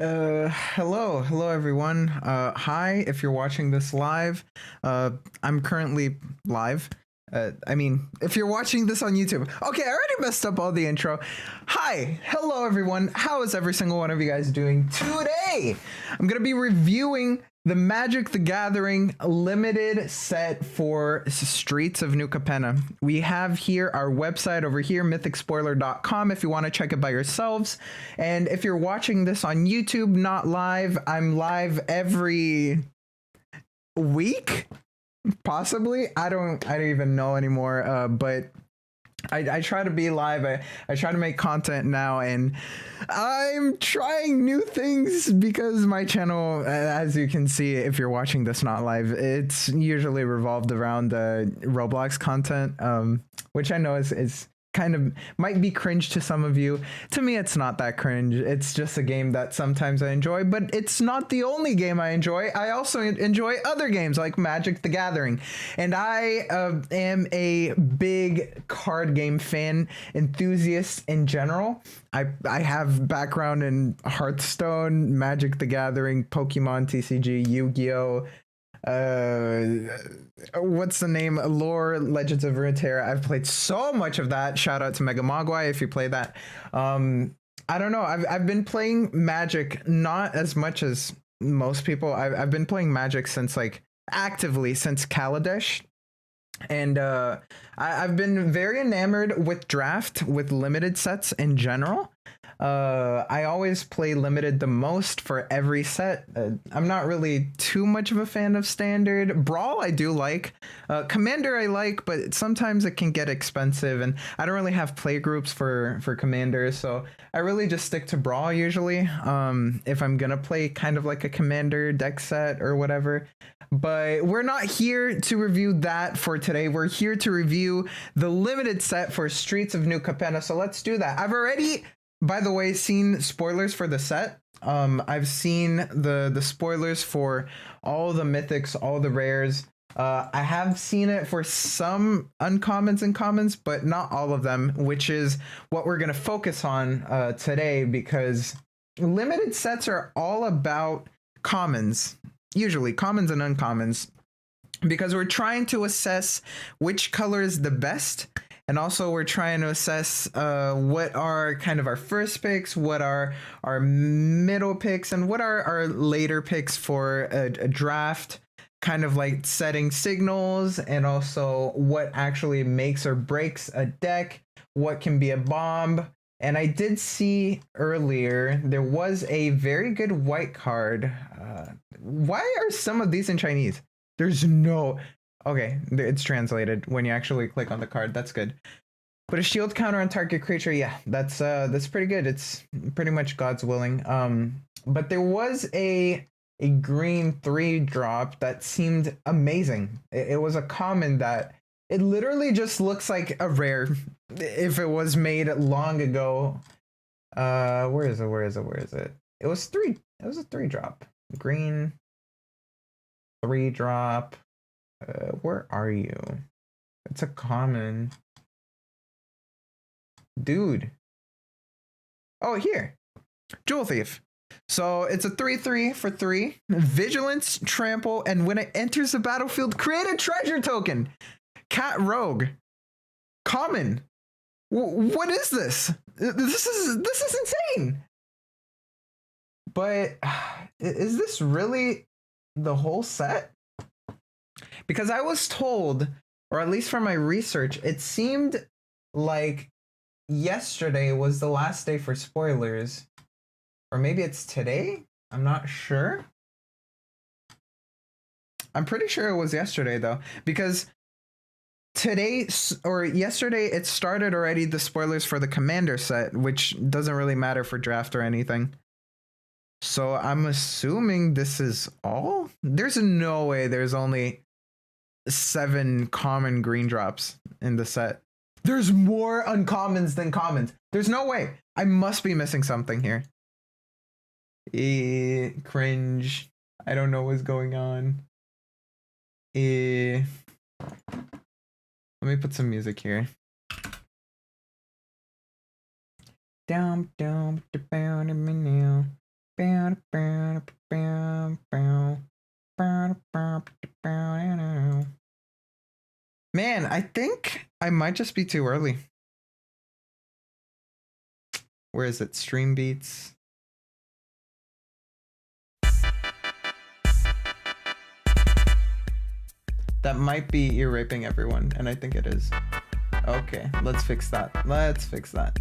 Hello everyone. Hi, if you're watching this live. I'm currently live. If you're watching this on YouTube. Okay, I already messed up all the intro. Hi, hello everyone. How is every single one of you guys doing today? I'm gonna be reviewing the Magic the Gathering limited set for Streets of New Capenna. We have here our website over here, mythicspoiler.com, if you want to check it by yourselves. And if you're watching this on YouTube, not live, I'm live every week, possibly. I don't even know anymore. But I try to be live. I try to make content now, and I'm trying new things because my channel, as you can see, if you're watching this not live, it's usually revolved around Roblox content, which I know is kind of might be cringe to some of you. To me, it's not that cringe. It's just a game that sometimes I enjoy, but it's not the only game I enjoy. I also enjoy other games like Magic the Gathering, and I am a big card game fan, enthusiast in general. I have background in Hearthstone, Magic the Gathering, Pokemon TCG, Yu-Gi-Oh, what's the name, lore, Legends of Runeterra. I've played so much of that. Shout out to Mega Mogwai if you play that. I don't know, I've been playing Magic not as much as most people. I've been playing Magic since, like, actively since Kaladesh. And I've been very enamored with draft, with limited sets in general. I always play limited the most for every set. I'm not really too much of a fan of standard. Brawl I do like. Commander I like, but sometimes it can get expensive, and I don't really have play groups for Commander, so I really just stick to Brawl usually. If I'm gonna play kind of like a Commander deck set or whatever. But we're not here to review that for today. We're here to review the limited set for Streets of New Capenna. So let's do that. I've already, by the way, seen spoilers for the set. I've seen the spoilers for all the mythics, all the rares. I have seen it for some uncommons and commons, but not all of them, which is what we're going to focus on today, because limited sets are all about commons. Usually commons and uncommons, because we're trying to assess which color is the best, and also we're trying to assess what are kind of our first picks, what are our middle picks, and what are our later picks for a draft, kind of like setting signals, and also what actually makes or breaks a deck, what can be a bomb. And I did see earlier there was a very good white card. Why are some of these in Chinese? There's no... Okay, it's translated when you actually click on the card. That's good. But a shield counter on target creature, yeah, that's pretty good. It's pretty much God's willing. But there was a green 3-drop that seemed amazing. It was a common that it literally just looks like a rare if it was made long ago. Where is it? It was a 3-drop. Green 3-drop. Where are you? It's a common. Dude. Oh, here. Jewel Thief. So it's a 3/3 for 3. Vigilance, trample, and when it enters the battlefield, create a treasure token. Cat Rogue. Common. What is this? This is insane. But is this really the whole set? Because I was told, or at least from my research, it seemed like yesterday was the last day for spoilers. Or maybe it's today? I'm not sure. I'm pretty sure it was yesterday, though, because today or yesterday it started already, the spoilers for the Commander set, which doesn't really matter for draft or anything. So I'm assuming this is all? There's no way there's only 7 common green drops in the set. There's more uncommons than commons. There's no way. I must be missing something here. Cringe. I don't know what's going on. Let me put some music here. Down, down, down, now. Man, I think I might just be too early. Where is it? Stream beats. That might be ear raping everyone, and I think it is. Okay, let's fix that. Let's fix that.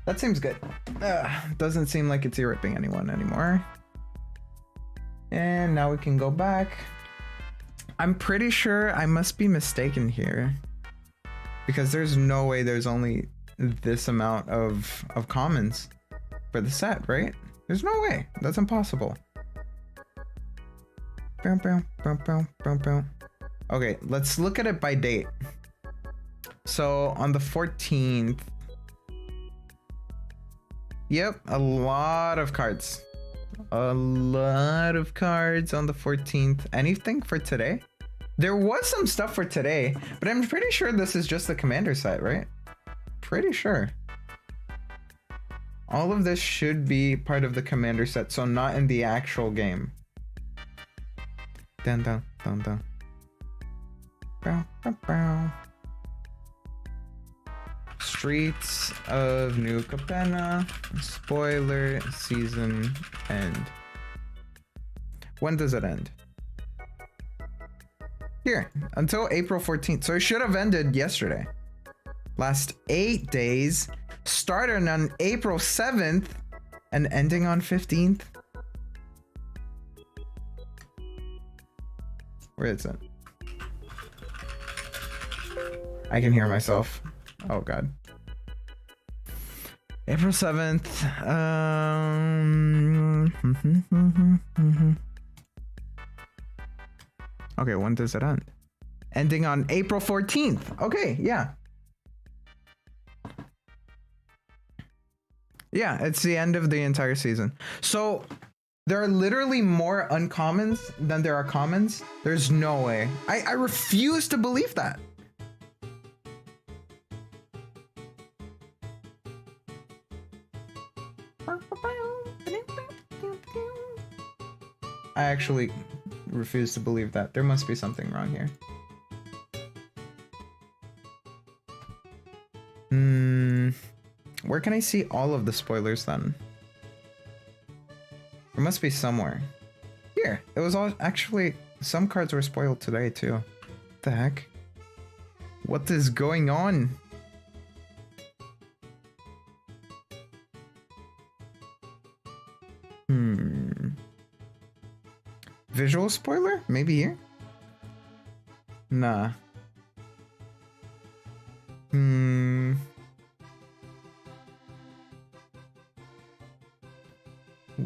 That seems good. Doesn't seem like it's ear raping anyone anymore. And now we can go back. I'm pretty sure I must be mistaken here, because there's no way there's only this amount of commons for the set, right? There's no way. That's impossible. Okay, let's look at it by date. So on the 14th, yep, a lot of cards. A lot of cards on the 14th. Anything for today? There was some stuff for today, but I'm pretty sure this is just the commander set, right? Pretty sure. All of this should be part of the commander set, so not in the actual game. Dun dun dun dun. Bow, bow, bow. Streets of New Capenna. Spoiler season end. When does it end? Here, until April 14th. So it should have ended yesterday. Last 8 days, starting on April 7th and ending on 15th. Where is it? I can hear myself. Oh god. April 7th. Okay, when does it end? Ending on April 14th. Okay, yeah. Yeah, it's the end of the entire season. So there are literally more uncommons than there are commons. There's no way. I refuse to believe that. I actually refuse to believe that. There must be something wrong here. Where can I see all of the spoilers then? There must be somewhere. Here, it was all actually, some cards were spoiled today too. What the heck? What is going on? Visual spoiler? Maybe here? Nah.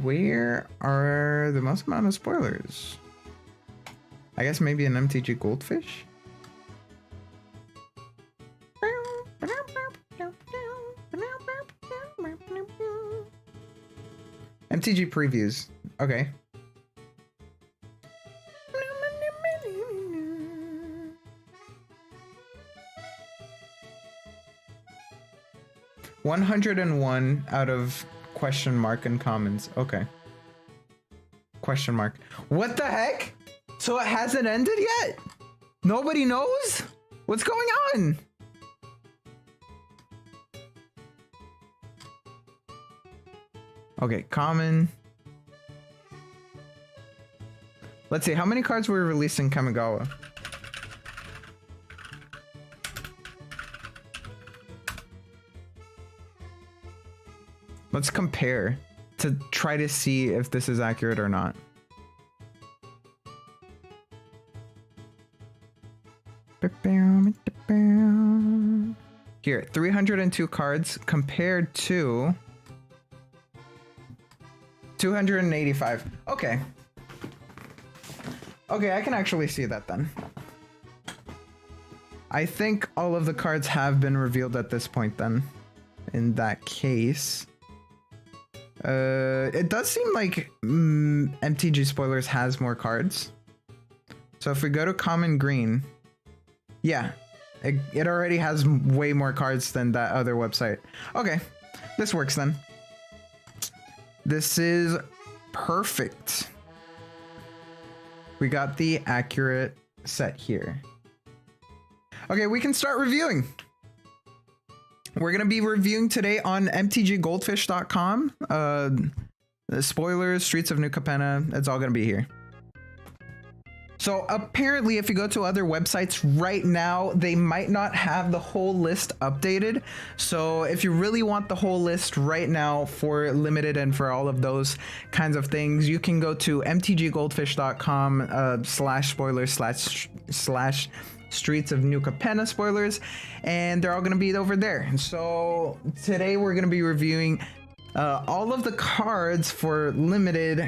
Where are the most amount of spoilers? I guess maybe an MTG Goldfish? MTG previews. Okay. $101 out of question mark and commons. Okay. Question mark. What the heck? So it hasn't ended yet? Nobody knows? What's going on? Okay, common. Let's see, how many cards were released in Kamigawa? Let's compare to try to see if this is accurate or not. Here, 302 cards compared to 285. Okay. Okay, I can actually see that then. I think all of the cards have been revealed at this point then. In that case. It does seem like MTG Spoilers has more cards. So if we go to common green, yeah, It already has way more cards than that other website. Okay, this works then. This is perfect. We got the accurate set here. Okay, we can start reviewing. We're gonna be reviewing today on mtggoldfish.com. The spoilers, Streets of New Capenna, it's all gonna be here. So apparently if you go to other websites right now, they might not have the whole list updated. So if you really want the whole list right now for limited and for all of those kinds of things, you can go to mtggoldfish.com /spoilers / Streets of New Capenna spoilers, and they're all going to be over there. So today we're going to be reviewing all of the cards for limited.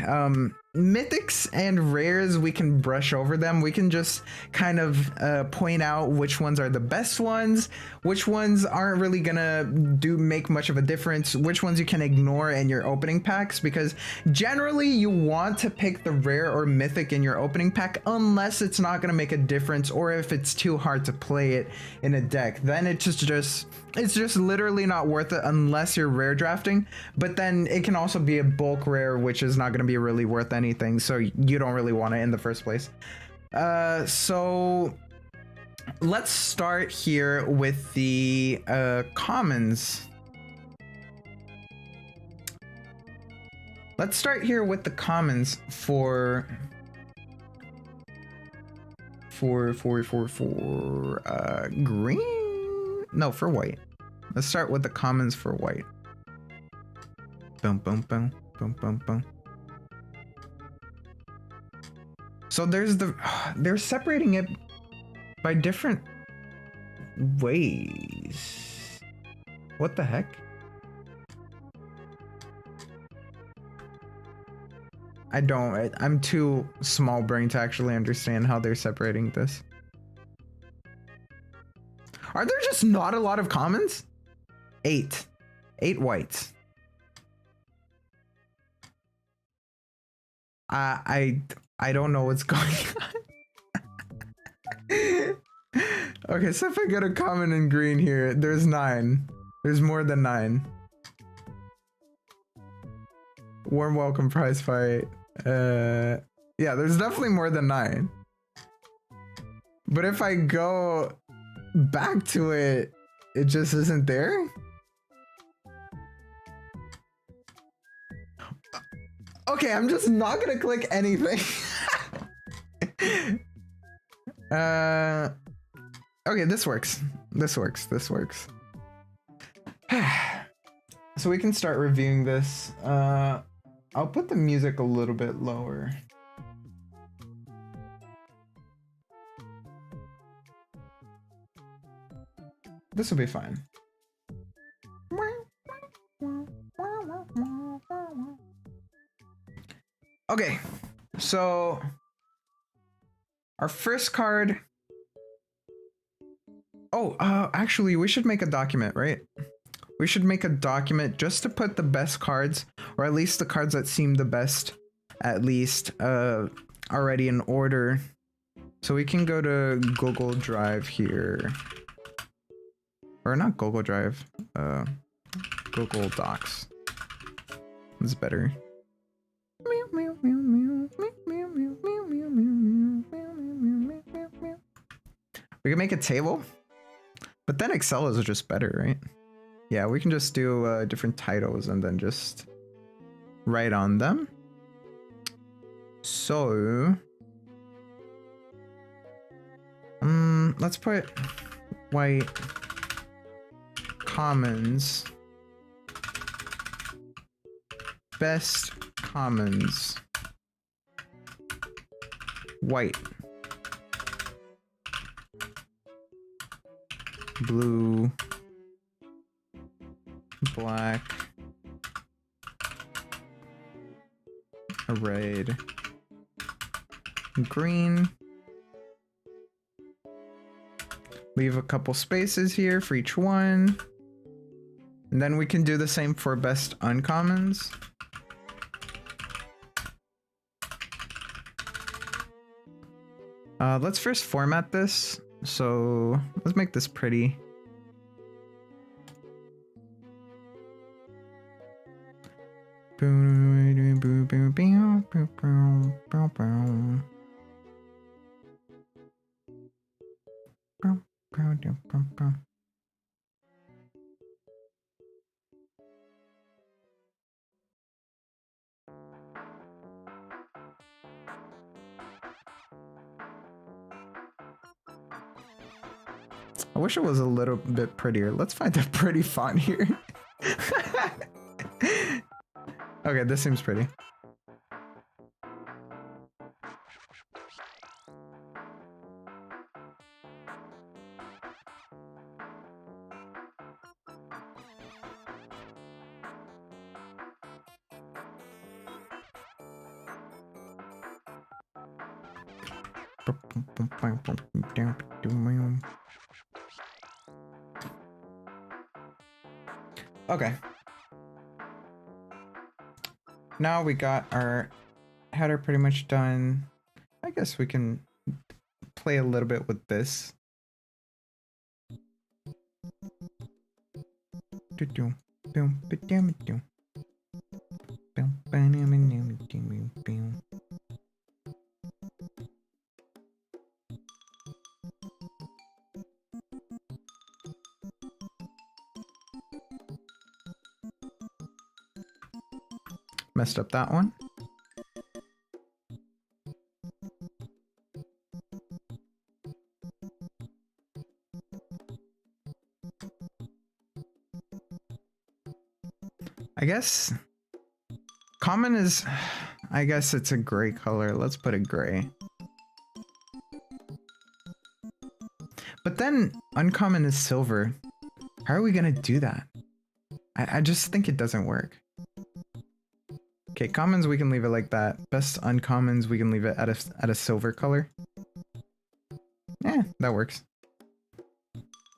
Mythics and rares, we can brush over them. We can just kind of point out which ones are the best ones, which ones aren't really gonna make much of a difference, which ones you can ignore in your opening packs, because generally you want to pick the rare or mythic in your opening pack unless it's not gonna make a difference, or if it's too hard to play it in a deck, then it's just literally not worth it unless you're rare drafting. But then it can also be a bulk rare, which is not going to be really worth anything, so you don't really want it in the first place. So let's start here with the commons. Let's start here with the commons for green. No, for white. Let's start with the commons for white. Boom, boom, boom, boom, boom, boom. So they're separating it by different ways. What the heck? I'm too small brain to actually understand how they're separating this. Are there just not a lot of commons? 8 whites. I don't know what's going on. Okay, so if I get a common in green here, there's 9. There's more than 9. Warm welcome prize fight. Yeah, there's definitely more than 9. But if I go back to it, it just isn't there. Okay, I'm just not gonna click anything. Okay, this works. This works. So we can start reviewing this. I'll put the music a little bit lower. This will be fine. Okay, so our first card. Oh, actually, we should make a document, right? We should make a document just to put the best cards, or at least the cards that seem the best, at least already in order. So we can go to Google Drive here. Or not Google Drive, Google Docs. It's better. We can make a table, but then Excel is just better, right? Yeah, we can just do different titles and then just write on them. So, let's put white commons, best commons, white, blue, black, red, green. Leave a couple spaces here for each one. And then we can do the same for best uncommons. Let's first format this. So let's make this pretty. I wish it was a little bit prettier. Let's find a pretty font here. Okay, this seems pretty. Okay. Now we got our header pretty much done. I guess we can play a little bit with this. Messed up that one. I guess common is, I guess it's a gray color. Let's put a gray. But then uncommon is silver. How are we gonna do that? I just think it doesn't work. Okay, commons we can leave it like that. Best uncommons we can leave it at a silver color. Yeah, that works.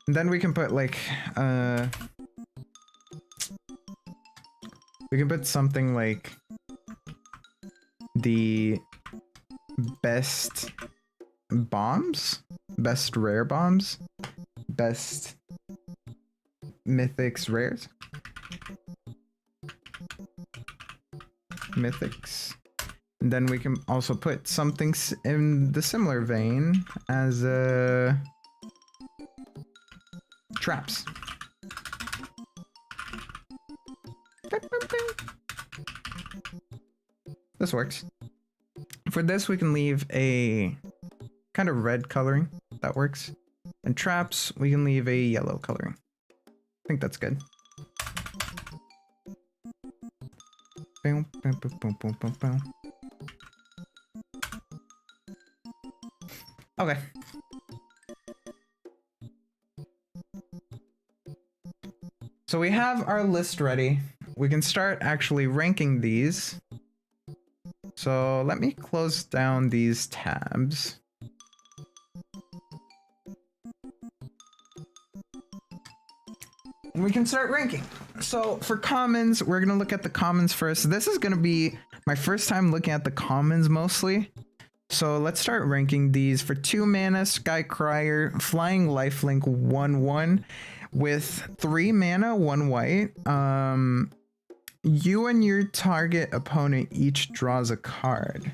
And then we can put like we can put something like the best bombs, best rare bombs, best mythics rares. Mythics. And then we can also put something in the similar vein as traps. This works. For this we can leave a kind of red coloring. That works. And traps we can leave a yellow coloring. I think that's good. Boom, boom, boom, boom, boom, boom, boom. Okay. So we have our list ready. We can start actually ranking these. So let me close down these tabs. And we can start ranking. So for commons, we're gonna look at the commons first. This is gonna be my first time looking at the commons mostly. So let's start ranking these. For 2 mana, Sky Crier, Flying Lifelink 1/1 with 3 mana, 1 white. You and your target opponent each draws a card.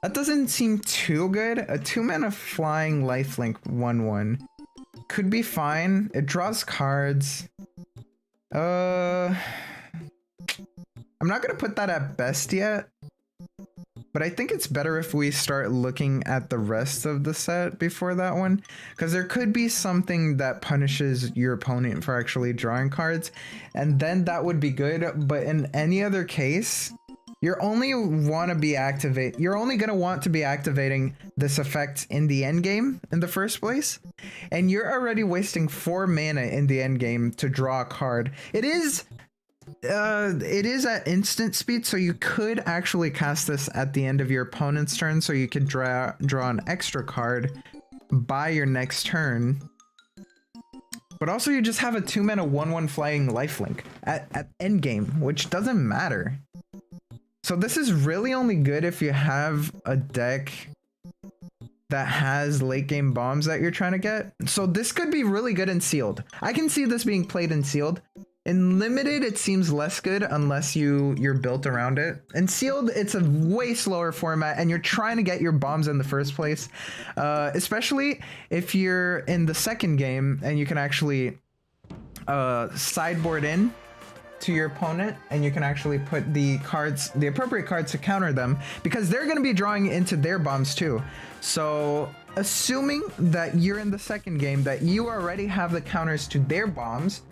That doesn't seem too good. A 2 mana Flying Lifelink 1/1 could be fine. It draws cards. I'm not gonna put that at best yet, but I think it's better if we start looking at the rest of the set before that one, because there could be something that punishes your opponent for actually drawing cards, and then that would be good. But in any other case, you're only gonna want to be activating this effect in the end game in the first place, and you're already wasting 4 mana in the end game to draw a card. It is at instant speed, so you could actually cast this at the end of your opponent's turn, so you could draw an extra card by your next turn. But also you just have a 2 mana 1/1 Flying Lifelink at end game, which doesn't matter. So this is really only good if you have a deck that has late game bombs that you're trying to get. So this could be really good in sealed. I can see this being played in sealed. In limited, it seems less good unless you're built around it. In sealed, it's a way slower format and you're trying to get your bombs in the first place. Especially if you're in the second game and you can actually sideboard in to your opponent and you can actually put the appropriate cards to counter them, because they're going to be drawing into their bombs too. So assuming that you're in the second game, that you already have the counters to their bombs,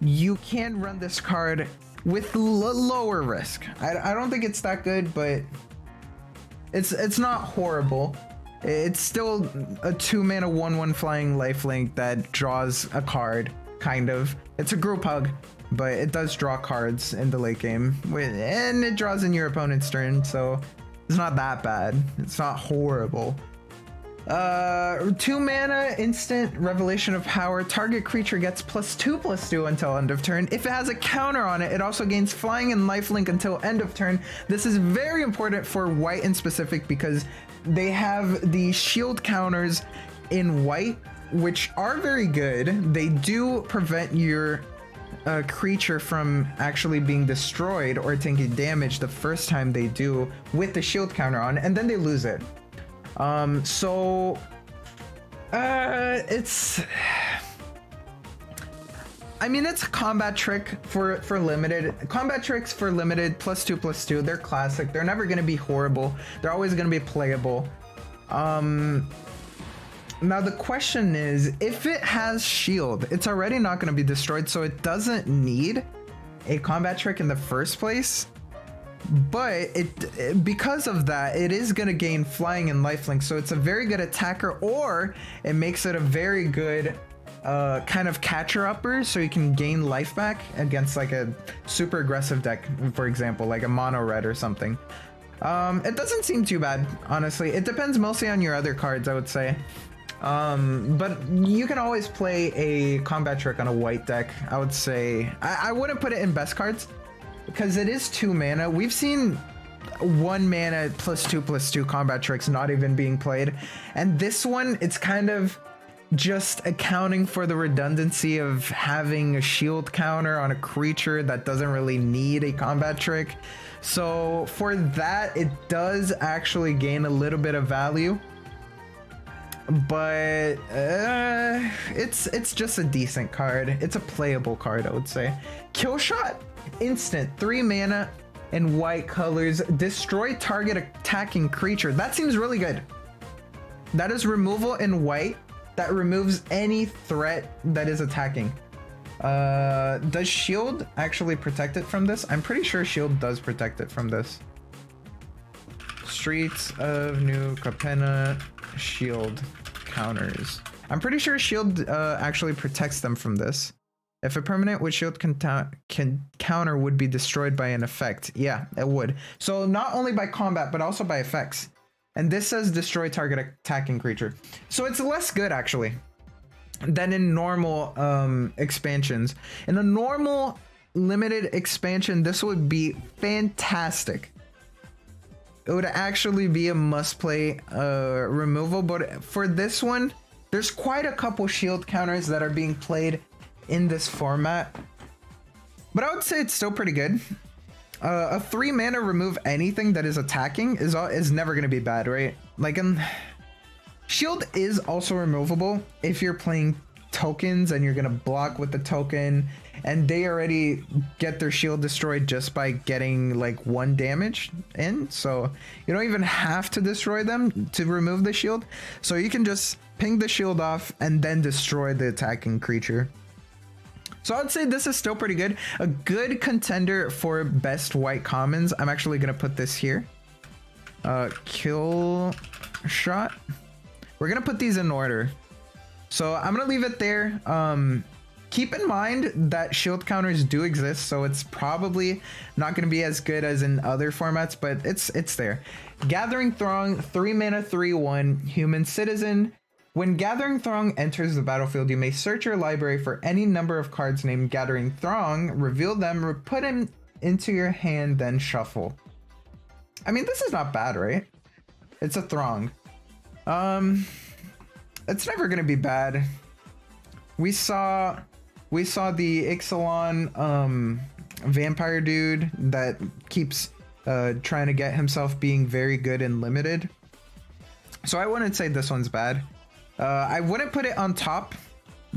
you can run this card with lower risk. I don't think it's that good, but it's not horrible. It's still a 2-mana 1/1 flying lifelink that draws a card, kind of. It's a group hug, but it does draw cards in the late game, and it draws in your opponent's turn, so it's not that bad. It's not horrible. 2 mana instant revelation of power. Target creature gets +2/+2 until end of turn. If it has a counter on it, it also gains flying and lifelink until end of turn. This is very important for white in specific because they have the shield counters in white, which are very good. They do prevent your creature from actually being destroyed or taking damage the first time they do with the shield counter on, and then they lose it. It's, I mean, it's a combat trick for limited. Combat tricks for limited +2/+2, they're classic. They're never going to be horrible. They're always going to be playable. Now the question is, if it has shield, it's already not going to be destroyed, so it doesn't need a combat trick in the first place. But because of that, it is going to gain flying and lifelink, so it's a very good attacker, or it makes it a very good kind of catcher upper, so you can gain life back against like a super aggressive deck, for example, like a mono red or something. It doesn't seem too bad, honestly. It depends mostly on your other cards, I would say. But you can always play a combat trick on a white deck. I would say I wouldn't put it in best cards because it is 2 mana. We've seen 1 mana +2/+2 combat tricks not even being played, and this one, it's kind of just accounting for the redundancy of having a shield counter on a creature that doesn't really need a combat trick. So for that, it does actually gain a little bit of value, but it's just a decent card. It's a playable card, I would say. Kill Shot, instant, 3 mana in white colors, destroy target attacking creature. That seems really good. That is removal in white that removes any threat that is attacking. Does shield actually protect it from this? I'm pretty sure shield does protect it from this. Streets of New Capenna, shield counters. I'm pretty sure shield actually protects them from this. If a permanent with shield can counter would be destroyed by an effect. Yeah, it would. So not only by combat, but also by effects. And this says destroy target attacking creature. So it's less good actually than in normal expansions. In a normal limited expansion, this would be fantastic. It would actually be a must play removal, but for this one, there's quite a couple shield counters that are being played in this format. But I would say it's still pretty good. A 3 mana remove anything that is attacking is never going to be bad, right? Like, shield is also removable if you're playing tokens and you're going to block with the token and they already get their shield destroyed just by getting like 1 damage in. So you don't even have to destroy them to remove the shield. So you can just ping the shield off and then destroy the attacking creature. So I'd say this is still pretty good. A good contender for best white commons. I'm actually going to put this here. Kill Shot. We're going to put these in order. So I'm going to leave it there. Keep in mind that shield counters do exist, so it's probably not going to be as good as in other formats, but it's there. Gathering Throng, 3 mana, 3/1, human citizen. When Gathering Throng enters the battlefield, you may search your library for any number of cards named Gathering Throng, reveal them, put them into your hand, then shuffle. I mean, this is not bad, right? It's a Throng. It's never gonna be bad. We saw the Ixalan vampire dude that keeps trying to get himself being very good and limited. So I wouldn't say this one's bad. I wouldn't put it on top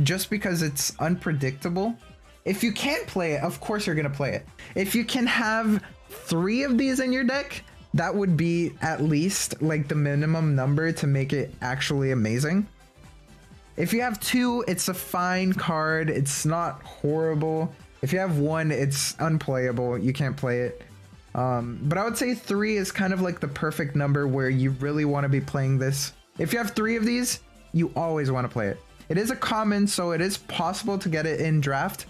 just because it's unpredictable. If you can't play it, of course you're gonna play it. If you can have 3 of these in your deck, that would be at least like the minimum number to make it actually amazing. If you have 2, it's a fine card. It's not horrible. If you have 1, it's unplayable. You can't play it. But I would say 3 is kind of like the perfect number where you really want to be playing this. If you have 3 of these, you always want to play it. It is a common, so it is possible to get it in draft.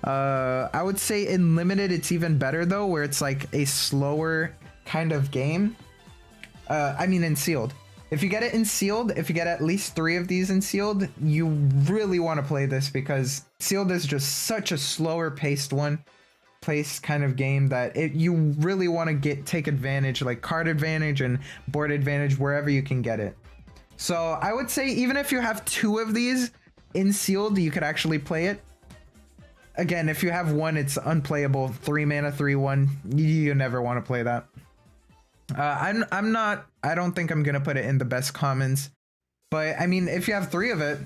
I would say in limited, it's even better though, where it's like a slower kind of game. I mean in sealed. If you get it in sealed, if you get at least 3 of these in sealed, you really want to play this because sealed is just such a slower paced kind of game that you really want to take advantage, like card advantage and board advantage wherever you can get it. So I would say even if you have 2 of these in sealed, you could actually play it. Again, if you have 1, it's unplayable. 3 mana, 3/1. You never want to play that. I don't think I'm gonna put it in the best commons, but I mean, if you have 3 of it,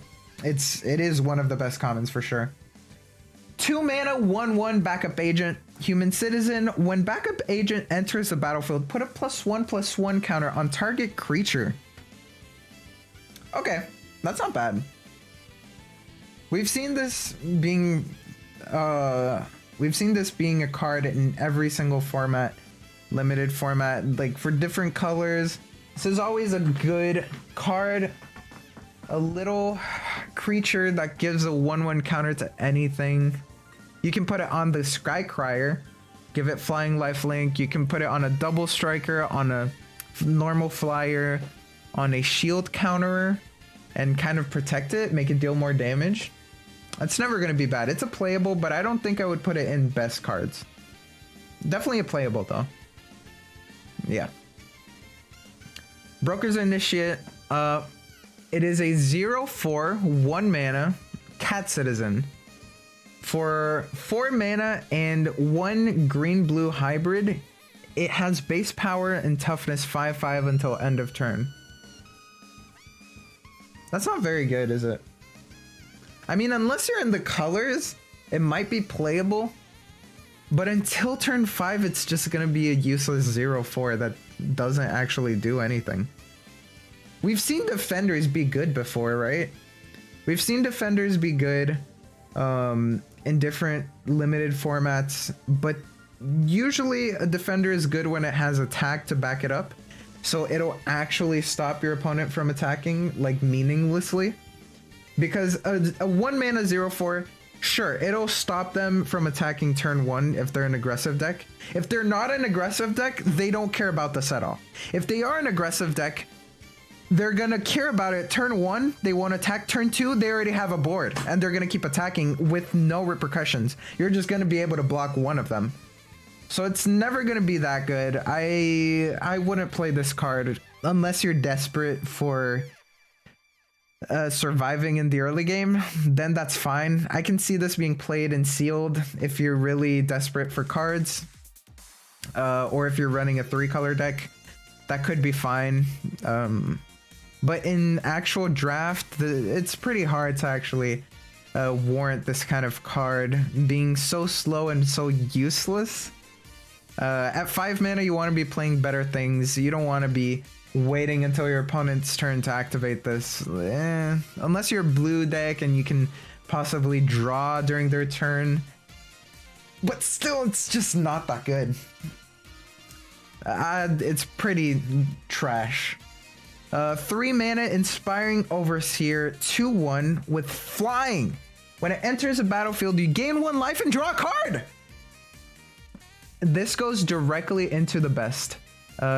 it is one of the best commons for sure. 2 mana, 1/1 backup agent, human citizen. When backup agent enters the battlefield, put a +1/+1 counter on target creature. Okay, that's not bad. We've seen this being a card in every single format, limited format, like for different colors. This is always a good card. A little creature that gives a 1/1 counter to anything. You can put it on the Skycrier, give it flying lifelink. You can put it on a double striker, on a normal flyer, on a shield counterer, and kind of protect it, make it deal more damage. It's never going to be bad. It's a playable, but I don't think I would put it in best cards. Definitely a playable though. Yeah. Broker's Initiate. It is a 0/4, 1 mana cat citizen. For 4 mana and 1 green-blue hybrid, it has base power and toughness 5/5 until end of turn. That's not very good, is it? I mean, unless you're in the colors, it might be playable. But until turn 5, it's just going to be a useless 0/4 that doesn't actually do anything. We've seen defenders be good before, right? We've seen defenders be good in different limited formats, but usually a defender is good when it has attack to back it up. So it'll actually stop your opponent from attacking, like meaninglessly. Because a 1 mana 0/4, sure, it'll stop them from attacking turn 1 if they're an aggressive deck. If they're not an aggressive deck, they don't care about this at all. If they are an aggressive deck, they're gonna care about it turn 1, they won't attack. Turn 2, they already have a board, and they're gonna keep attacking with no repercussions. You're just gonna be able to block one of them. So it's never gonna be that good. I wouldn't play this card unless you're desperate for surviving in the early game. Then that's fine. I can see this being played in sealed if you're really desperate for cards, or if you're running a 3-color deck. That could be fine. But in actual draft, it's pretty hard to actually warrant this kind of card being so slow and so useless. At 5 mana, you want to be playing better things. You don't want to be waiting until your opponent's turn to activate this. Unless you're a blue deck and you can possibly draw during their turn. But still, it's just not that good. It's pretty trash. 3 mana Inspiring Overseer, 2/1 with flying. When it enters a battlefield, you gain 1 life and draw a card. This goes directly into the best.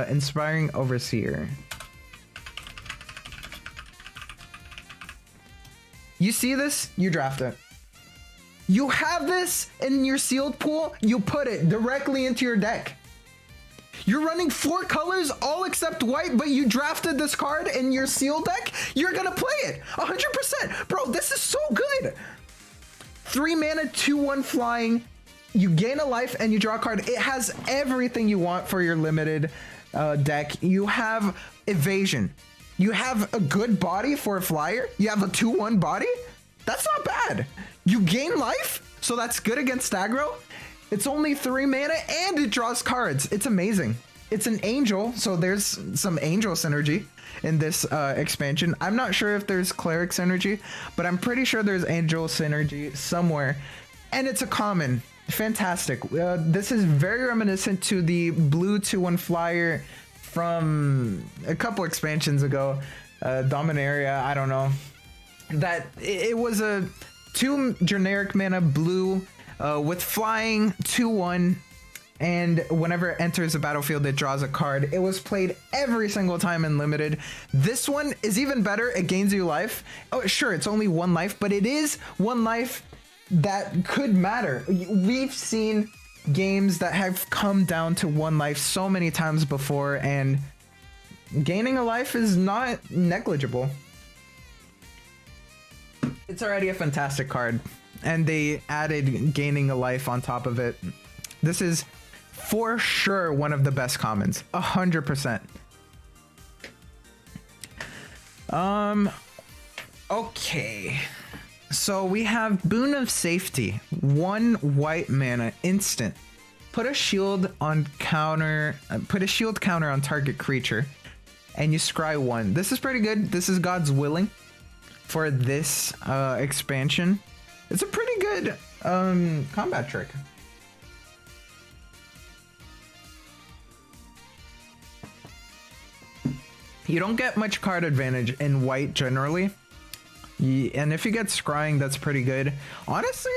Inspiring Overseer. You see this, you draft it. You have this in your sealed pool, you put it directly into your deck. You're running 4 colors, all except white, but you drafted this card in your sealed deck. You're gonna play it 100%. Bro, this is so good. 3 mana, 2/1 flying. You gain a life and you draw a card. It has everything you want for your limited deck. You have evasion. You have a good body for a flyer. You have a 2/1 body. That's not bad. You gain life, so that's good against aggro. It's only 3 mana and it draws cards. It's amazing. It's an angel, so there's some angel synergy in this expansion. I'm not sure if there's cleric synergy, but I'm pretty sure there's angel synergy somewhere. And it's a common. Fantastic. This is very reminiscent to the blue 2/1 flyer from a couple expansions ago. Dominaria, I don't know. That it was a 2 generic mana blue with flying 2/1, and whenever it enters the battlefield it draws a card. It was played every single time in limited. This one is even better. It gains you life. Oh sure, it's only 1 life, but it is 1 life that could matter. We've seen games that have come down to 1 life so many times before, and gaining a life is not negligible. It's already a fantastic card, and they added gaining a life on top of it. This is for sure one of the best commons, 100%. Okay. So we have Boon of Safety, 1 white mana, instant. Put a shield counter on target creature, and you scry 1. This is pretty good. This is God's Willing for this expansion. It's a pretty good combat trick. You don't get much card advantage in white generally. And if you get scrying, that's pretty good. Honestly,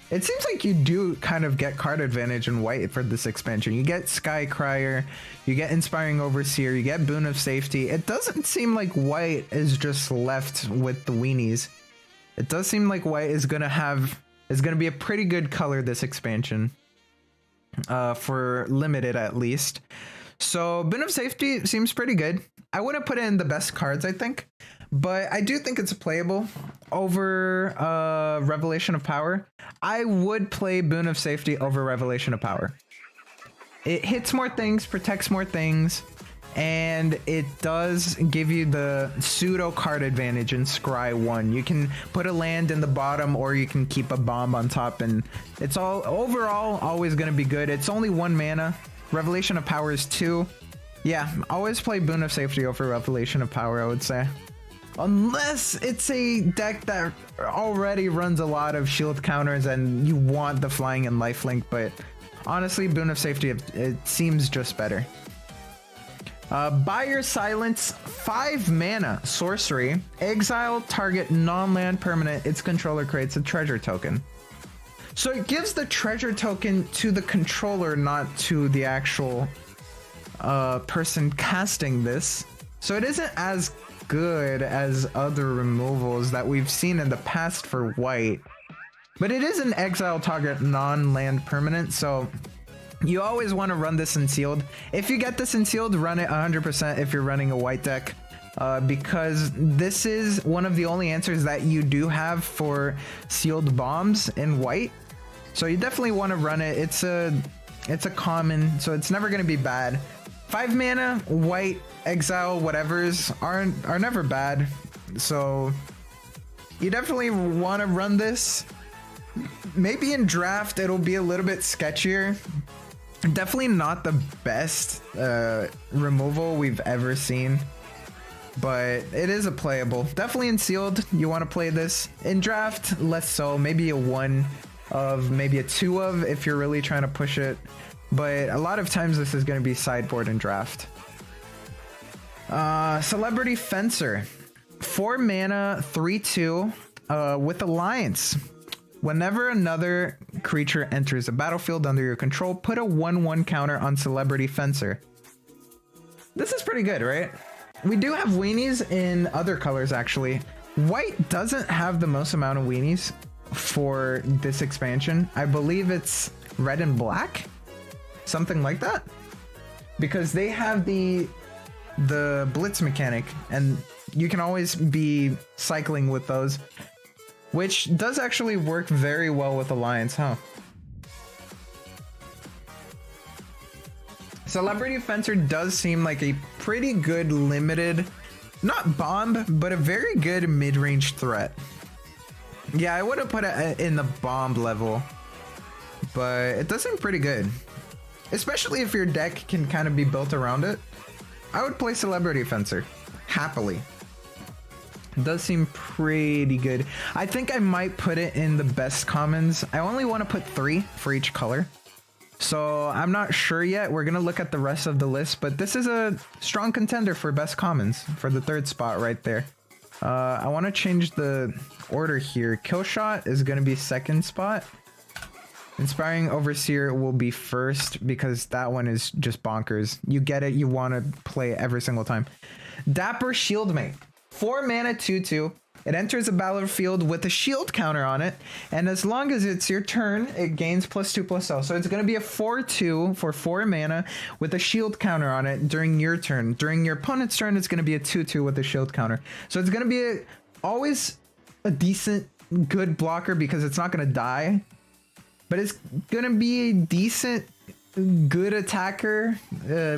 it seems like you do kind of get card advantage in white for this expansion. You get Sky Crier, you get Inspiring Overseer, you get Boon of Safety. It doesn't seem like white is just left with the weenies. It does seem like white is gonna be a pretty good color this expansion. For limited at least. So Boon of Safety seems pretty good. I wouldn't put it in the best cards, I think, but I do think it's playable over Revelation of Power. I would play Boon of Safety over Revelation of Power. It hits more things, protects more things, and it does give you the pseudo card advantage in Scry 1. You can put a land in the bottom, or you can keep a bomb on top, and it's all overall always going to be good. It's only 1 mana. Revelation of Power is 2. Yeah, always play Boon of Safety over Revelation of Power, I would say. Unless it's a deck that already runs a lot of shield counters and you want the flying and lifelink, but honestly, Boon of Safety, it seems just better. Buyer Silence, 5 mana, sorcery. Exile target non-land permanent its controller creates a treasure token. So it gives the treasure token to the controller, not to the actual person casting this. So it isn't as good as other removals that we've seen in the past for white. But it is an exile target non-land permanent, so you always want to run this in sealed. If you get this in sealed, run it 100% if you're running a white deck. Because this is one of the only answers that you do have for sealed bombs in white. So you definitely want to run it. It's a common, so it's never going to be bad. 5 mana, white, exile, whatevers are never bad. So you definitely want to run this. Maybe in draft it'll be a little bit sketchier. Definitely not the best removal we've ever seen, but it is a playable. Definitely in sealed, you want to play this. In draft, less so. Maybe a 1 of, maybe a 2 of if you're really trying to push it. But a lot of times this is going to be sideboard and draft. Celebrity Fencer, 4 mana, 3/2 with Alliance. Whenever another creature enters a battlefield under your control, put a 1/1 counter on Celebrity Fencer. This is pretty good, right? We do have weenies in other colors, actually. White doesn't have the most amount of weenies for this expansion. I believe it's red and black, something like that. because they have the blitz mechanic, and you can always be cycling with those, which does actually work very well with Alliance, huh? Celebrity Fencer does seem like a pretty good limited, not bomb, but a very good mid-range threat. Yeah, I wouldn't put it in the bomb level, but it does seem pretty good. Especially if your deck can kind of be built around it. I would play Celebrity Fencer, happily. It does seem pretty good. I think I might put it in the best commons. I only want to put 3 for each color. So I'm not sure yet. We're going to look at the rest of the list, but this is a strong contender for best commons for the 3rd spot right there. I want to change the order here. Killshot is going to be 2nd spot. Inspiring Overseer will be 1st because that one is just bonkers. You get it. You want to play it every single time. Dapper Shieldmate. 4 mana 2/2. It enters a battlefield with a shield counter on it, and as long as it's your turn, it gains +2/+0. So it's going to be a 4/2 for 4 mana with a shield counter on it during your turn. During your opponent's turn, it's going to be a 2/2 with a shield counter. So it's going to be always a decent, good blocker because it's not going to die, but it's going to be a decent, good attacker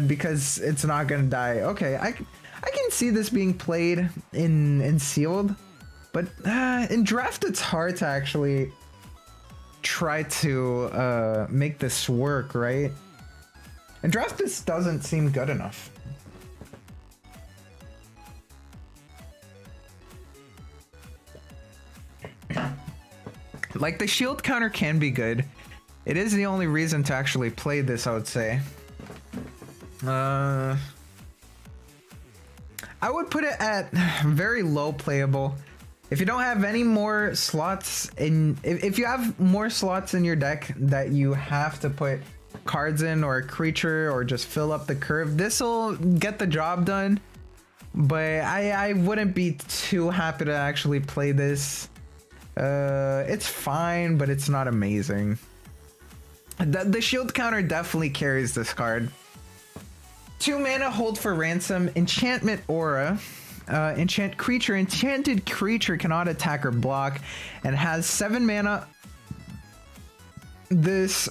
because it's not going to die. Okay, I can see this being played in sealed. But in draft, it's hard to actually try to make this work, right? In draft, this doesn't seem good enough. Like, the shield counter can be good. It is the only reason to actually play this, I would say. I would put it at very low playable. If you don't have any more slots in, if you have more slots in your deck that you have to put cards in or a creature or just fill up the curve, this will get the job done. But I wouldn't be too happy to actually play this. It's fine, but it's not amazing. The shield counter definitely carries this card. 2 mana Hold for Ransom, Enchantment Aura. Enchant creature. Enchanted creature cannot attack or block and has 7 mana. This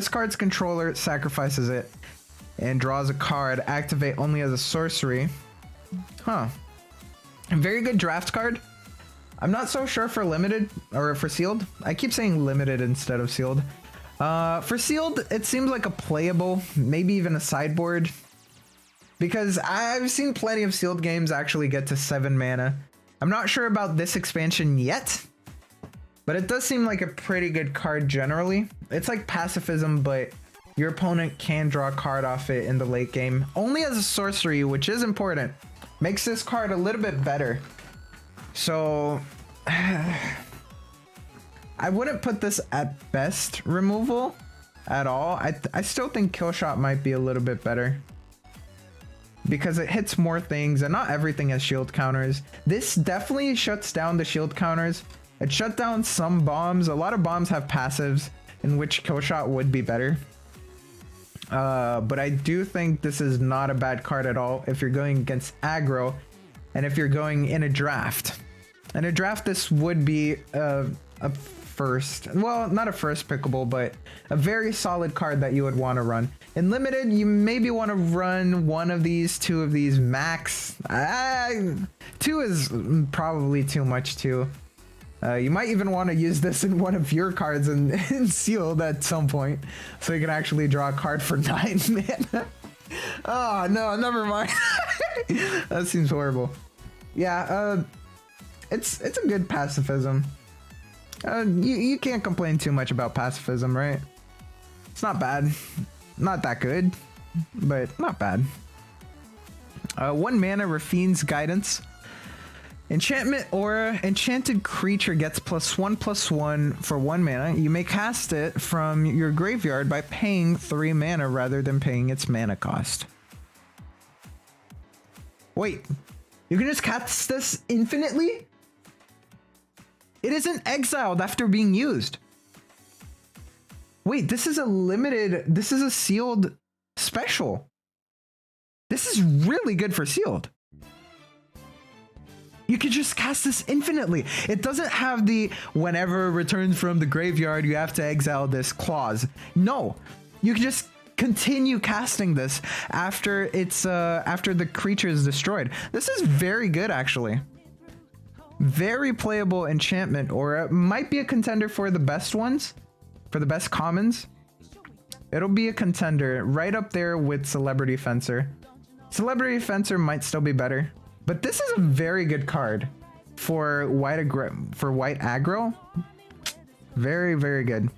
card's controller sacrifices it and draws a card. Activate only as a sorcery. Huh. A very good draft card. I'm not so sure for limited or for sealed. I keep saying limited instead of sealed. For sealed, it seems like a playable, maybe even a sideboard. Because I've seen plenty of sealed games actually get to 7 mana. I'm not sure about this expansion yet, but it does seem like a pretty good card generally. It's like pacifism, but your opponent can draw a card off it in the late game. Only as a sorcery, which is important. Makes this card a little bit better. So I wouldn't put this at best removal at all. I still think Killshot might be a little bit better, because it hits more things and not everything has shield counters. This definitely shuts down the shield counters. It shut down some bombs. A lot of bombs have passives, in which Killshot would be better. But I do think this is not a bad card at all if you're going against aggro and if you're going in a draft. In a draft, this would be a first, well, not a first pickable, but a very solid card that you would want to run. In limited, you maybe want to run 1 of these, 2 of these max. 2 is probably too much too. You might even want to use this in one of your cards in sealed at some point, so you can actually draw a card for 9 mana. Oh no, never mind. That seems horrible. Yeah, it's a good pacifism. You can't complain too much about pacifism, right? It's not bad. Not that good, but not bad. 1 mana Rafine's Guidance. Enchantment Aura. Enchanted creature gets +1/+1 for 1 mana. You may cast it from your graveyard by paying 3 mana rather than paying its mana cost. Wait, you can just cast this infinitely? It isn't exiled after being used. Wait, this is a limited, this is a sealed special. This is really good for sealed. You can just cast this infinitely. It doesn't have the whenever it returns from the graveyard, you have to exile this clause. No, you can just continue casting this after it's after the creature is destroyed. This is very good, actually. Very playable enchantment, or it might be a contender for the best ones, for the best commons. It'll be a contender right up there with Celebrity Fencer. Celebrity Fencer might still be better. But this is a very good card for white aggro. Very, very good.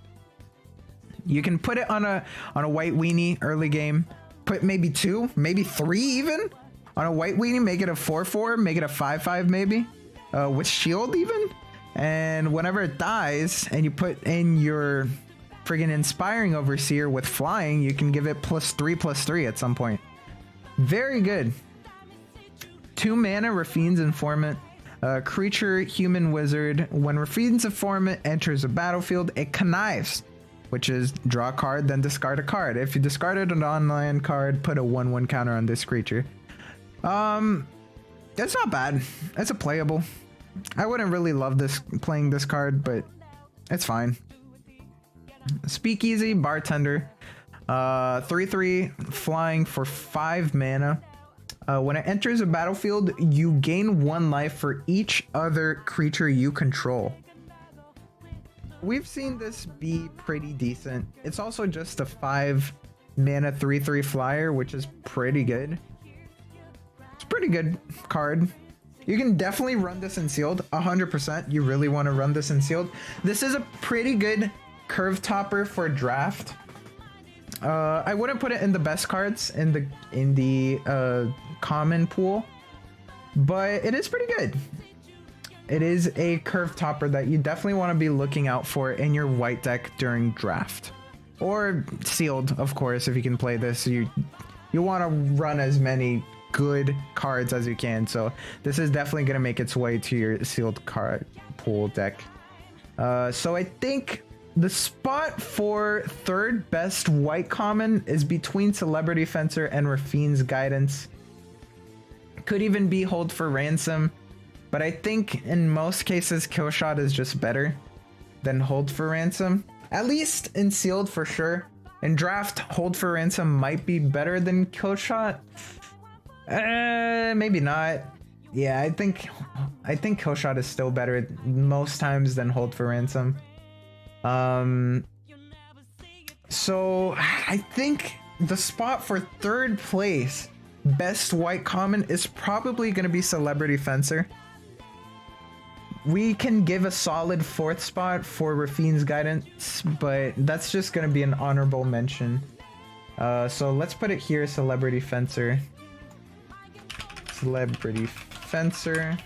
You can put it on a white weenie early game. Put maybe 2, maybe 3 even on a white weenie. Make it a 4/4, make it a 5/5 maybe, with shield even. And whenever it dies, and you put in your friggin' Inspiring Overseer with flying, you can give it +3/+3 at some point. Very good. 2 mana, Rafine's Informant. Creature, human, wizard. When Rafine's Informant enters a battlefield, it connives, which is draw a card, then discard a card. If you discarded an online card, put a 1/1 counter on this creature. It's not bad. It's a playable. I wouldn't really love this playing this card, but it's fine. Speakeasy, Bartender. 3/3 flying for 5 mana. When it enters a battlefield, you gain 1 life for each other creature you control. We've seen this be pretty decent. It's also just a 5 mana 3/3 flyer, which is pretty good. It's a pretty good card. You can definitely run this in sealed, 100%. You really want to run this in sealed. This is a pretty good curve topper for draft. I wouldn't put it in the best cards in the common pool, but it is pretty good. It is a curve topper that you definitely want to be looking out for in your white deck during draft, or sealed, of course. If you can play this, you want to run as many good cards as you can. So this is definitely going to make its way to your sealed card pool deck. So I think the spot for 3rd best white common is between Celebrity Fencer and Rafine's Guidance. Could even be Hold for Ransom, but I think in most cases Killshot is just better than Hold for Ransom. At least in sealed for sure. In draft, Hold for Ransom might be better than Killshot. Maybe not. Yeah, I think Killshot is still better most times than Hold for Ransom. So I think the spot for 3rd place best white common is probably going to be Celebrity Fencer. We can give a solid 4th spot for Rafine's Guidance, but that's just going to be an honorable mention. So let's put it here, Celebrity Fencer. Celebrity Fencer.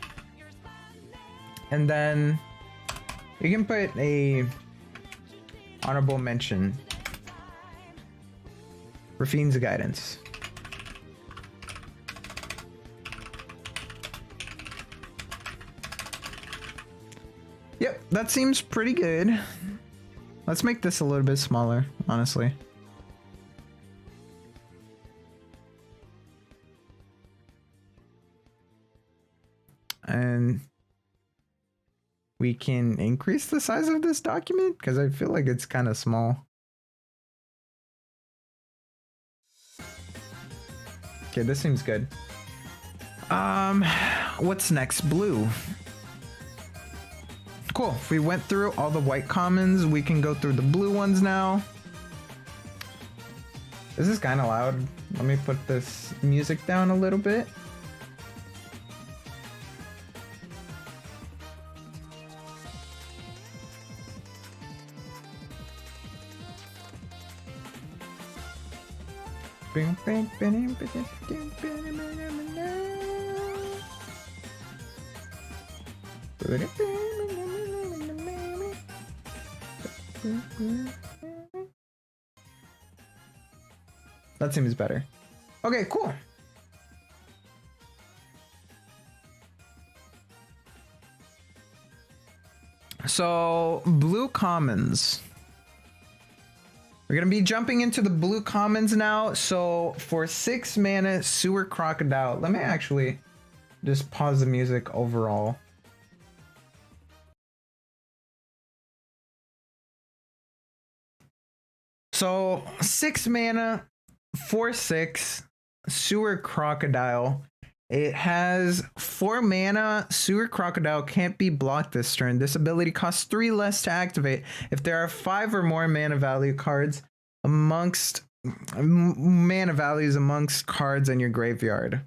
And then you can put a honorable mention, Rafine's Guidance. Yep, that seems pretty good. Let's make this a little bit smaller, honestly. And we can increase the size of this document because I feel like it's kind of small. Okay, this seems good. What's next? Blue. Cool. If we went through all the white commons, we can go through the blue ones now. This is kind of loud. Let me put this music down a little bit. That seems better. Okay, cool. So, blue commons. We're going to be jumping into the blue commons now. So for 6 mana, Sewer Crocodile. Let me actually just pause the music overall. So 6 mana, 4/6, Sewer Crocodile. It has 4 mana. Sewer Crocodile can't be blocked this turn. This ability costs 3 less to activate if there are 5 or more mana value cards amongst mana values amongst cards in your graveyard.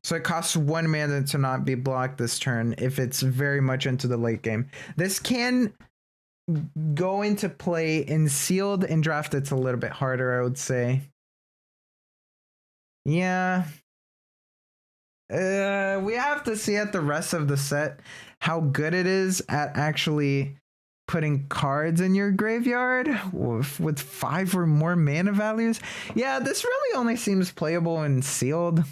So it costs 1 mana to not be blocked this turn if it's very much into the late game. This can go into play in sealed. and draft. It's a little bit harder, I would say. Yeah. We have to see at the rest of the set how good it is at actually putting cards in your graveyard with 5 or more mana values. Yeah, this really only seems playable in sealed.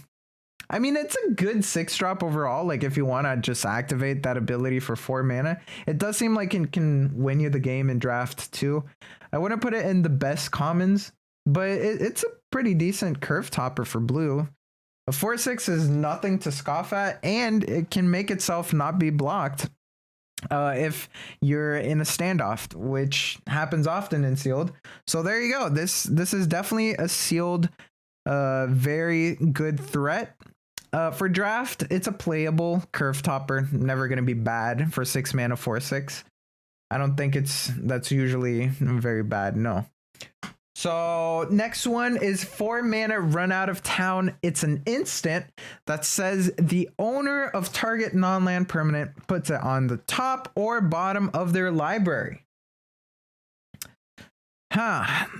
I mean, it's a good 6-drop overall. Like, if you want to just activate that ability for 4 mana, it does seem like it can win you the game in draft too. I wouldn't put it in the best commons, but it's a pretty decent curve topper for blue. A 4/6 is nothing to scoff at, and it can make itself not be blocked if you're in a standoff, which happens often in sealed. So there you go. This is definitely a sealed, very good threat. For draft, it's a playable curve topper. Never going to be bad for 6 mana 4/6. I don't think that's usually very bad. No. So next one is 4 mana, Run Out of Town. It's an instant that says the owner of target non-land permanent puts it on the top or bottom of their library.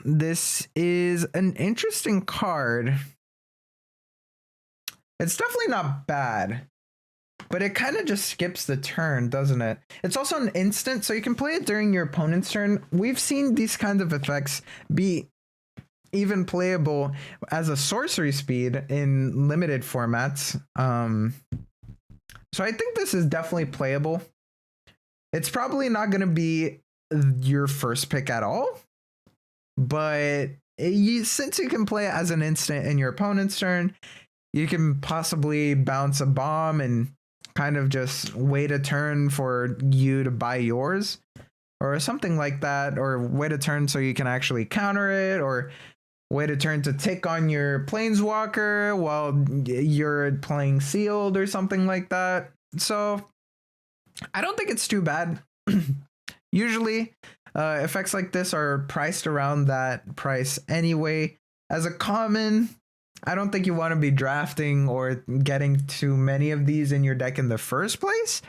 This is an interesting card. It's definitely not bad, but it kind of just skips the turn, doesn't it? It's also an instant, so you can play it during your opponent's turn. We've seen these kinds of effects be even playable as a sorcery speed in limited formats. So I think this is definitely playable. It's probably not going to be your first pick at all, but since you can play it as an instant in your opponent's turn, you can possibly bounce a bomb and kind of just wait a turn for you to buy yours or something like that, or wait a turn so you can actually counter it, or wait a turn to take on your planeswalker while you're playing sealed or something like that. So I don't think it's too bad. Usually effects like this are priced around that price anyway. As a common, I don't think you want to be drafting or getting too many of these in your deck in the first place,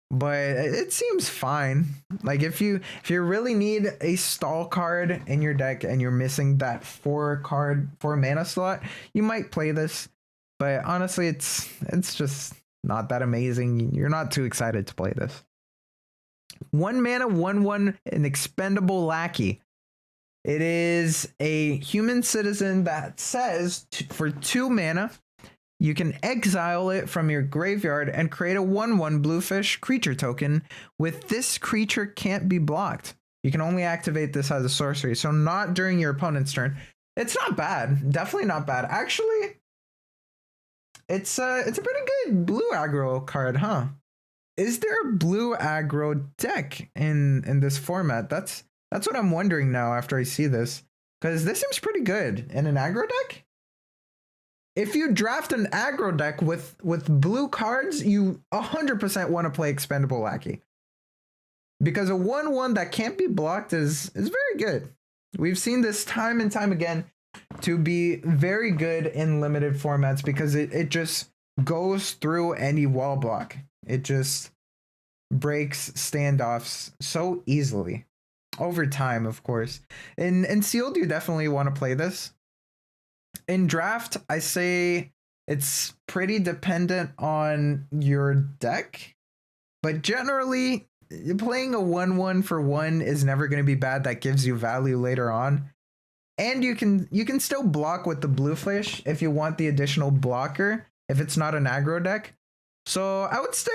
but it seems fine. Like, if you really need a stall card in your deck and you're missing that 4 mana slot, you might play this. But honestly, it's just not that amazing. You're not too excited to play this. 1 mana, 1/1, an expendable lackey. It is a human citizen that says for 2 mana, you can exile it from your graveyard and create a 1/1 bluefish creature token. With this creature can't be blocked. You can only activate this as a sorcery, so not during your opponent's turn. It's not bad. Definitely not bad. Actually, it's a pretty good blue aggro card, huh? Is there a blue aggro deck in this format? That's what I'm wondering now after I see this, because this seems pretty good in an aggro deck. If you draft an aggro deck with blue cards, you 100% want to play Expendable Lackey, because a 1/1 that can't be blocked is very good. We've seen this time and time again to be very good in limited formats, because it just goes through any wall block. It just breaks standoffs so easily. Over time, of course. In sealed, you definitely want to play this. In draft, I say it's pretty dependent on your deck, but generally playing a 1/1 for 1 is never going to be bad. That gives you value later on, and you can still block with the bluefish if you want the additional blocker if it's not an aggro deck. So I would say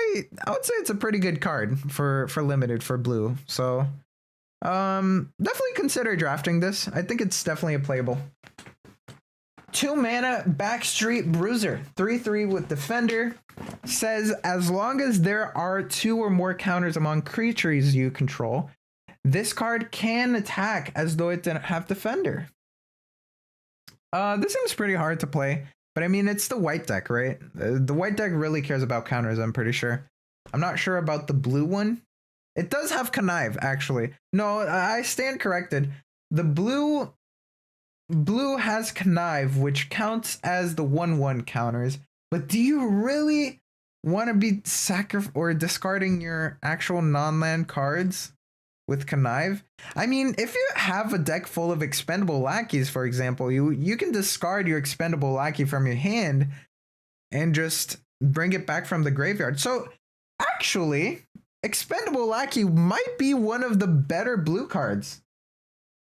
it's a pretty good card for limited for blue. So Definitely consider drafting this. I think it's definitely a playable. 2 mana Backstreet Bruiser, 3/3 with Defender. Says as long as there are 2 or more counters among creatures you control, this card can attack as though it didn't have Defender. This seems pretty hard to play, but I mean, it's the white deck, right? The white deck really cares about counters, I'm pretty sure. I'm not sure about the blue one. It does have Connive, actually. No, I stand corrected. The blue has Connive, which counts as the 1/1 counters. But do you really want to be discarding your actual non-land cards with Connive? I mean, if you have a deck full of expendable lackeys, for example, you can discard your expendable lackey from your hand and just bring it back from the graveyard. So actually, expendable lackey might be one of the better blue cards.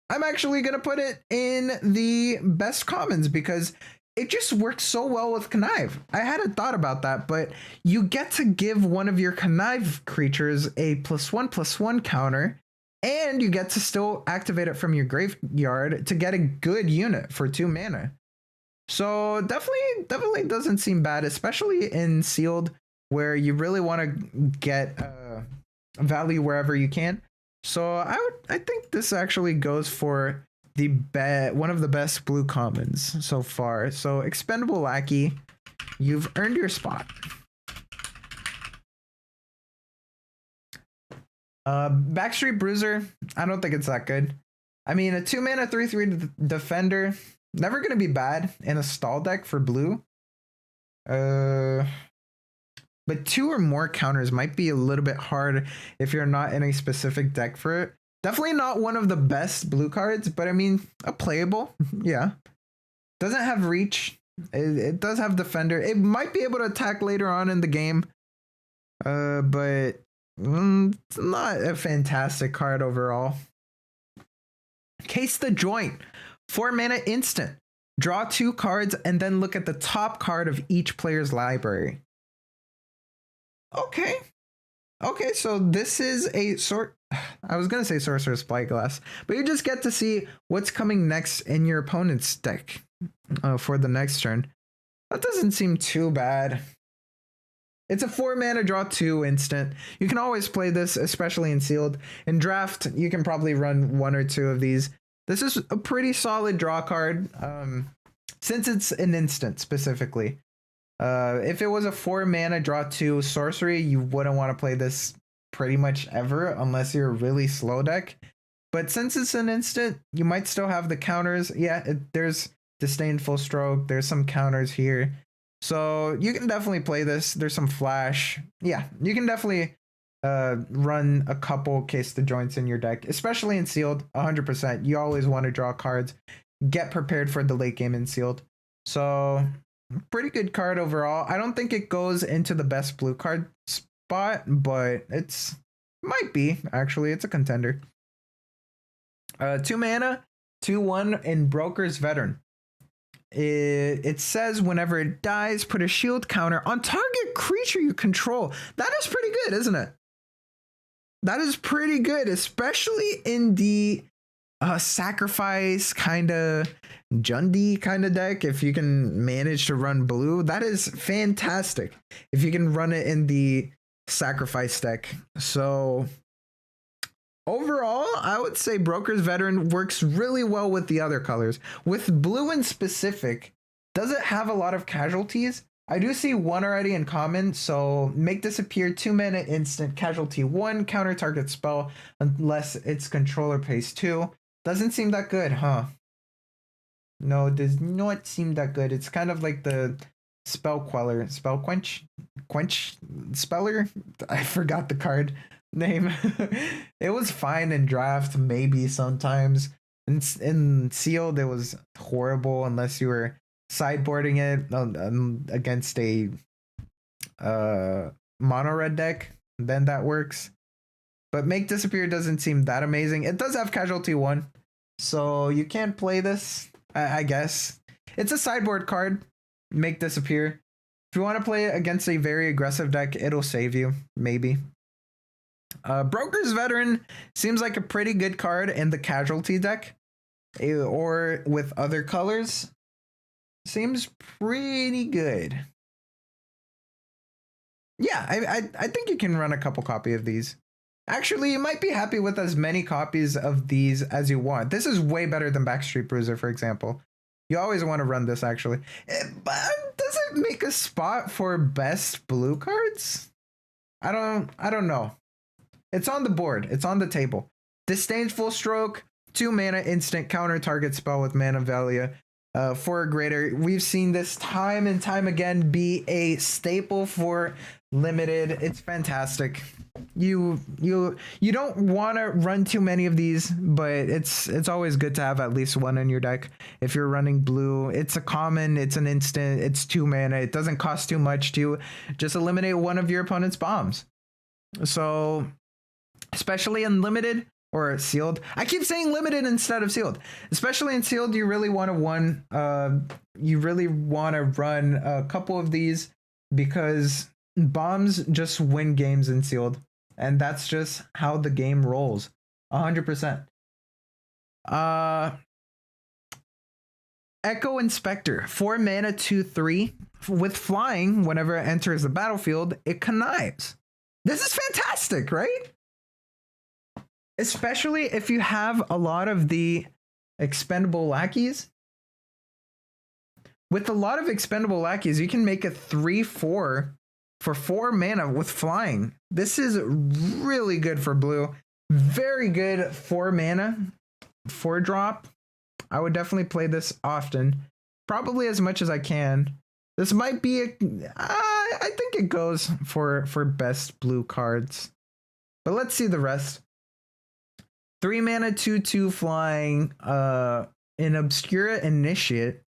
I'm actually going to put it in the best commons because it just works so well with Connive. I hadn't thought about that, but you get to give one of your Connive creatures a +1/+1 counter, and you get to still activate it from your graveyard to get a good unit for 2 mana. So definitely doesn't seem bad, especially in sealed where you really want to get value wherever you can. So I think this actually goes for the one of the best blue commons so far. So expendable lackey, you've earned your spot. Backstreet Bruiser, I don't think it's that good. I mean, a 2 mana 3/3 defender, never gonna be bad in a stall deck for blue. But 2 or more counters might be a little bit hard if you're not in a specific deck for it. Definitely not one of the best blue cards, but I mean, a playable, yeah. Doesn't have reach. It does have defender. It might be able to attack later on in the game, but it's not a fantastic card overall. Case the Joint, 4 mana instant. Draw 2 cards and then look at the top card of each player's library. Okay, so this is a I was gonna say Sorcerer's Spyglass, but you just get to see what's coming next in your opponent's deck for the next turn. That doesn't seem too bad. It's a 4 mana draw 2 instant. You can always play this, especially in sealed. In draft, you can probably run 1 or 2 of these. This is a pretty solid draw card, since it's an instant specifically. If it was a 4 mana draw 2 sorcery, you wouldn't want to play this pretty much ever unless you're a really slow deck. But since it's an instant, you might still have the counters. Yeah, there's Disdainful Stroke. There's some counters here. So you can definitely play this. There's some flash. Yeah, you can definitely run a couple Case the Joints in your deck, especially in sealed. 100%. You always want to draw cards. Get prepared for the late game in sealed. So pretty good card overall. I don't think it goes into the best blue card spot, but might be actually. It's a contender. 2 mana, 2/1 in Broker's Veteran. It says whenever it dies, put a shield counter on target creature you control. That is pretty good, isn't it? That is pretty good, especially in the sacrifice kind of Jundi kind of deck. If you can manage to run blue, that is fantastic. If you can run it in the sacrifice deck. So overall, I would say Broker's Veteran works really well with the other colors. With blue in specific, does it have a lot of casualties? I do see 1 already in common, so make disappear 2 mana instant, casualty 1, counter target spell unless its controller pays 2. Doesn't seem that good, huh? No, it does not seem that good. It's kind of like the spell quench speller. I forgot the card name. It was fine in draft, maybe sometimes. In sealed, it was horrible unless you were sideboarding it against a mono red deck. Then that works. But make disappear doesn't seem that amazing. It does have casualty 1, so you can play this, I guess. It's a sideboard card. Make disappear. If you want to play it against a very aggressive deck, it'll save you, maybe. Broker's Veteran seems like a pretty good card in the casualty deck, or with other colors. Seems pretty good. Yeah, I think you can run a couple copy of these. Actually, you might be happy with as many copies of these as you want. This is way better than Backstreet Bruiser, for example. You always want to run this, actually. But does it make a spot for best blue cards? I don't know. It's on the board. It's on the table. Disdainful Stroke, 2 mana instant, counter target spell with mana value 4 or greater. We've seen this time and time again be a staple for limited. It's fantastic. You don't want to run too many of these, but it's always good to have at least one in your deck. If you're running blue, it's a common, it's an instant, it's 2 mana. It doesn't cost too much to just eliminate one of your opponent's bombs. So, especially in limited or sealed. I keep saying limited instead of sealed. Especially in sealed, you really want to run a couple of these, because bombs just win games in sealed, and that's just how the game rolls. 100%. Echo Inspector, 4 mana, 2/3 with flying. Whenever it enters the battlefield, it connives. This is fantastic, right? Especially if you have a lot of the expendable lackeys. With a lot of expendable lackeys, you can make a 3/4 for 4 mana with flying. This is really good for blue. Very good 4 mana, 4 drop. I would definitely play this often, probably as much as I can. This might be I think it goes for best blue cards. But let's see the rest. 3 mana, 2/2 flying, in Obscura Initiate.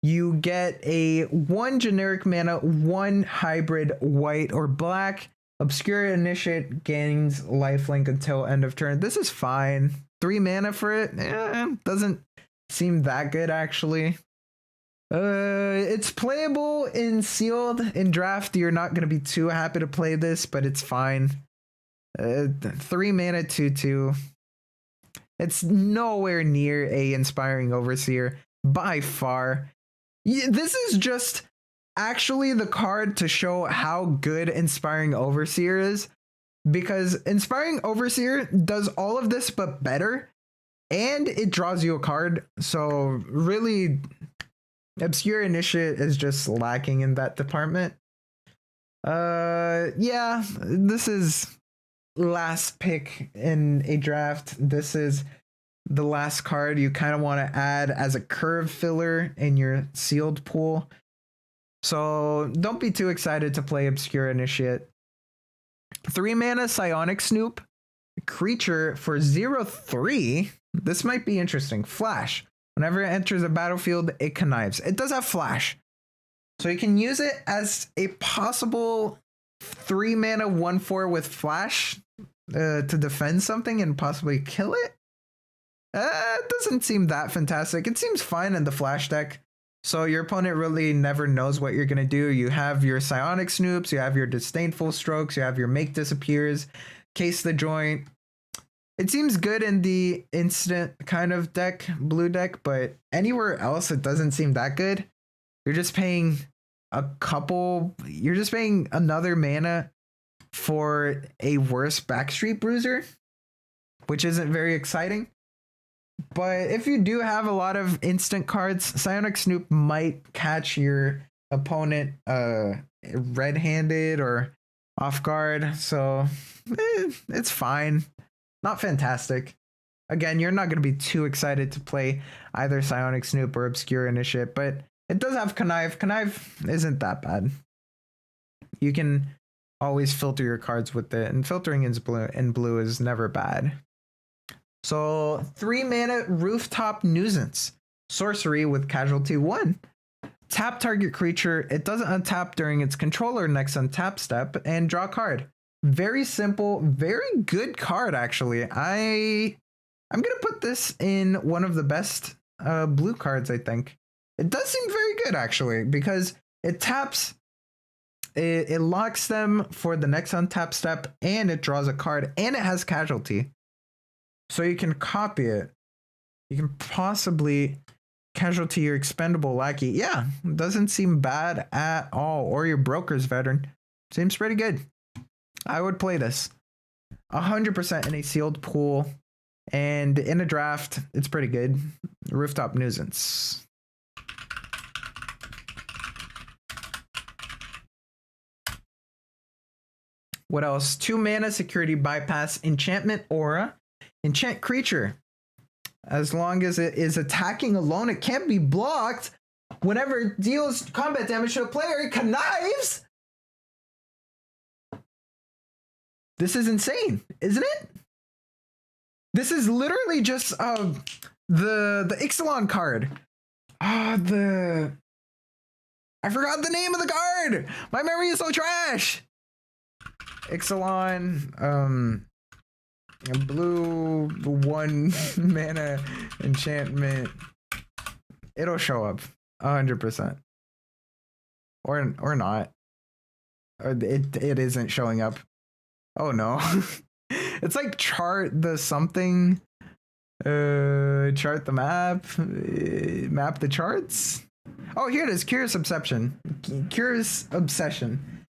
You get a 1 generic mana, 1 hybrid white or black. Obscura Initiate gains lifelink until end of turn. This is fine. 3 mana for it? Doesn't seem that good, actually. It's playable in sealed. In draft, you're not going to be too happy to play this, but it's fine. 3 mana, 2/2. It's nowhere near a Inspiring Overseer by far. This is just actually the card to show how good Inspiring Overseer is, because Inspiring Overseer does all of this but better, and it draws you a card. So really, Obscure Initiate is just lacking in that department. Yeah, this is last pick in a draft. This is the last card you kind of want to add as a curve filler in your sealed pool. So don't be too excited to play Obscure Initiate. 3 mana Psionic Snoop, creature for 0/3. This might be interesting. Flash. Whenever it enters a battlefield, it connives. It does have flash, so you can use it as a possible 3 mana 1/4 with flash to defend something and possibly kill it. It doesn't seem that fantastic. It seems fine in the flash deck, so your opponent really never knows what you're gonna do. You have your Psionic Snoops, you have your Disdainful Strokes, you have your Make Disappears, Case the Joint. It seems good in the instant kind of deck, blue deck, but anywhere else it doesn't seem that good. You're just paying another mana for a worse Backstreet Bruiser, which isn't very exciting. But if you do have a lot of instant cards, Psionic Snoop might catch your opponent red-handed or off guard, so it's fine. Not fantastic. Again, you're not going to be too excited to play either Psionic Snoop or Obscure Initiate, but it does have Connive. Connive isn't that bad. You can always filter your cards with it, and filtering in blue is never bad. So 3 mana Rooftop Nuisance. Sorcery with Casualty 1. Tap target creature. It doesn't untap during its controller next untap step, and draw a card. Very simple, very good card, actually. I'm gonna put this in one of the best blue cards, I think. It does seem very good, actually, because it taps it locks them for the next untap step, and it draws a card, and it has casualty. So you can copy it. You can possibly casualty your expendable lackey. Yeah, doesn't seem bad at all. Or your broker's veteran. Seems pretty good. I would play this 100% in a sealed pool, and in a draft, it's pretty good. Rooftop nuisance. What else? 2 mana security bypass, enchantment aura, enchant creature. As long as it is attacking alone, it can't be blocked. Whenever it deals combat damage to a player, it connives. This is insane, isn't it? This is literally just the Ixalan card. I forgot the name of the card. My memory is so trash. Ixalan, blue 1 mana enchantment. It'll show up 100%, or not. It isn't showing up. Oh no. It's like chart the something. Chart the map. Map the charts. Oh, here it is. Curious Obsession. Curious Obsession.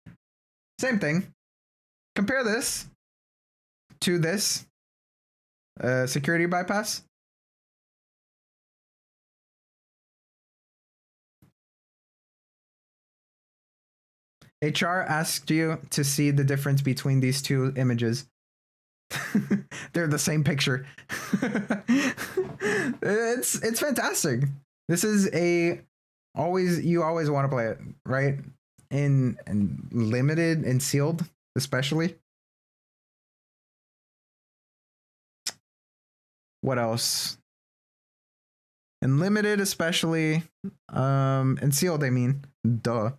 Same thing. Compare this to this. Security bypass. HR asked you to see the difference between these two images. They're the same picture. It's fantastic. This is you always want to play it, right? In limited and sealed, especially. What else? In limited, especially, and sealed, I mean, duh.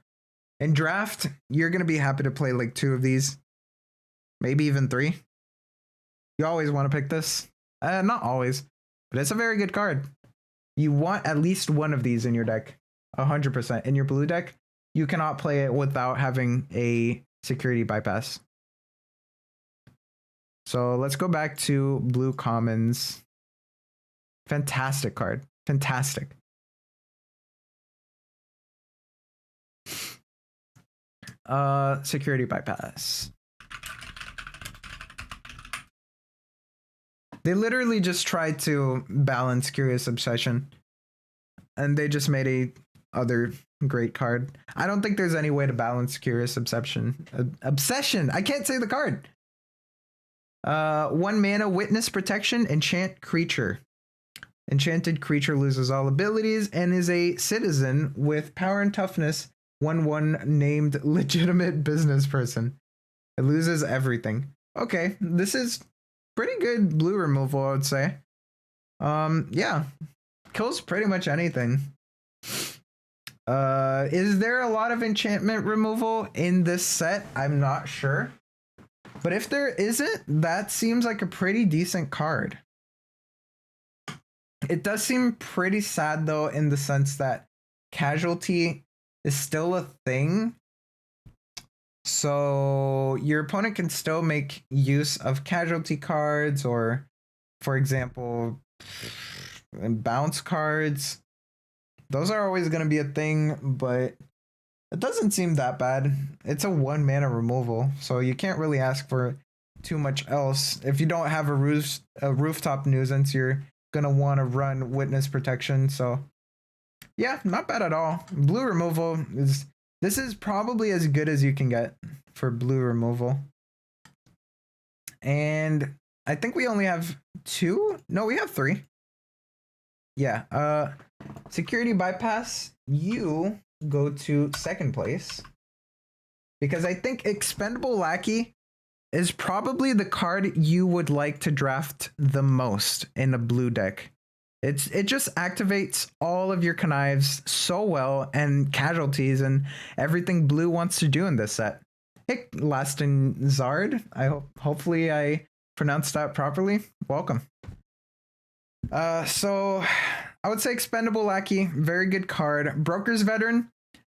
In draft, you're gonna be happy to play like 2 of these, maybe even 3. You always want to pick this. Not always, but it's a very good card. You want at least 1 of these in your deck, 100%. In your blue deck, you cannot play it without having a security bypass. So let's go back to blue commons. Fantastic card. Fantastic. Security bypass. They literally just tried to balance Curious Obsession, and they just made a other great card. I don't think there's any way to balance Curious Obsession. Obsession. I can't say the card. 1 mana, Witness Protection, enchant creature. Enchanted creature loses all abilities and is a citizen with power and toughness. 1/1 named legitimate business person. It loses everything. Okay, this is pretty good blue removal, I would say. Yeah, kills pretty much anything. Is there a lot of enchantment removal in this set? I'm not sure. But if there isn't, that seems like a pretty decent card. It does seem pretty sad though, in the sense that casualty is still a thing. So your opponent can still make use of casualty cards, or for example, bounce cards. Those are always going to be a thing, but it doesn't seem that bad. It's a 1 mana removal, so you can't really ask for too much else. If you don't have a rooftop nuisance, you're going to want to run Witness Protection. So yeah, not bad at all. Blue removal this is probably as good as you can get for blue removal. And I think we only have 2. No, we have 3. Yeah. Security bypass, you go to 2nd place, because I think Expendable Lackey is probably the card you would like to draft the most in a blue deck. It just activates all of your connives so well, and casualties and everything blue wants to do in this set. Hey, Lastin Zard. Hopefully I pronounced that properly. Welcome. So I would say Expendable Lackey, very good card. Broker's Veteran,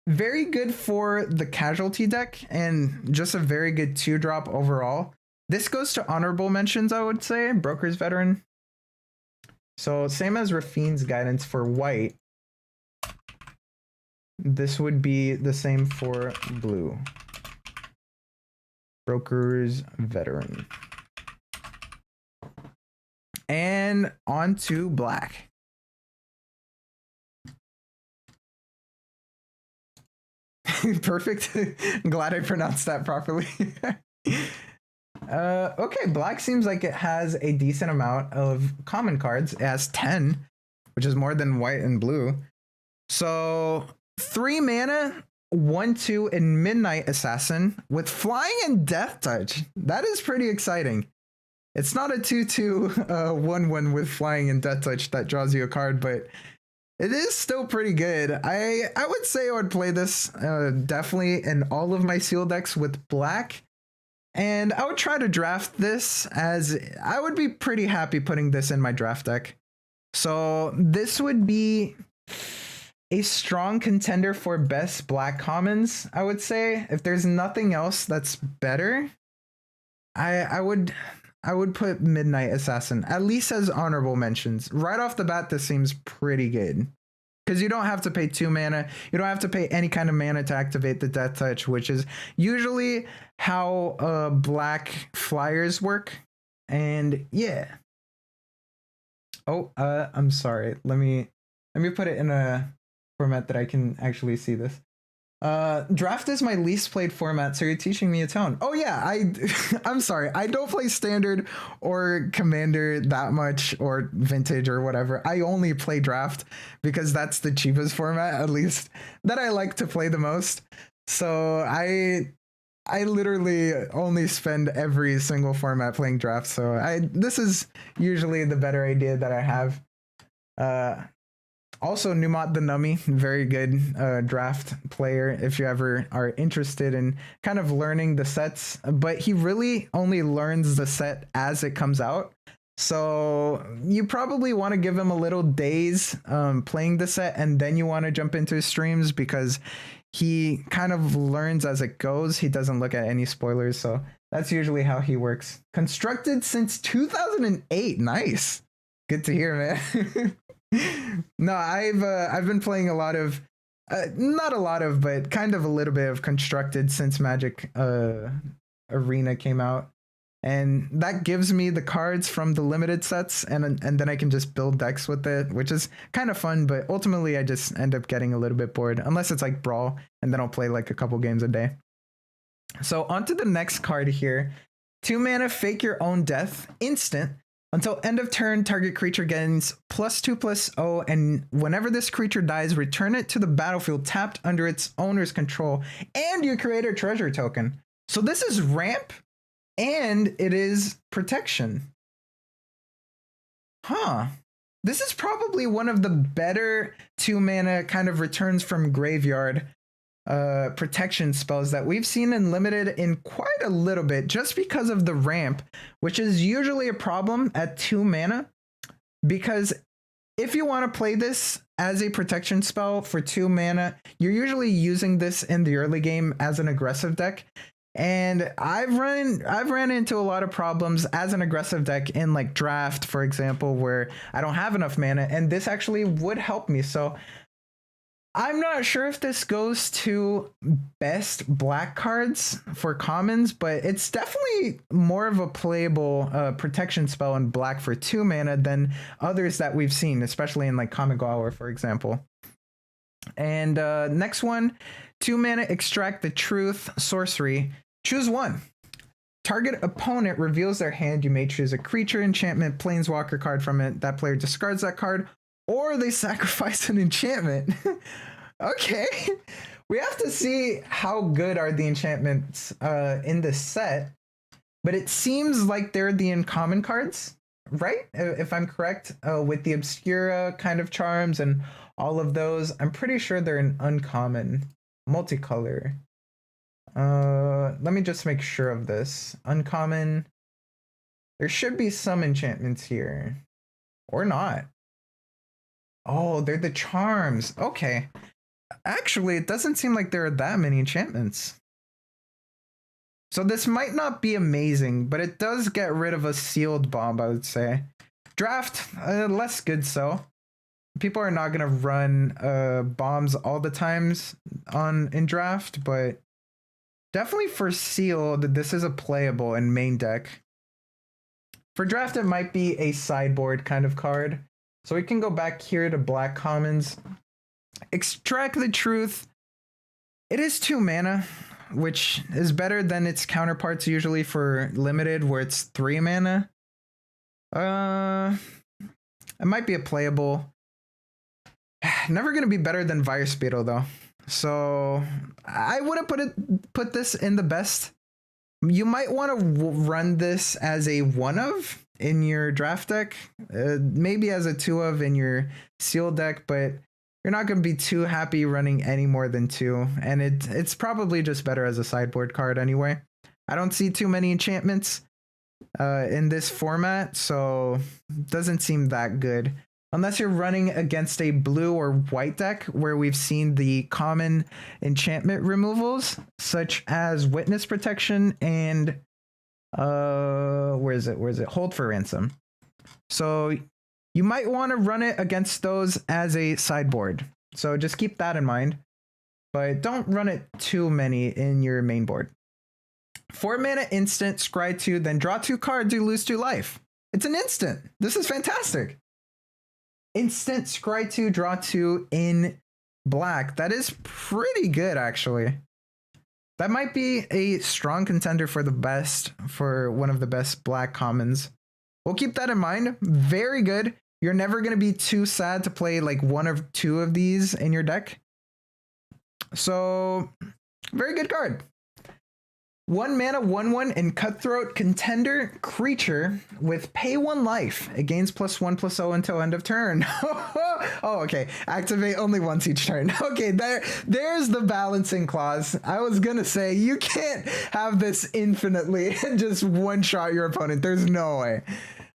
very good for the casualty deck and just a very good 2-drop overall. This goes to honorable mentions, I would say. Broker's Veteran. So same as Rafine's Guidance for white. This would be the same for blue. Broker's Veteran. And on to black. Perfect. I'm glad I pronounced that properly. Okay, black seems like it has a decent amount of common cards. It has 10, which is more than white and blue. So 3 mana, 1/2 and Midnight Assassin with flying and death touch. That is pretty exciting. It's not a 2/2 1/1 with flying and death touch that draws you a card, but it is still pretty good. I would say I would play this definitely in all of my seal decks with black. And I would try to draft this, as I would be pretty happy putting this in my draft deck. So this would be a strong contender for best black commons, I would say. If there's nothing else that's better, I would put Midnight Assassin, at least as honorable mentions. Right off the bat, this seems pretty good. Because you don't have to pay 2 mana. You don't have to pay any kind of mana to activate the Death Touch, which is usually how black flyers work. And yeah. Oh, I'm sorry. Let me put it in a format that I can actually see this. Draft is my least played format, so you're teaching me a tone. Oh yeah, I'm sorry. I don't play Standard or Commander that much, or Vintage or whatever. I only play Draft because that's the cheapest format, at least, that I like to play the most. So I literally only spend every single format playing Draft. So this is usually the better idea that I have. Also, Numot the Nummy, very good draft player if you ever are interested in kind of learning the sets, but he really only learns the set as it comes out. So you probably want to give him a little days playing the set, and then you want to jump into his streams, because he kind of learns as it goes. He doesn't look at any spoilers, so that's usually how he works. Constructed since 2008. Nice. Good to hear, man. No, I've been playing a lot of, not a lot of, but kind of a little bit of Constructed since Magic Arena came out, and that gives me the cards from the limited sets, and then I can just build decks with it, which is kind of fun. But ultimately, I just end up getting a little bit bored, unless it's like Brawl, and then I'll play like a couple games a day. So on to the next card here. 2 mana, Fake Your Own Death, instant. Until end of turn, target creature gains +2/+0, and whenever this creature dies, return it to the battlefield tapped under its owner's control, and you create a treasure token. So this is ramp, and it is protection. Huh. This is probably one of the better 2 mana kind of returns from graveyard protection spells that we've seen in limited in quite a little bit, just because of the ramp, which is usually a problem at 2 mana, because if you want to play this as a protection spell for 2 mana, you're usually using this in the early game as an aggressive deck. And I've ran into a lot of problems as an aggressive deck in like Draft, for example, where I don't have enough mana, and this actually would help me. So I'm not sure if this goes to best black cards for commons, but it's definitely more of a playable protection spell in black for 2 mana than others that we've seen, especially in like Kamigawa, for example. And next one, 2 mana, Extract the Truth, sorcery. Choose one. Target opponent reveals their hand. You may choose a creature, enchantment, planeswalker card from it. That player discards that card, or they sacrifice an enchantment. Okay. We have to see how good are the enchantments in this set, but it seems like they're the uncommon cards, right? If I'm correct, with the Obscura kind of charms and all of those. I'm pretty sure they're an uncommon multicolor. Let me just make sure of this. Uncommon. There should be some enchantments here, or not. Oh, they're the charms. Okay. Actually, it doesn't seem like there are that many enchantments. So this might not be amazing, but it does get rid of a sealed bomb, I would say. Draft, less good so. People are not gonna run bombs all the times in draft, but definitely for sealed, this is a playable in main deck. For draft, it might be a sideboard kind of card. So we can go back here to black commons. Extract the Truth. It is 2 mana, which is better than its counterparts usually for limited, where it's 3 mana. It might be a playable. Never gonna be better than Virus Beetle though. So I wouldn't put this in the best. You might want to run this as a 1 of in your draft deck, maybe as a 2 of in your seal deck, but you're not going to be too happy running any more than 2, and it's probably just better as a sideboard card anyway. I don't see too many enchantments in this format, so it doesn't seem that good. Unless you're running against a blue or white deck where we've seen the common enchantment removals, such as Witness Protection and where is it? Hold for Ransom. So you might want to run it against those as a sideboard. So just keep that in mind, but don't run it too many in your main board. 4 mana instant, scry 2, then draw 2 cards, you lose 2 life. It's an instant. This is fantastic. Instant, scry 2, draw 2 in black. That is pretty good, actually. That might be a strong contender for one of the best black commons. We'll keep that in mind. Very good. You're never going to be too sad to play like 1 or 2 of these in your deck. So, very good card. 1 mana, 1/1 and Cutthroat Contender creature with pay 1 life. It gains +1/+0 until end of turn. Oh, okay. Activate only once each turn. Okay, there's the balancing clause. I was gonna say you can't have this infinitely and just one-shot your opponent. There's no way.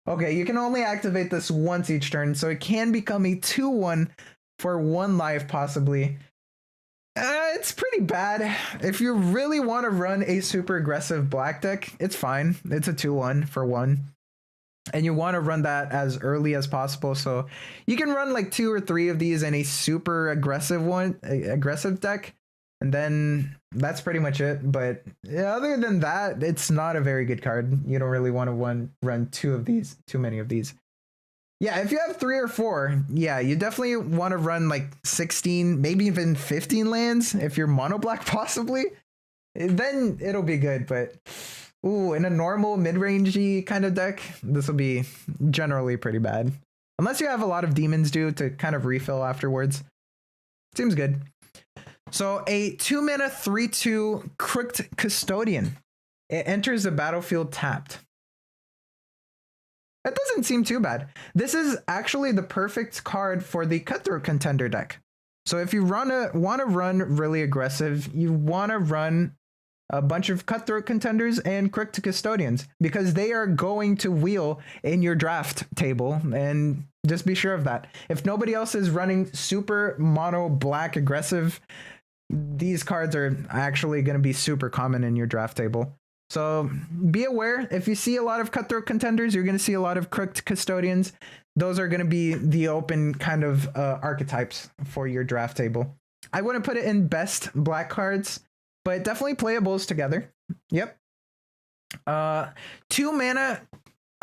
Okay, you can only activate this once each turn, so it can become a 2/1 for 1 life possibly. It's pretty bad. If you really want to run a super aggressive black deck, it's fine. It's a 2/1 for 1. And you want to run that as early as possible. So you can run like 2 or 3 of these in a super aggressive deck. And then that's pretty much it. But other than that, it's not a very good card. You don't really want to run 2 of these, too many of these. Yeah, if you have 3 or 4, yeah, you definitely want to run like 16, maybe even 15 lands if you're mono black possibly. Then it'll be good, but ooh, in a normal mid-rangey kind of deck, this will be generally pretty bad. Unless you have a lot of demons due to kind of refill afterwards. Seems good. So a 2 mana 3/2 Crooked Custodian. It enters the battlefield tapped. That doesn't seem too bad. This is actually the perfect card for the Cutthroat Contender deck. So if you want to run really aggressive, you want to run a bunch of Cutthroat Contenders and Crooked Custodians because they are going to wheel in your draft table, and just be sure of that. If nobody else is running super mono black aggressive, these cards are actually going to be super common in your draft table. So be aware, if you see a lot of Cutthroat Contenders, you're going to see a lot of Crooked Custodians. Those are going to be the open kind of archetypes for your draft table. I wouldn't put it in best black cards, but definitely playables together. Yep. 2 mana,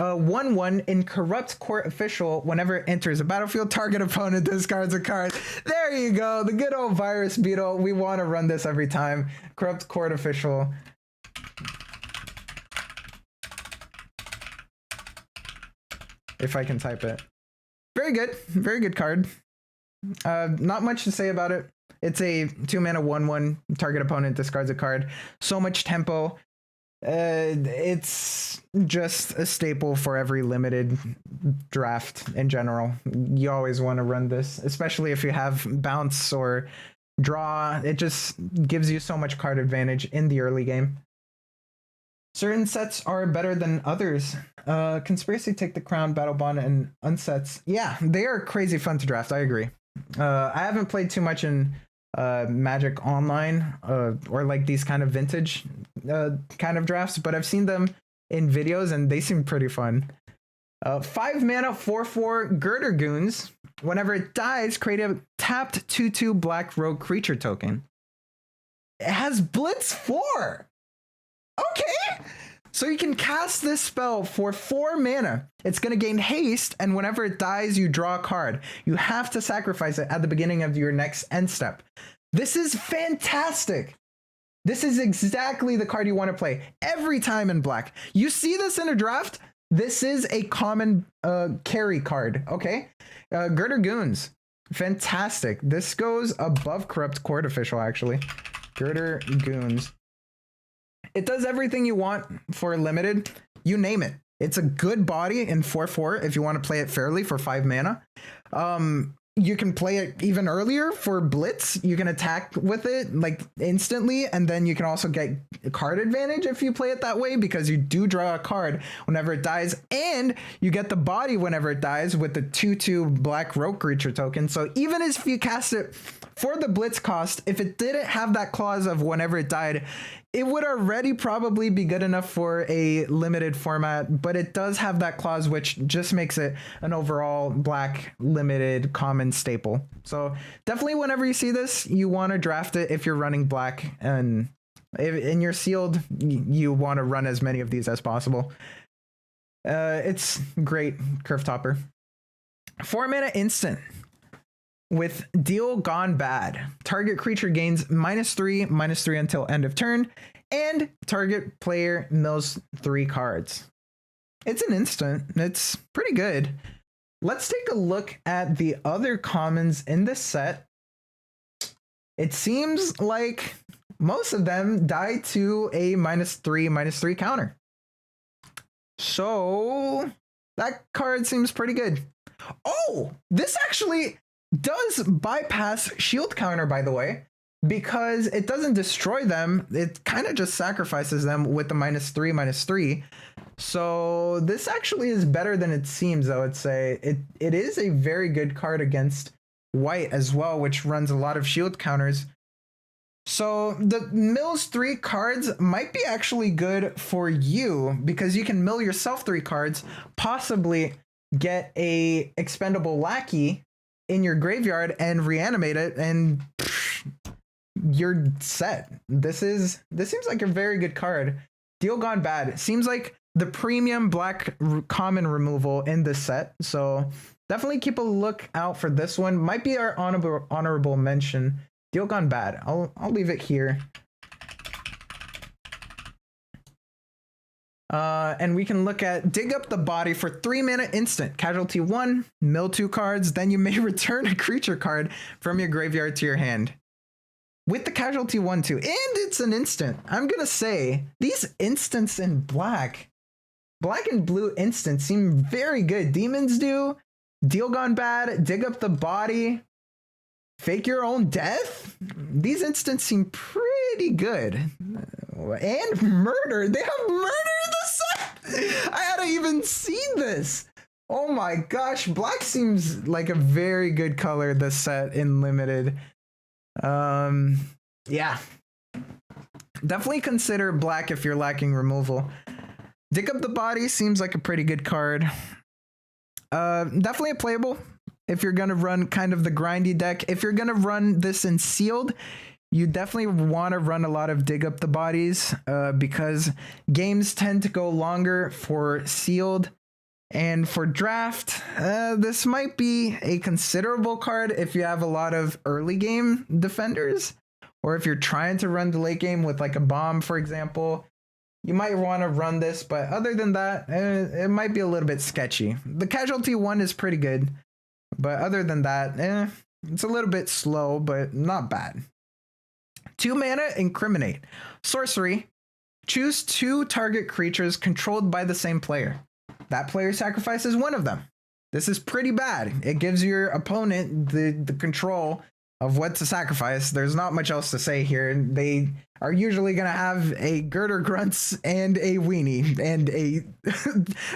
1/1 in Corrupt Court Official. Whenever it enters a battlefield, target opponent discards a card. There you go. The good old Virus Beetle. We want to run this every time. Corrupt Court Official. If I can type it. Very good card. Not much to say about it. It's a 2 mana 1/1, target opponent discards a card. So much tempo. It's just a staple for every limited draft in general. You always want to run this, especially if you have bounce or draw. It just gives you so much card advantage in the early game. Certain sets are better than others. Conspiracy, Take the Crown, Battle Bond, and Unsets. Yeah, they are crazy fun to draft. I agree. I haven't played too much in Magic Online, or like these kind of vintage kind of drafts, but I've seen them in videos and they seem pretty fun. 5 mana, 4/4 Girder Goons. Whenever it dies, create a tapped 2/2 black rogue creature token. It has Blitz 4. Okay. So you can cast this spell for 4 mana. It's going to gain haste, and whenever it dies, you draw a card. You have to sacrifice it at the beginning of your next end step. This is fantastic. This is exactly the card you want to play every time in black. You see this in a draft? This is a common carry card, okay? Girder Goons. Fantastic. This goes above Corrupt Court Official, actually. Girder Goons. It does everything you want for limited. You name it. It's a good body in 4/4 if you want to play it fairly for 5 mana. You can play it even earlier for Blitz. You can attack with it like instantly, and then you can also get a card advantage if you play it that way, because you do draw a card whenever it dies, and you get the body whenever it dies with the 2/2 black rogue creature token. So even if you cast it for the Blitz cost, if it didn't have that clause of whenever it died, it would already probably be good enough for a limited format, but it does have that clause, which just makes it an overall black limited common staple. So definitely whenever you see this, you want to draft it if you're running black, and if in your sealed, you want to run as many of these as possible. It's great, Curve Topper. 4 mana instant. With Deal Gone Bad, target creature gains -3/-3 until end of turn, and target player mills 3 cards. It's an instant. It's pretty good. Let's take a look at the other commons in this set. It seems like most of them die to a -3/-3 counter. So that card seems pretty good. Oh, this actually does bypass shield counter, by the way, because it doesn't destroy them. It kind of just sacrifices them with the -3/-3. So this actually is better than it seems, I would say. It is a very good card against white as well, which runs a lot of shield counters. So the mills 3 cards might be actually good for you, because you can mill yourself 3 cards, possibly get a expendable lackey in your graveyard and reanimate it, and you're set. This seems like a very good card. Deal Gone Bad seems like the premium black common removal in this set, so definitely keep a look out for this one. Might be our honorable mention. Deal Gone Bad. I'll leave it here. And we can look at Dig Up the Body for 3 mana instant. Casualty 1, mill 2 cards, then you may return a creature card from your graveyard to your hand. With the Casualty 1 too. And it's an instant. I'm gonna say, these instants in black and blue instants seem very good. Demons do, Deal Gone Bad, Dig Up the Body, Fake Your Own Death. These instants seem pretty good. And Murder. They have Murder in the set. I hadn't even seen this. Oh my gosh. Black seems like a very good color this set in limited. Yeah. Definitely consider black if you're lacking removal. Dig Up the Body seems like a pretty good card. Definitely a playable if you're going to run kind of the grindy deck. If you're going to run this in sealed, you definitely want to run a lot of Dig Up the Bodies, because games tend to go longer for sealed. And for draft, this might be a considerable card if you have a lot of early game defenders, or if you're trying to run the late game with like a bomb, for example. You might want to run this, but other than that, it might be a little bit sketchy. The Casualty 1 is pretty good, but other than that, it's a little bit slow, but not bad. 2 mana, Incriminate. Sorcery. Choose 2 target creatures controlled by the same player. That player sacrifices one of them. This is pretty bad. It gives your opponent the control of what to sacrifice. There's not much else to say here. They are usually going to have a Girder Grunts and a Weenie and a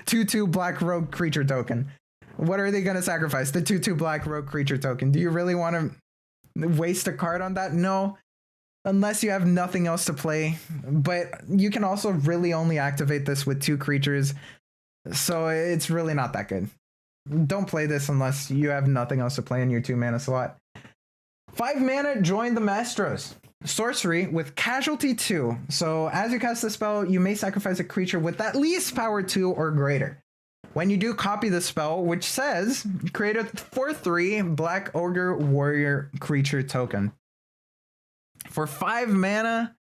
2/2 black rogue creature token. What are they going to sacrifice? The 2/2 black rogue creature token. Do you really want to waste a card on that? No, unless you have nothing else to play. But you can also really only activate this with 2 creatures, so it's really not that good. Don't play this unless you have nothing else to play in your 2 mana slot. 5 mana, Join the Maestros. Sorcery with Casualty 2. So as you cast the spell, you may sacrifice a creature with at least power 2 or greater. When you do, copy the spell, which says create a 4/3 Black Ogre Warrior creature token. For 5 mana,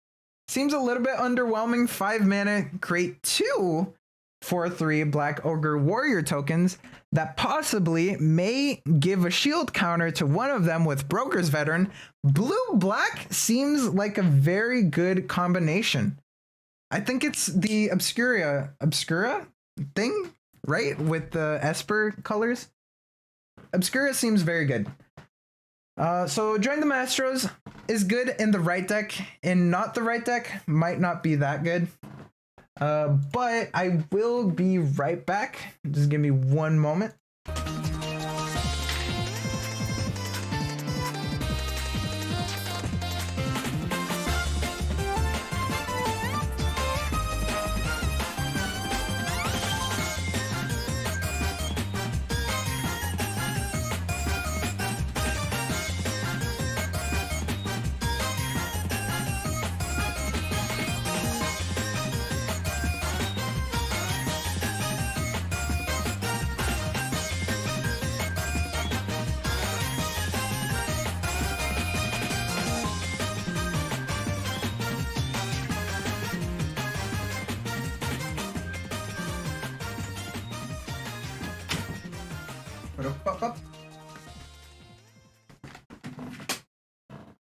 seems a little bit underwhelming. 5 mana, create 2 4/3 Black Ogre Warrior tokens that possibly may give a shield counter to one of them with Broker's Veteran. Blue-black seems like a very good combination. I think it's the Obscura thing, right? With the Esper colors. Obscura seems very good. So Join the Maestros is good in the right deck. In not the right deck, might not be that good. But I will be right back. Just give me one moment.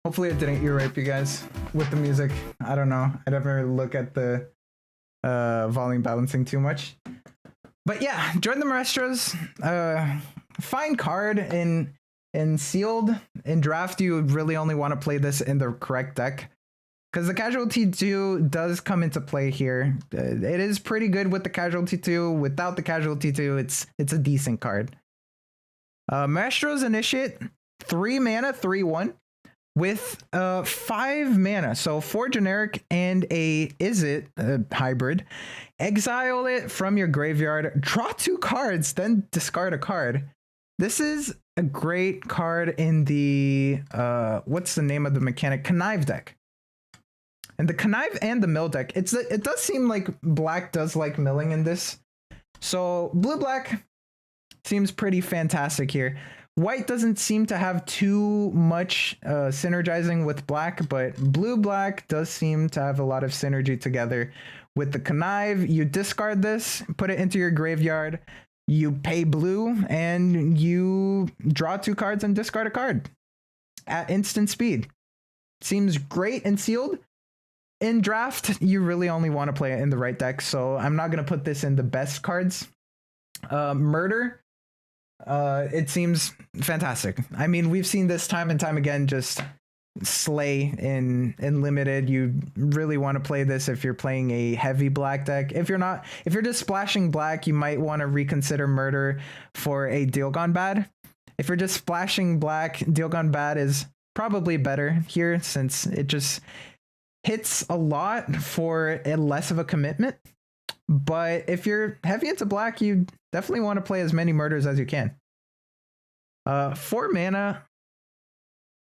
Hopefully it didn't ear rape you guys with the music. I don't know. I never look at the volume balancing too much. But yeah, Join the Maestros. Fine card in sealed. In draft, you really only want to play this in the correct deck, because the Casualty 2 does come into play here. It is pretty good with the Casualty 2. Without the Casualty 2, it's a decent card. Maestros Initiate, 3 mana, 3/1 with 5 mana. So 4 generic and a hybrid. Exile it from your graveyard, draw 2 cards, then discard a card. This is a great card in the what's the name of the mechanic? Connive deck. And the Connive and the Mill deck, it does seem like black does like milling in this. So blue-black seems pretty fantastic here. White doesn't seem to have too much synergizing with black, but blue-black does seem to have a lot of synergy together. With the Connive, you discard this, put it into your graveyard, you pay blue, and you draw 2 cards and discard a card at instant speed. Seems great in sealed. In draft, you really only want to play it in the right deck, so I'm not going to put this in the best cards. Murder. It seems fantastic. I mean, we've seen this time and time again, just slay in limited. You really want to play this if you're playing a heavy black deck. If you're just splashing black, you might want to reconsider Murder for a Deal Gone Bad. If you're just splashing black, Deal Gone Bad is probably better here, since it just hits a lot for a less of a commitment. But if you're heavy into black, you definitely want to play as many Murders as you can. 4 mana.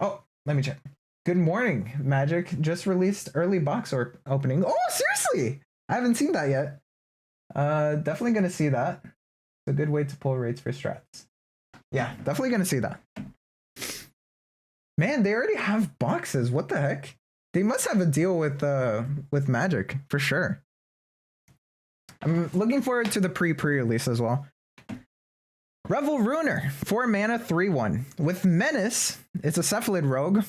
Oh, let me check. Good morning, Magic. Just released early box opening. Oh, seriously? I haven't seen that yet. Definitely going to see that. It's a good way to pull rates for strats. Yeah, definitely going to see that. Man, they already have boxes. What the heck? They must have a deal with Magic for sure. I'm looking forward to the pre-release as well. Revel Ruiner, 4 mana, 3/1. With Menace, it's a Cephalid Rogue.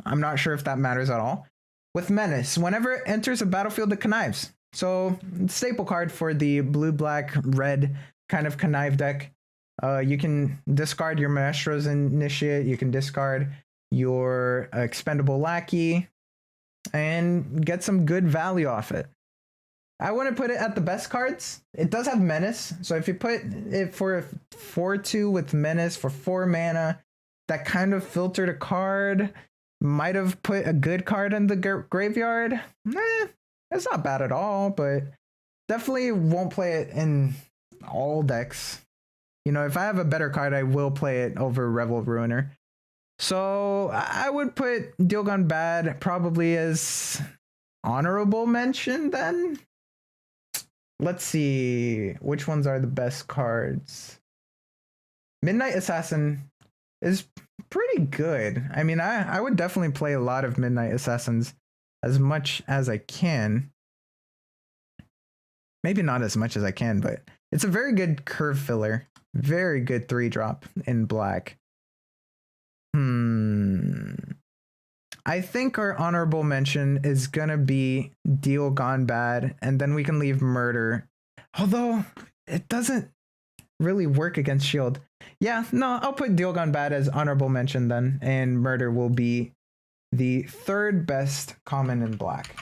I'm not sure if that matters at all. With Menace, whenever it enters a battlefield, it connives. So, staple card for the blue, black, red kind of connive deck. You can discard your Maestros Initiate, you can discard your Expendable Lackey, and get some good value off it. I wouldn't put it at the best cards. It does have Menace, so if you put it for a 4/2 with Menace for 4 mana, that kind of filtered a card. Might have put a good card in the graveyard. It's not bad at all, but definitely won't play it in all decks. You know, if I have a better card, I will play it over Revel Ruiner. So I would put Deal Gone Bad probably as honorable mention then. Let's see, which ones are the best cards? Midnight Assassin is pretty good. I mean, I would definitely play a lot of Midnight Assassins as much as I can. Maybe not as much as I can, but it's a very good curve filler. Very good 3-drop in black. I think our honorable mention is gonna be Deal Gone Bad, and then we can leave Murder. Although it doesn't really work against Shield. Yeah, no, I'll put Deal Gone Bad as honorable mention then, and Murder will be the third best common in black.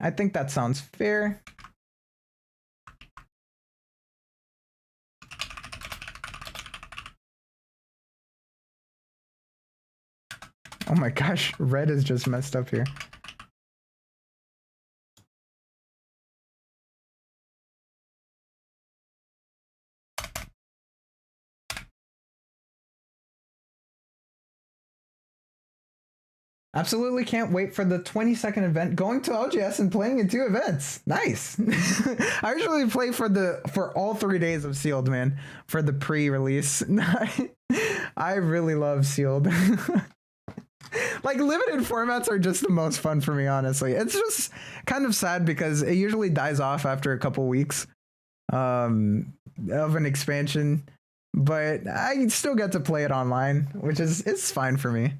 I think that sounds fair. Oh my gosh, red is just messed up here. Absolutely can't wait for the 22nd event, going to LGS and playing in 2 events. Nice. I usually play for all 3 days of Sealed, man, for the pre-release. I really love Sealed. Like, limited formats are just the most fun for me, honestly. It's just kind of sad because it usually dies off after a couple weeks of an expansion, but I still get to play it online, which is it's fine for me.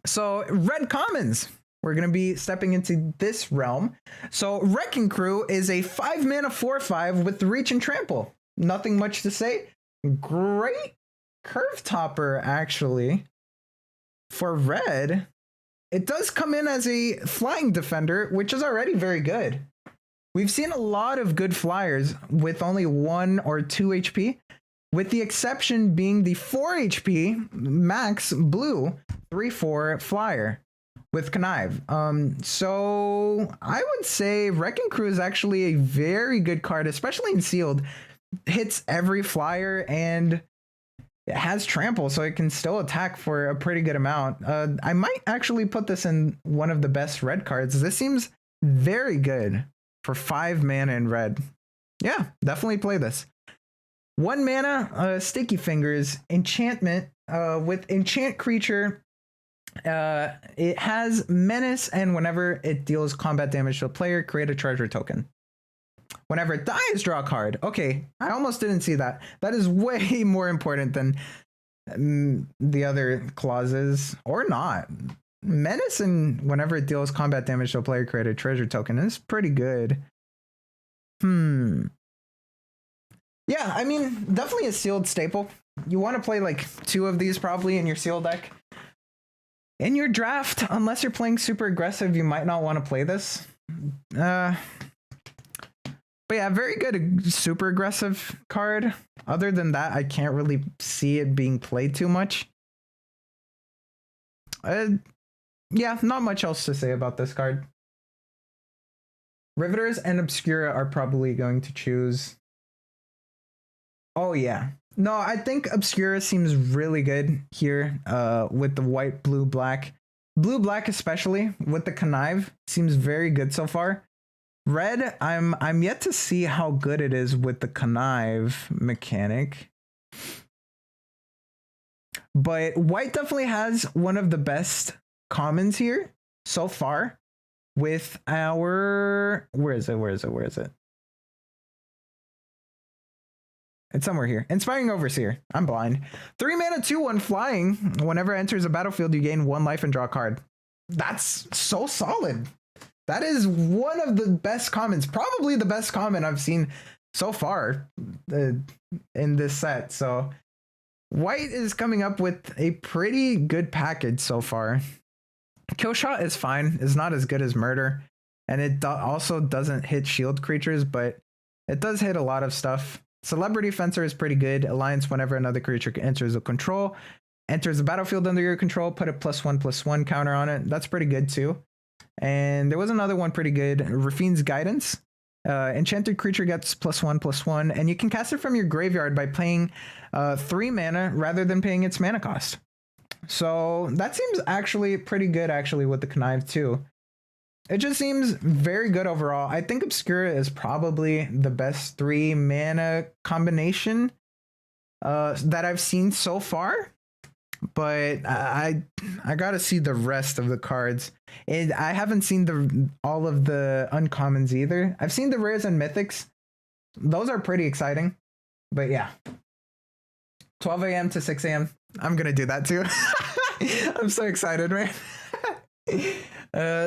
So red commons, we're going to be stepping into this realm. So Wrecking Crew is a 5-mana 4/5 with reach and trample. Nothing much to say. Great curve topper, actually. For red, it does come in as a flying defender, which is already very good. We've seen a lot of good flyers with only 1 or 2 HP, with the exception being the 4 HP max blue 3/4 flyer with Connive. So I would say Wrecking Crew is actually a very good card, especially in Sealed. Hits every flyer and it has trample, so it can still attack for a pretty good amount. I might actually put this in one of the best red cards. This seems very good for 5 mana in red. Yeah, definitely play this. 1 mana, Sticky Fingers, enchantment with enchant creature. It has menace, and whenever it deals combat damage to a player, create a treasure token. Whenever it dies, draw a card. Okay, I almost didn't see that. That is way more important than the other clauses, or not. Menace, and whenever it deals combat damage to a player, create a treasure token is pretty good. Yeah, I mean, definitely a Sealed staple. You want to play like 2 of these probably in your Sealed deck. In your draft, unless you're playing super aggressive, you might not want to play this. But yeah, very good super aggressive card. Other than that, I can't really see it being played too much. Yeah, not much else to say about this card. Riveters and Obscura are probably going to choose. Oh yeah. No, I think Obscura seems really good here with the white, blue, black. Blue, black especially with the Connive seems very good so far. Red, I'm yet to see how good it is with the Connive mechanic. But white definitely has one of the best commons here so far with our... Where is it? It's somewhere here. Inspiring Overseer. I'm blind. 3 mana, 2/1 flying. Whenever it enters a battlefield, you gain 1 life and draw a card. That's so solid. That is one of the best commons, probably the best common I've seen so far in this set. So white is coming up with a pretty good package so far. Kill Shot is fine. It's not as good as Murder. And it also doesn't hit shield creatures, but it does hit a lot of stuff. Celebrity Fencer is pretty good. Alliance, whenever another creature enters the battlefield under your control, put a +1/+1 counter on it. That's pretty good too. And there was another one pretty good, Rafine's Guidance. Enchanted creature gets +1/+1, and you can cast it from your graveyard by paying 3 mana rather than paying its mana cost. So that seems actually pretty good actually with the Connive too. It just seems very good overall. I think Obscura is probably the best 3 mana combination that I've seen so far. But I gotta see the rest of the cards. And I haven't seen all of the uncommons either. I've seen the rares and mythics. Those are pretty exciting. But yeah. 12 a.m. to 6 a.m. I'm gonna do that too. I'm so excited, man.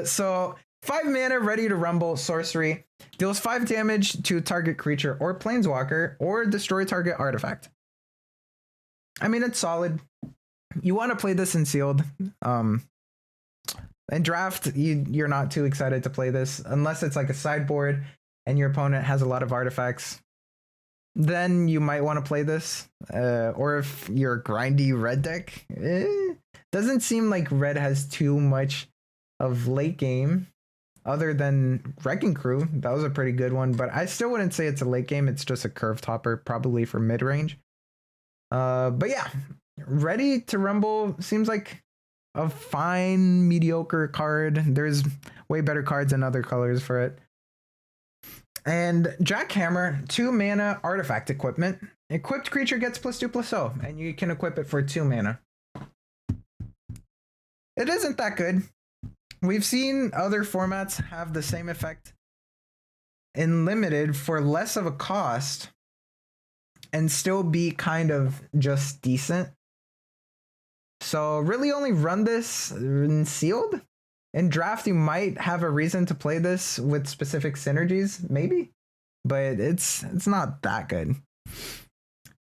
So 5 mana, Ready to Rumble, sorcery. Deals 5 damage to target creature or planeswalker or destroy target artifact. I mean, it's solid. You want to play this in sealed. In draft, you're not too excited to play this unless it's like a sideboard and your opponent has a lot of artifacts. Then you might want to play this. Or if you're a grindy red deck, doesn't seem like red has too much of late game other than Wrecking Crew. That was a pretty good one, but I still wouldn't say it's a late game. It's just a curve topper, probably for mid range. But yeah, Ready to Rumble seems like a fine, mediocre card. There's way better cards in other colors for it. And Jackhammer, 2 mana artifact equipment. Equipped creature gets +2/+0, and you can equip it for 2 mana. It isn't that good. We've seen other formats have the same effect in limited for less of a cost and still be kind of just decent. So really only run this in sealed. In draft, you might have a reason to play this with specific synergies, maybe, but it's not that good.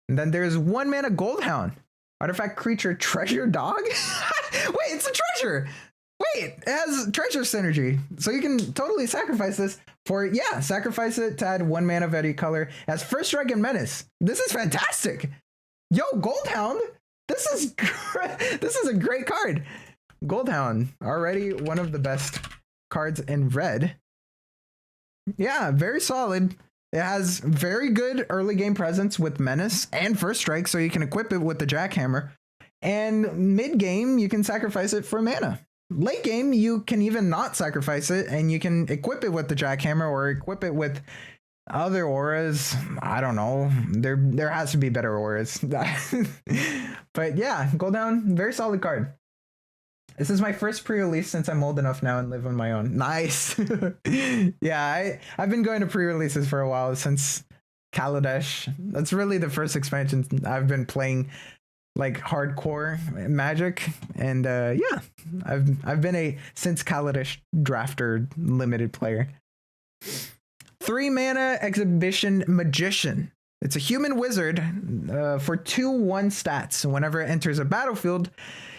And then there's 1 mana Goldhound. Artifact creature treasure dog? Wait, it's a treasure! Wait, it has treasure synergy. So you can totally sacrifice this for, yeah, sacrifice it to add 1 mana of any color as First Strike and Menace. This is fantastic. Yo, Goldhound, this is a great card. Goldhound, already one of the best cards in red. Yeah, very solid. It has very good early game presence with Menace and First Strike, so you can equip it with the Jackhammer. And mid game, you can sacrifice it for mana. Late game, you can even not sacrifice it, and you can equip it with the Jackhammer or equip it with other auras. I don't know. There has to be better auras. But yeah, Goldhound, very solid card. This is my first pre-release since I'm old enough now and live on my own. Nice. Yeah, I've been going to pre-releases for a while, since Kaladesh. That's really the first expansion I've been playing, like hardcore Magic. And yeah, I've been a since Kaladesh drafter limited player. 3 mana Exhibition Magician. It's a human wizard for 2/1 stats. Whenever it enters a battlefield,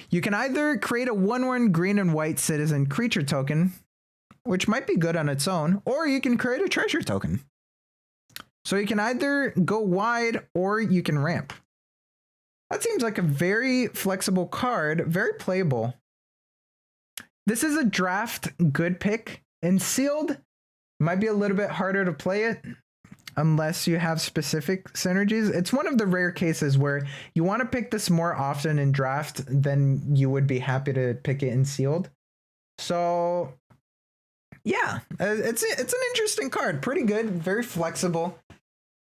you can either create a 1/1 green and white citizen creature token, which might be good on its own, or you can create a treasure token. So you can either go wide or you can ramp. That seems like a very flexible card, very playable. This is a draft good pick. In sealed, might be a little bit harder to play it unless you have specific synergies. It's one of the rare cases where you want to pick this more often in draft than you would be happy to pick it in sealed. So yeah, it's an interesting card. Pretty good, very flexible.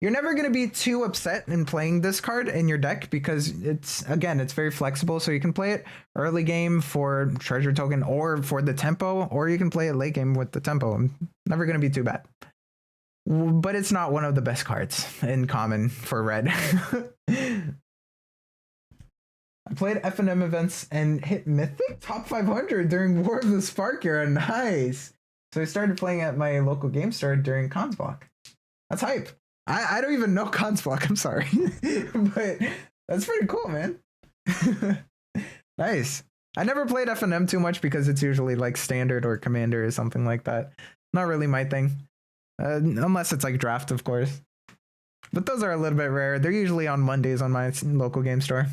You're never going to be too upset in playing this card in your deck because it's very flexible. So you can play it early game for treasure token or for the tempo, or you can play it late game with the tempo. Never going to be too bad. But it's not one of the best cards in common for red. I played F&M events and hit Mythic top 500 during War of the Spark era. Nice. So I started playing at my local game store during Cons Block. That's hype. I don't even know Cons Block, I'm sorry. But that's pretty cool, man. Nice. I never played F&M too much because it's usually like standard or commander or something like that. Not really my thing. Unless it's like draft, of course. but those are a little bit rare. They're usually on Mondays on my local game store.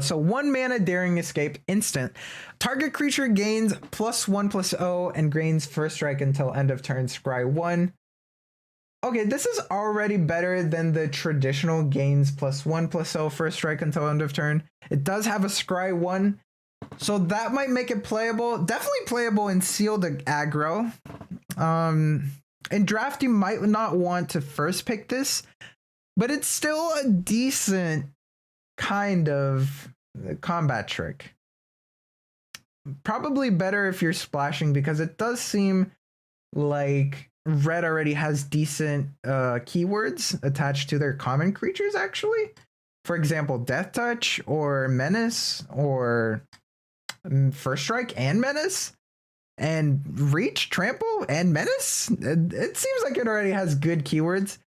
So 1 mana Daring Escape instant. Target creature gains +1/+0 and gains first strike until end of turn. Scry 1. Okay, this is already better than the traditional gains +1/+0 first strike until end of turn. It does have a scry 1, so that might make it playable. Definitely playable in sealed aggro. In draft, you might not want to first pick this, but it's still a decent kind of combat trick. Probably better if you're splashing, because it does seem like red already has decent keywords attached to their common creatures, actually. For example, Death Touch or Menace or First Strike and Menace and Reach, Trample and Menace. It seems like it already has good keywords.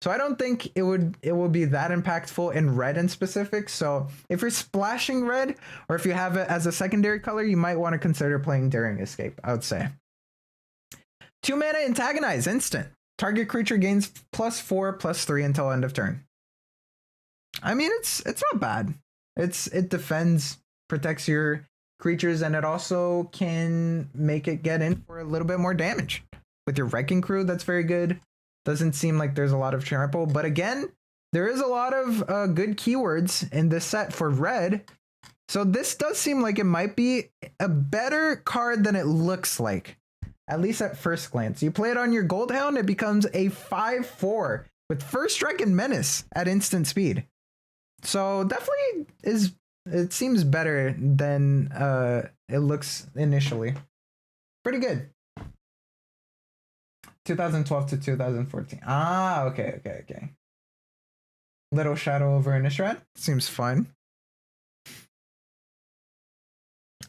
So I don't think it will be that impactful in red in specific. So if you're splashing red, or if you have it as a secondary color, you might want to consider playing Daring Escape, I would say. 2 mana Antagonize instant. Target creature gains +4/+3 until end of turn. I mean, it's not bad. It defends, protects your creatures, and it also can make it get in for a little bit more damage. With your Wrecking Crew, that's very good. Doesn't seem like there's a lot of trample, but again, there is a lot of good keywords in this set for red. So this does seem like it might be a better card than it looks like, at least at first glance. You play it on your Goldhound, it becomes a 5/4 with First Strike and Menace at instant speed. So definitely it seems better than it looks initially. Pretty good. 2012 to 2014. Ah, okay. Little Shadow over Innistrad. Seems fun.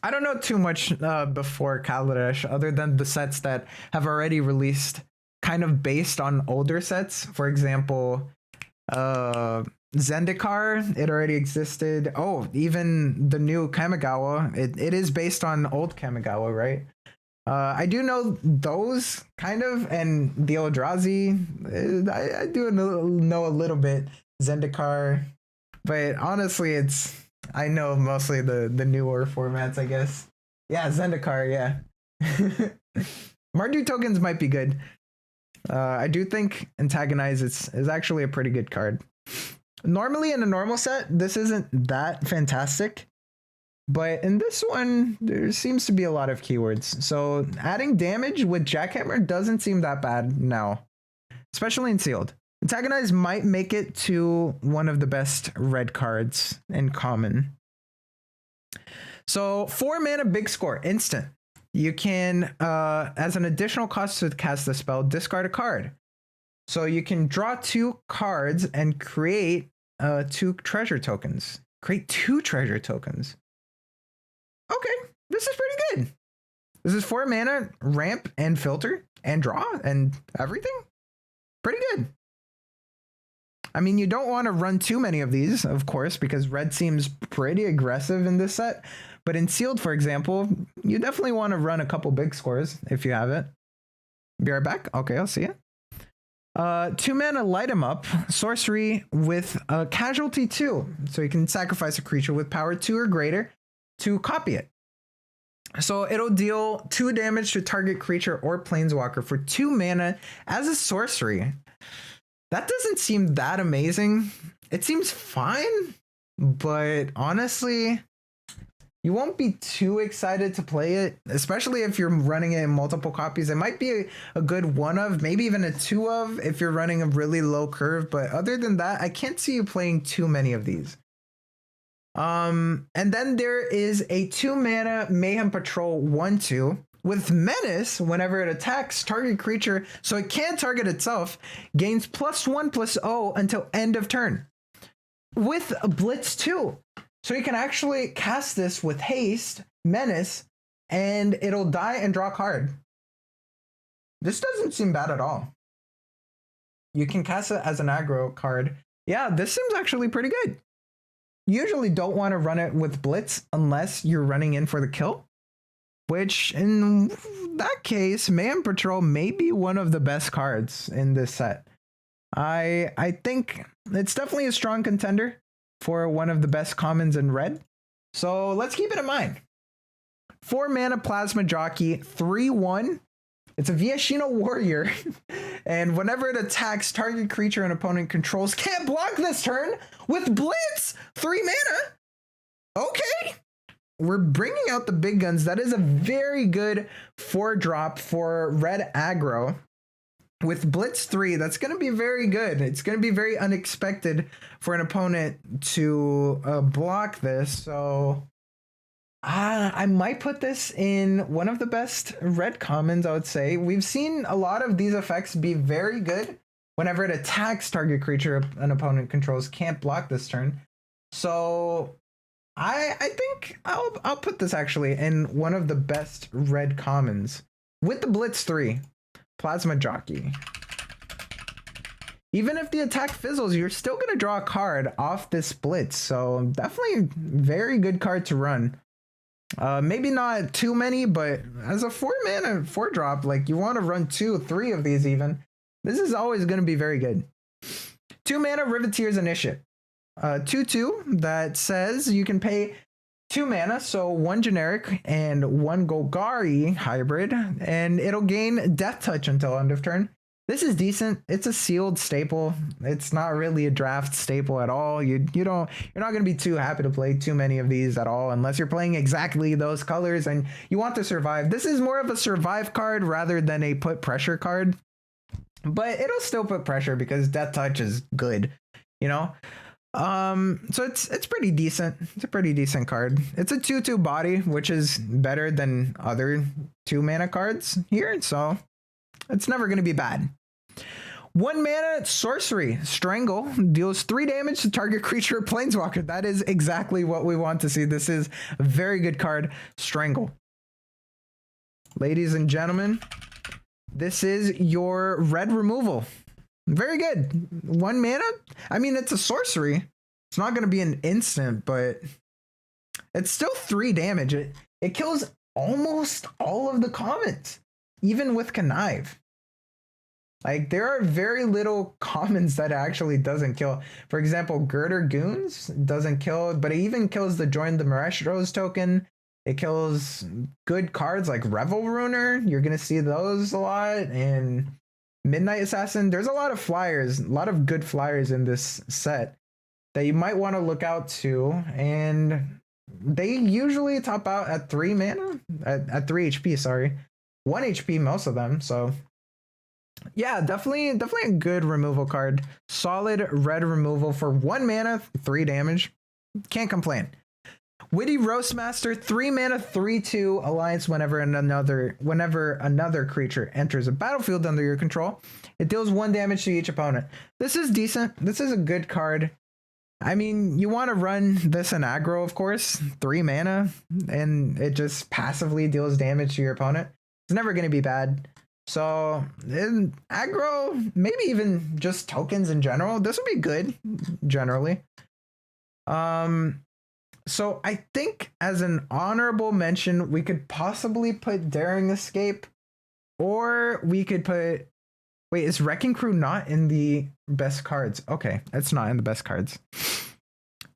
I don't know too much before Kaladesh, other than the sets that have already released kind of based on older sets. For example, Zendikar, it already existed. Oh, even the new Kamigawa, it is based on old Kamigawa, right? I do know those kind of, and the Eldrazi. I do know a little bit Zendikar, but honestly, I know mostly the newer formats, I guess. Yeah, Zendikar, yeah. Mardu tokens might be good. I do think Antagonize is actually a pretty good card. Normally in a normal set, this isn't that fantastic. But in this one, there seems to be a lot of keywords. So adding damage with Jackhammer doesn't seem that bad now, especially in sealed. Antagonize might make it to one of the best red cards in common. So 4 mana Big Score, instant. You can, as an additional cost to cast the spell, discard a card. So you can draw 2 cards and create 2 treasure tokens. Create 2 treasure tokens. Okay, this is pretty good. This is 4 mana, ramp and filter and draw and everything. Pretty good. I mean, you don't want to run too many of these, of course, because red seems pretty aggressive in this set. But in sealed, for example, you definitely want to run a couple big scores if you have it. Be right back. Okay, I'll see you. 2 mana Light 'em Up, sorcery with casualty 2. So you can sacrifice a creature with power 2 or greater to copy it. So it'll deal 2 damage to target creature or planeswalker for 2 mana as a sorcery. That doesn't seem that amazing. It seems fine, but honestly, you won't be too excited to play it, especially if you're running it in multiple copies. It might be a good 1 of, maybe even a 2 of if you're running a really low curve, but other than that, I can't see you playing too many of these. And then there is a 2 mana Mayhem Patrol 1/2 with Menace. Whenever it attacks target creature, so it can target itself, gains +1/+0 until end of turn with a Blitz 2. So you can actually cast this with haste, Menace, and it'll die and draw a card. This doesn't seem bad at all. You can cast it as an aggro card. Yeah, this seems actually pretty good. Usually don't want to run it with Blitz unless you're running in for the kill, which in that case, Mayhem Patrol may be one of the best cards in this set. I think it's definitely a strong contender for one of the best commons in red. So let's keep it in mind. 4 mana Plasma Jockey, 3/1. It's a Viashino Warrior. And whenever it attacks, target creature an opponent controls can't block this turn with Blitz. 3 mana. Okay. We're bringing out the big guns. That is a very good 4-drop for red aggro. With Blitz 3, that's going to be very good. It's going to be very unexpected for an opponent to block this. So I might put this in one of the best red commons, I would say. We've seen a lot of these effects be very good whenever it attacks target creature an opponent controls can't block this turn. So I think I'll put this actually in one of the best red commons with the Blitz 3. Plasma Jockey. Even if the attack fizzles, you're still going to draw a card off this Blitz. So definitely very good card to run. Maybe not too many, but as a 4 mana 4-drop, like you want to run 2 or 3 of these even. This is always going to be very good. 2 mana Riveteer's Initiate. 2/2 that says you can pay 2 mana, so 1 generic and 1 Golgari hybrid, and it'll gain Death Touch until end of turn. This is decent. It's a sealed staple. It's not really a draft staple at all. You're not going to be too happy to play too many of these at all unless you're playing exactly those colors and you want to survive. This is more of a survive card rather than a put pressure card, but it'll still put pressure because Death Touch is good, you know. So it's pretty decent. It's a pretty decent card. It's a 2/2 body, which is better than other 2 mana cards here, so it's never going to be bad. 1 mana Sorcery Strangle deals 3 damage to target creature or planeswalker. That is exactly what we want to see. This is a very good card, Strangle. Ladies and gentlemen, this is your red removal. Very good. 1 mana. I mean, it's a sorcery. It's not going to be an instant, but it's still 3 damage. It kills almost all of the commons, even with Connive. Like, there are very little commons that actually doesn't kill. For example, Girder Goons doesn't kill, but it even kills the Join the Maestros token. It kills good cards like Revel Runer. You're going to see those a lot. And Midnight Assassin. There's a lot of flyers, a lot of good flyers in this set that you might want to look out to. And they usually top out at 3 mana, at 3 HP, sorry. 1 HP, most of them. So yeah, definitely a good removal card. Solid red removal for 1 mana, 3 damage. Can't complain. Witty Roastmaster, 3 mana, 3/2 Alliance. Whenever another creature enters a battlefield under your control, it deals 1 damage to each opponent. This is decent. This is a good card. I mean, you want to run this in aggro, of course. 3 mana, and it just passively deals damage to your opponent. It's never going to be bad. So in aggro, maybe even just tokens in general, this would be good generally. So I think as an honorable mention, we could possibly put Daring Escape, or we could put, wait, is Wrecking Crew not in the best cards? Okay, it's not in the best cards.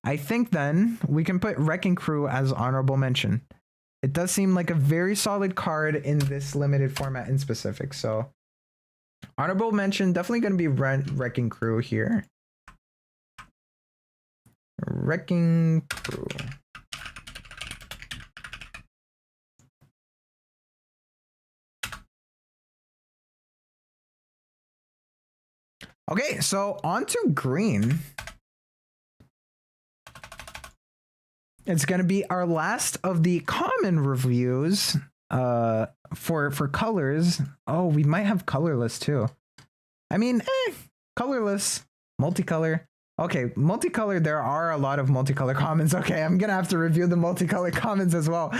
I think then we can put Wrecking Crew as honorable mention. It does seem like a very solid card in this limited format in specific. So honorable mention, definitely going to be Wrecking Crew here. Wrecking Crew. Okay, so on to green. It's going to be our last of the common reviews for colors. Oh, we might have colorless too. I mean, colorless, multicolor. Okay, multicolor, there are a lot of multicolor commons. Okay, I'm going to have to review the multicolor commons as well.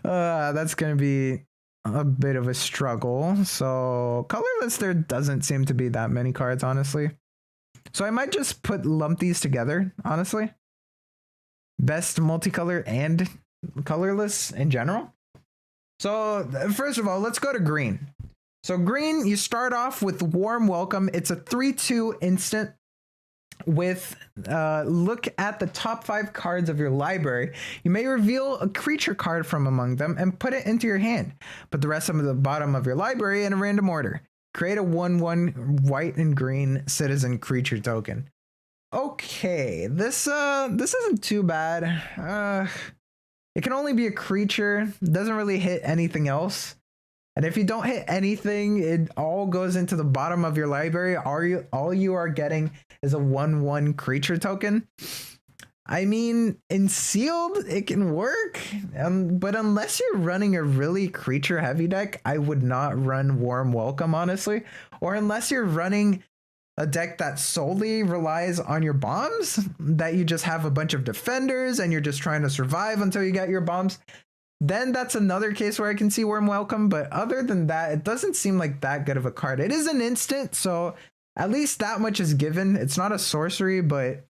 That's going to be a bit of a struggle. So colorless, there doesn't seem to be that many cards, honestly. So I might just lump these together, honestly. Best multicolor and colorless in general. So first of all, let's go to green. So green, you start off with Warm Welcome. It's a 3/2 instant with look at the top 5 cards of your library. You may reveal a creature card from among them and put it into your hand. Put the rest of the bottom of your library in a random order. Create a 1/1 white and green citizen creature token. Okay, this isn't too bad. It can only be a creature. Doesn't really hit anything else. And if you don't hit anything, it all goes into the bottom of your library. All you are getting is a 1/1 creature token. I mean, in sealed, it can work. But unless you're running a really creature heavy deck, I would not run Warm Welcome, honestly. Or unless you're running a deck that solely relies on your bombs, that you just have a bunch of defenders and you're just trying to survive until you get your bombs, then that's another case where I can see Warm Welcome. But other than that, it doesn't seem like that good of a card. It is an instant, so at least that much is given. It's not a sorcery, but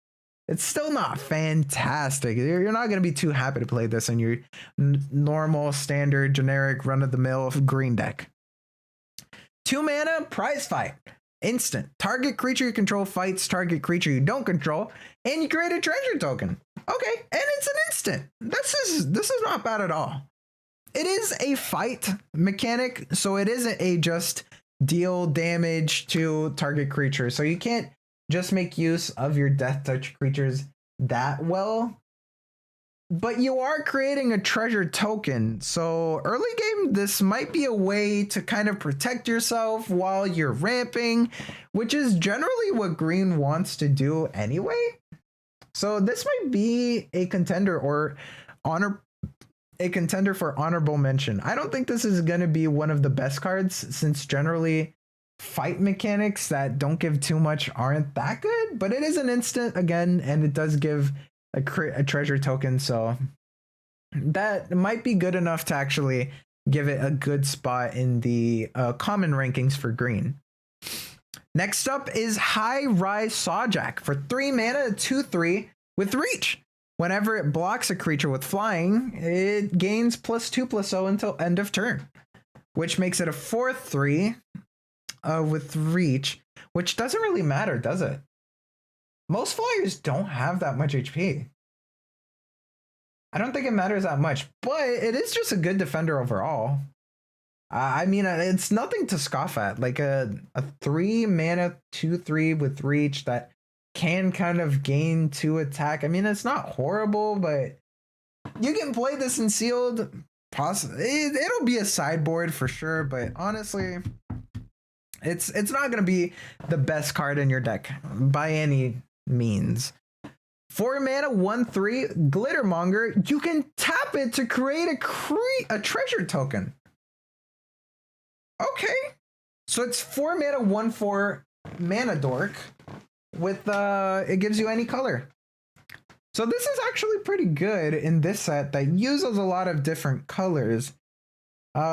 it's still not fantastic. You're not going to be too happy to play this in your normal, standard, generic, run-of-the-mill green deck. 2 mana, Prize Fight. Instant. Target creature you control fights target creature you don't control, and you create a treasure token. Okay, and it's an instant. This is not bad at all. It is a fight mechanic, so it isn't a just deal damage to target creature. So you can't just make use of your death touch creatures that well. But you are creating a treasure token. So early game, this might be a way to kind of protect yourself while you're ramping, which is generally what green wants to do anyway. So this might be a contender or a contender for honorable mention. I don't think this is going to be one of the best cards, since generally fight mechanics that don't give too much aren't that good, but it is an instant again, and it does give a treasure token, so that might be good enough to actually give it a good spot in the common rankings for green. Next up is High Rise Sawjack for 3 mana, 2/3 with reach. Whenever it blocks a creature with flying, it gains +2/+0 until end of turn, which makes it a 4/3 with reach, which doesn't really matter, does it? Most flyers don't have that much HP. I don't think it matters that much, but it is just a good defender overall. I mean, it's nothing to scoff at. Like a 3 mana 2/3 with reach that can kind of gain 2 attack. I mean, it's not horrible, but you can play this in sealed. It'll be a sideboard for sure, but honestly, it's not gonna be the best card in your deck by any means. 4 mana 1/3 Glittermonger. You can tap it to create a treasure token. Okay, so it's 4 mana 1/4 Mana Dork with it gives you any color. So this is actually pretty good in this set that uses a lot of different colors.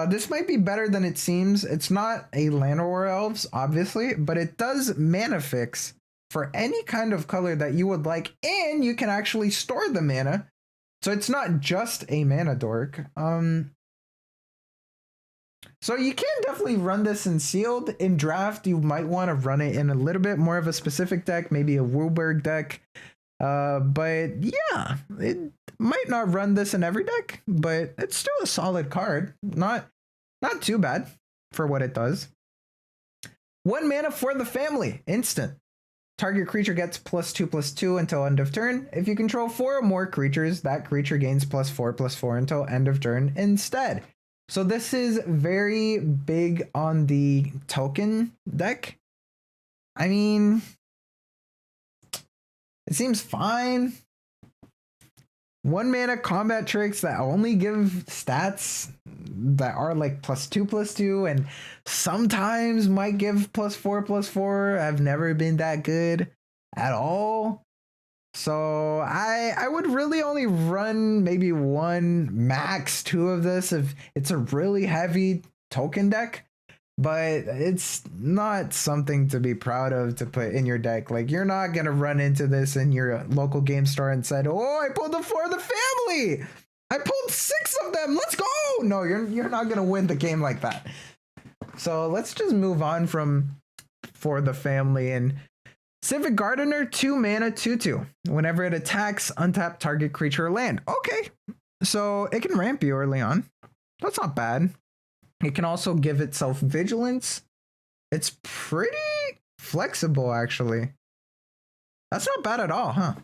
This might be better than it seems. It's not a Llanowar Elves, obviously, but it does mana fix for any kind of color that you would like, and you can actually store the mana. So it's not just a mana dork. So you can definitely run this in sealed. In draft, you might want to run it in a little bit more of a specific deck, maybe a Wooburg deck. But yeah, it might not run this in every deck, but it's still a solid card. Not too bad for what it does. 1 mana for the family, instant. Target creature gets +2/+2 until end of turn. If you control 4 or more creatures, that creature gains +4/+4 until end of turn instead. So this is very big on the token deck. I mean, it seems fine. 1 mana combat tricks that only give stats that are like +2/+2 and sometimes might give +4/+4 have never been that good at all. So I would really only run maybe 1, max 2 of this if it's a really heavy token deck. But it's not something to be proud of to put in your deck. Like, you're not going to run into this in your local game store and said, oh, I pulled the 4 of the family. I pulled 6 of them. Let's go. No, you're not going to win the game like that. So let's just move on from For the Family. And Civic Gardener, 2 mana, 2/2. Whenever it attacks, untap target creature or land. Okay, so it can ramp you early on. That's not bad. It can also give itself vigilance. It's pretty flexible, actually. That's not bad at all, huh?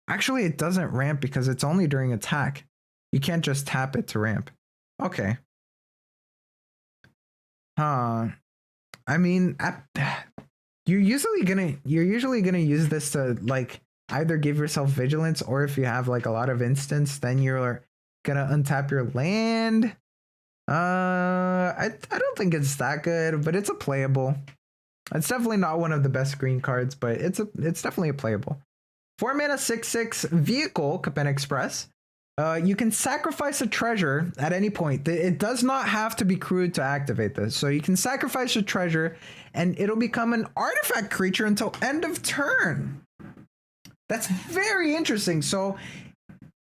Actually, it doesn't ramp because it's only during attack. You can't just tap it to ramp. Okay. I mean, you're usually gonna use this to like either give yourself vigilance, or if you have like a lot of instants, then you're gonna untap your land. I don't think it's that good, but it's a playable. It's definitely not one of the best green cards, but it's definitely a playable. 4 mana 6/6 vehicle, Capenna Express. You can sacrifice a treasure at any point. It does not have to be crewed to activate this. So you can sacrifice a treasure and it'll become an artifact creature until end of turn. That's very interesting. So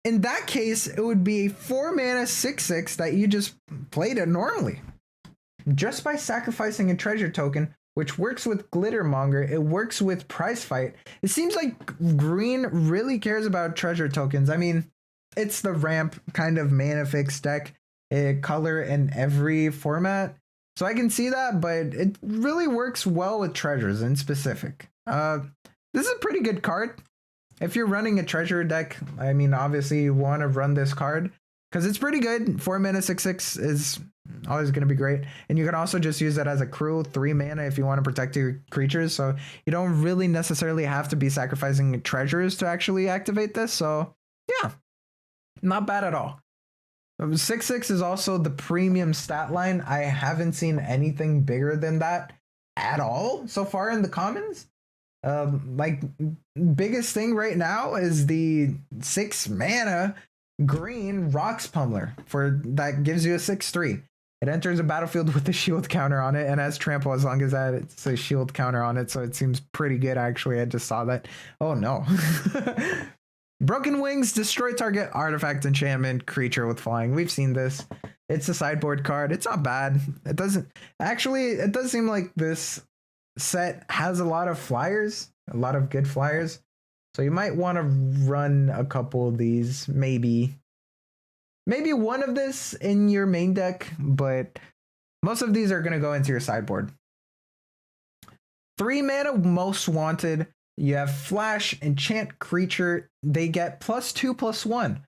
in that case, it would be a 4 mana 6/6 that you just played it normally. Just by sacrificing a treasure token, which works with Glittermonger, it works with Prize Fight. It seems like green really cares about treasure tokens. I mean, it's the ramp kind of mana fix deck, color in every format. So I can see that, but it really works well with treasures in specific. This is a pretty good card. If you're running a treasure deck, I mean, obviously you want to run this card because it's pretty good. 4 mana 6/6 is always going to be great. And you can also just use that as a crew, 3 mana if you want to protect your creatures. So you don't really necessarily have to be sacrificing treasures to actually activate this. So yeah, not bad at all. 6/6 is also the premium stat line. I haven't seen anything bigger than that at all so far in the commons. Like biggest thing right now is the 6 mana green Rocks Pummeler that gives you a 6/3. It enters a battlefield with a shield counter on it and has trample as long as that it's a shield counter on it. So it seems pretty good actually. I just saw that. Oh no. Broken Wings, destroy target artifact, enchantment, creature with flying. We've seen this. It's a sideboard card. It's not bad. It does seem like this set has a lot of flyers, a lot of good flyers. So you might want to run a couple of these, maybe one of this in your main deck, but most of these are going to go into your sideboard. 3 mana Most Wanted. You have Flash, enchant creature. They get +2/+1.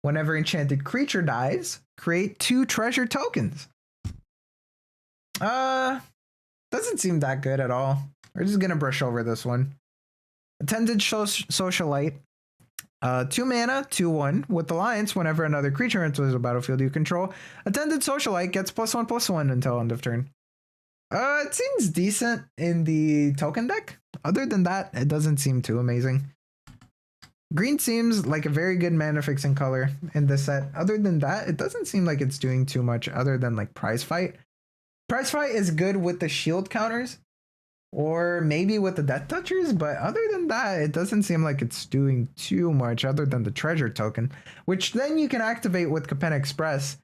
Whenever enchanted creature dies, create 2 treasure tokens. Doesn't seem that good at all. We're just gonna brush over this one. Attended Socialite. 2 mana, 2/1. With Alliance, whenever another creature enters a battlefield you control, Attended Socialite gets +1/+1 until end of turn. It seems decent in the token deck. Other than that, it doesn't seem too amazing. Green seems like a very good mana fixing color in this set. Other than that, it doesn't seem like it's doing too much other than like Prize Fight. Prize Fight is good with the shield counters or maybe with the Death Touchers, but other than that, it doesn't seem like it's doing too much other than the treasure token, which then you can activate with Capenna Express,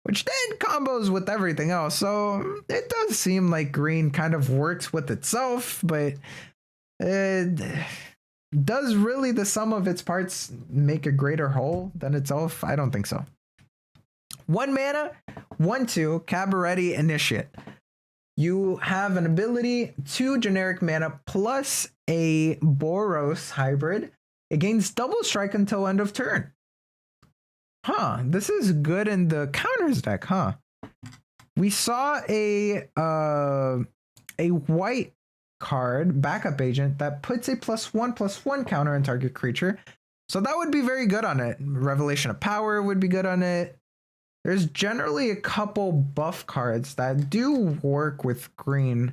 which then combos with everything else. So it does seem like green kind of works with itself, but does really the sum of its parts make a greater whole than itself? I don't think so. 1 mana, 1/2, Cabaretti Initiate. You have an ability, 2 generic mana plus a Boros hybrid. It gains double strike until end of turn. Huh, this is good in the counters deck, huh? We saw a white card, Backup Agent, that puts a +1/+1 counter on target creature. So that would be very good on it. Revelation of Power would be good on it. There's generally a couple buff cards that do work with green.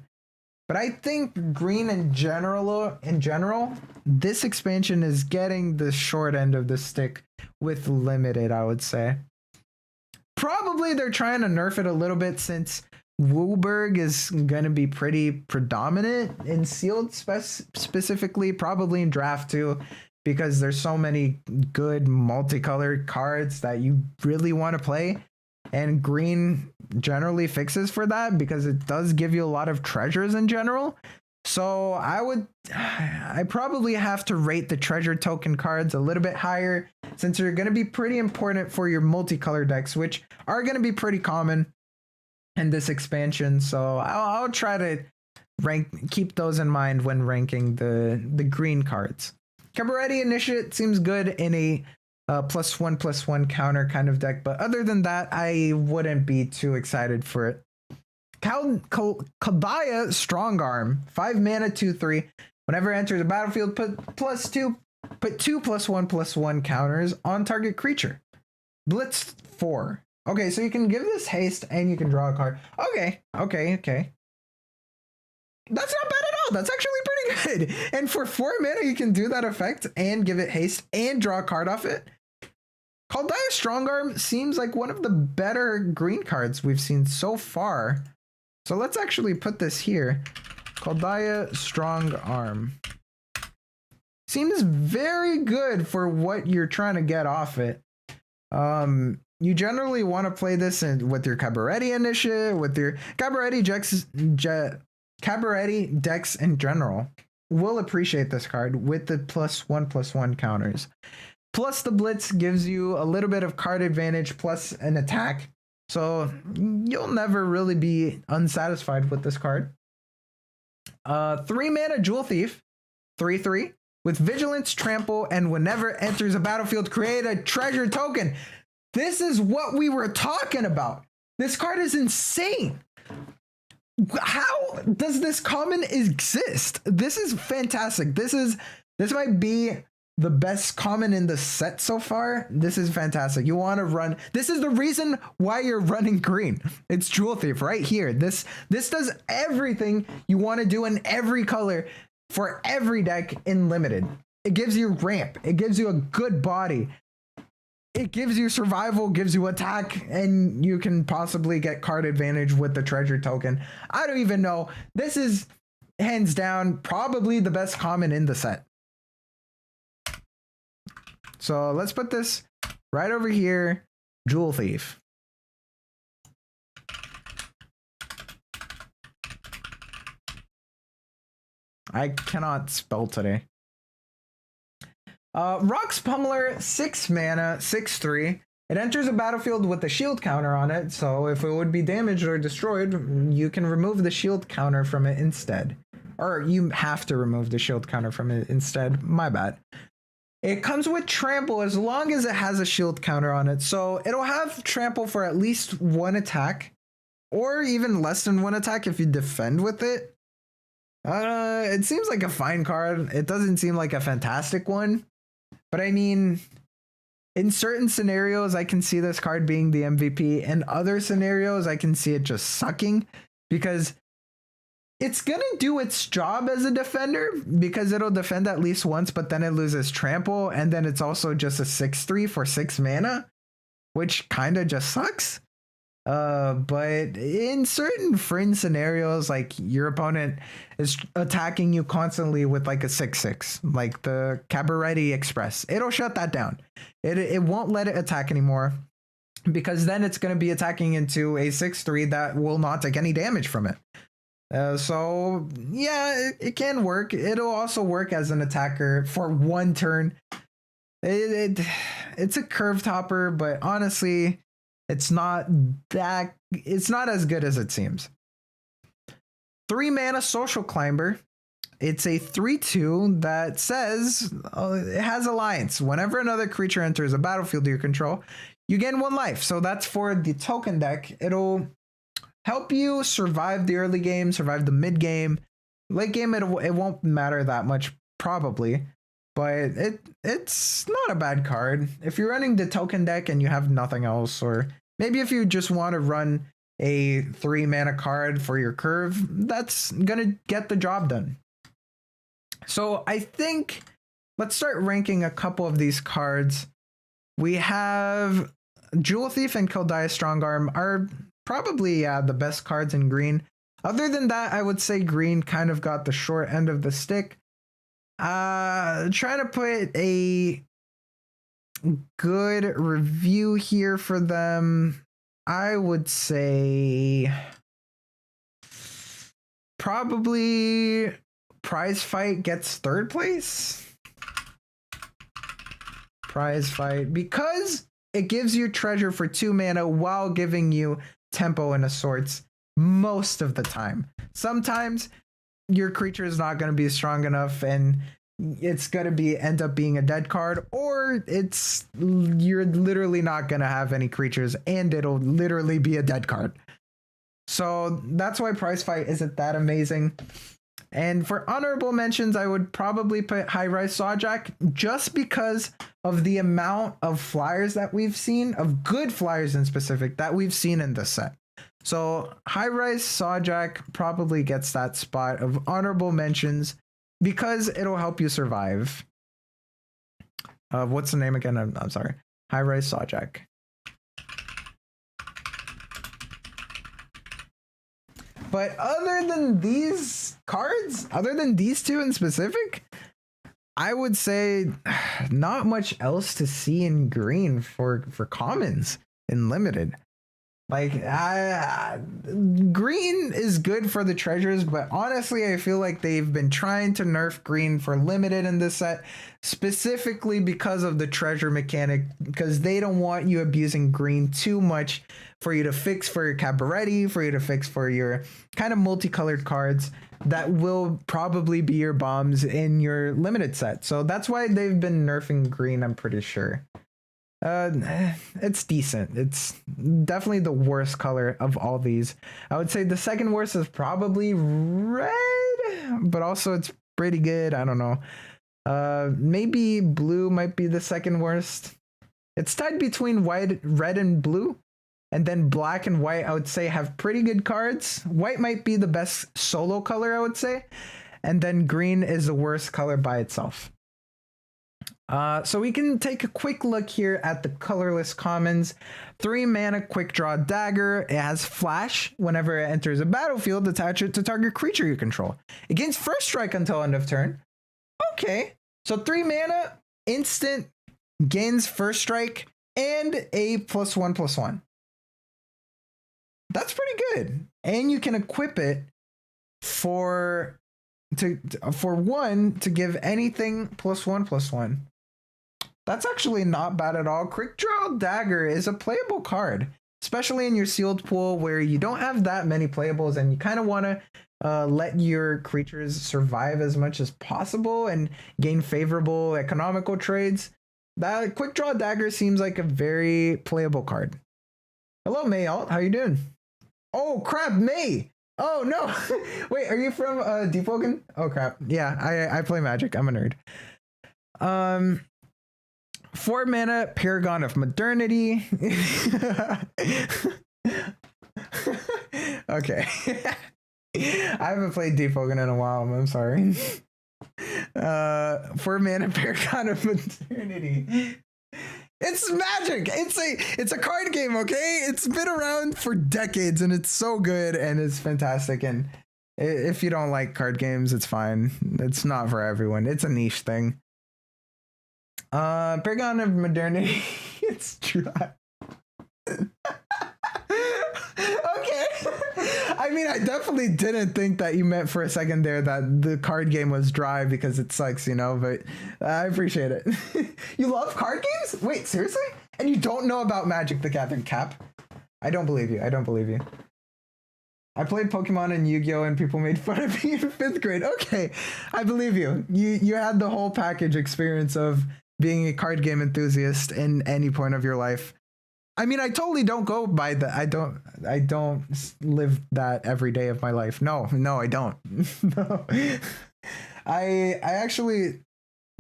But I think green in general, this expansion is getting the short end of the stick with limited, I would say. Probably they're trying to nerf it a little bit since Wooburg is going to be pretty predominant in sealed specifically, probably in draft too, because there's so many good multicolored cards that you really want to play. and green generally fixes for that because it does give you a lot of treasures in general. So I probably have to rate the treasure token cards a little bit higher since they're going to be pretty important for your multicolor decks, which are going to be pretty common in this expansion. So I'll try to keep those in mind when ranking the green cards. Cabaretti Initiate seems good in a +1/+1 counter kind of deck, but other than that, I wouldn't be too excited for it. Kaldaya Strongarm, 5 mana, 2/3. Whenever it enters the battlefield, put two +1/+1 counters on target creature. Blitz 4. Okay, so you can give this haste and you can draw a card. Okay. That's not bad at all. That's actually pretty good. And for 4 mana, you can do that effect and give it haste and draw a card off it. Kaldaya Strongarm seems like one of the better green cards we've seen so far. So let's actually put this here. Kaldaya Strongarm. Seems very good for what you're trying to get off it. You generally want to play this with your Cabaretti Initiative, with your Cabaretti decks in general. Will appreciate this card with the +1/+1 counters. Plus the Blitz gives you a little bit of card advantage plus an attack. So you'll never really be unsatisfied with this card. 3 mana Jewel Thief, 3/3 with Vigilance, Trample, and whenever enters a battlefield, create a treasure token. This is what we were talking about. This card is insane. How does this common exist? This is fantastic. This might be the best common in the set so far. This is fantastic. You want to run. This is the reason why you're running green. It's Jewel Thief right here. This does everything you want to do in every color for every deck in limited. It gives you ramp. It gives you a good body. It gives you survival, gives you attack, and you can possibly get card advantage with the treasure token. I don't even know. This is hands down probably the best common in the set. So let's put this right over here. Jewel Thief. I cannot spell today. Rock's Pummeler, 6 mana, 6/3. It enters a battlefield with a shield counter on it, so if it would be damaged or destroyed, you can remove the shield counter from it instead. Or you have to remove the shield counter from it instead. My bad. It comes with Trample as long as it has a shield counter on it, so it'll have Trample for at least 1 attack, or even less than 1 attack if you defend with it. It seems like a fine card. It doesn't seem like a fantastic one. But I mean, in certain scenarios, I can see this card being the MVP. In other scenarios, I can see it just sucking because it's going to do its job as a defender because it'll defend at least once, but then it loses Trample. And then it's also just a 6/3 for 6 mana, which kind of just sucks. But in certain fringe scenarios, like your opponent is attacking you constantly with like a 6/6, like the Cabaretti Express, it'll shut that down. It won't let it attack anymore because then it's going to be attacking into a 6/3 that will not take any damage from it. So yeah, it can work. It'll also work as an attacker for 1 turn. It's a curve topper, but honestly, it's not as good as it seems. 3 mana Social Climber. It's a 3/2 that says it has Alliance. Whenever another creature enters a battlefield you control, you gain 1 life. So that's for the token deck. It'll help you survive the early game, survive the mid game. Late game, it won't matter that much probably. But it's not a bad card. If you're running the token deck and you have nothing else, or maybe if you just want to run a 3 mana card for your curve, that's gonna get the job done. So I think let's start ranking a couple of these cards. We have Jewel Thief and Kaldaya Strongarm are probably the best cards in green. Other than that, I would say green kind of got the short end of the stick. Trying to put a good review here for them. I would say probably Prize Fight gets third place. Prize Fight, because it gives you treasure for 2 mana while giving you tempo and assorts most of the time. Sometimes your creature is not going to be strong enough and it's going to end up being a dead card, or you're literally not going to have any creatures and it'll literally be a dead card. So that's why Prize Fight isn't that amazing. And for honorable mentions, I would probably put High Rise Sawjack, just because of the amount of flyers that we've seen, of good flyers in specific, that we've seen in this set. So High Rise Sawjack probably gets that spot of honorable mentions because it'll help you survive. What's the name again? I'm sorry. High Rise Sawjack. But other than these cards, other than these two in specific, I would say not much else to see in green for commons in limited. Like, green is good for the treasures, but honestly, I feel like they've been trying to nerf green for limited in this set, specifically because of the treasure mechanic, because they don't want you abusing green too much for you to fix for your Cabaretti, for you to fix for your kind of multicolored cards that will probably be your bombs in your limited set. So that's why they've been nerfing green, I'm pretty sure. It's decent. It's definitely the worst color of all these. I would say the second worst is probably red, but also it's pretty good. I don't know. Maybe blue might be the second worst. It's tied between red and blue, and then black and white, I would say, have pretty good cards. White might be the best solo color, I would say, and then green is the worst color by itself. So we can take a quick look here at the colorless commons. 3 mana quick draw dagger. It has flash. Whenever it enters a battlefield, attach it to target creature you control. It gains first strike until end of turn. Okay, so 3 mana, instant, gains first strike, and a +1/+1. That's pretty good. And you can equip it for 1 to give anything +1/+1. That's actually not bad at all. Quick Draw Dagger is a playable card, especially in your sealed pool where you don't have that many playables and you kind of want to let your creatures survive as much as possible and gain favorable economical trades. That Quick Draw Dagger seems like a very playable card. Hello, May Alt. How you doing? Oh, crap, May. Oh, no. Wait, are you from Deep Woken? Oh, crap. Yeah, I play Magic. I'm a nerd. 4 mana, Paragon of Modernity. Okay. I haven't played Deep Woken in a while. I'm sorry. 4 mana, Paragon of Modernity. It's Magic. It's a card game, okay? It's been around for decades and it's so good and it's fantastic. And if you don't like card games, it's fine. It's not for everyone. It's a niche thing. Paragon of Modernity. It's dry. Okay. I mean, I definitely didn't think that you meant for a second there that the card game was dry because it sucks, you know, but I appreciate it. You love card games? Wait, seriously? And you don't know about Magic the Gathering, Cap? I don't believe you. I don't believe you. I played Pokemon and Yu-Gi-Oh! And people made fun of me in 5th grade. Okay, I believe you. You had the whole package experience of being a card game enthusiast in any point of your life. I mean, I totally don't go by that. I don't live that every day of my life. No, I don't. No. I actually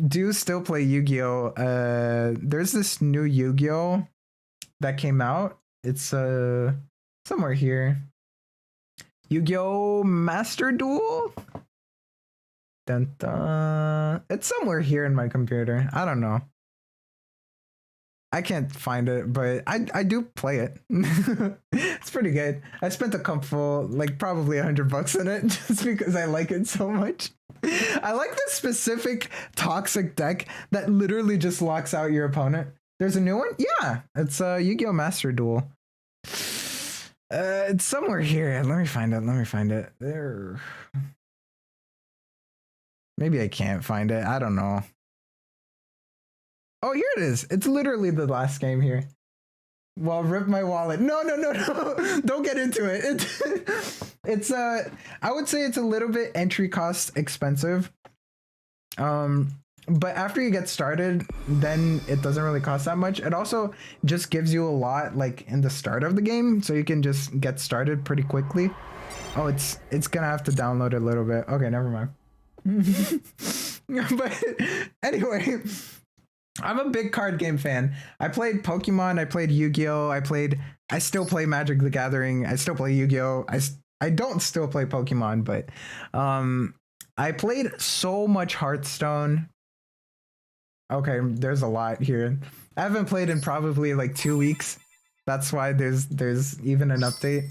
do still play Yu-Gi-Oh! There's this new Yu-Gi-Oh! That came out. It's somewhere here. Yu-Gi-Oh! Master Duel? Dun, dun. It's somewhere here in my computer. I don't know. I can't find it, but I do play it. It's pretty good. I spent a couple, like probably $100 in it just because I like it so much. I like this specific toxic deck that literally just locks out your opponent. There's a new one? Yeah, it's Yu-Gi-Oh! Master Duel. It's somewhere here. Let me find it. Let me find it. There. Maybe I can't find it. I don't know. Oh, here it is. It's literally the last game here. Well, rip my wallet. No. Don't get into it. It's I would say it's a little bit entry cost expensive. But after you get started, then it doesn't really cost that much. It also just gives you a lot like in the start of the game, so you can just get started pretty quickly. Oh, it's gonna have to download a little bit. Okay, never mind. But anyway, I'm a big card game fan. I played Pokemon, I played Yu-Gi-Oh, I still play Magic the Gathering, I still play Yu-Gi-Oh. I don't still play Pokemon, but I played so much Hearthstone. Okay, there's a lot here. I haven't played in probably like 2 weeks. That's why there's even an update.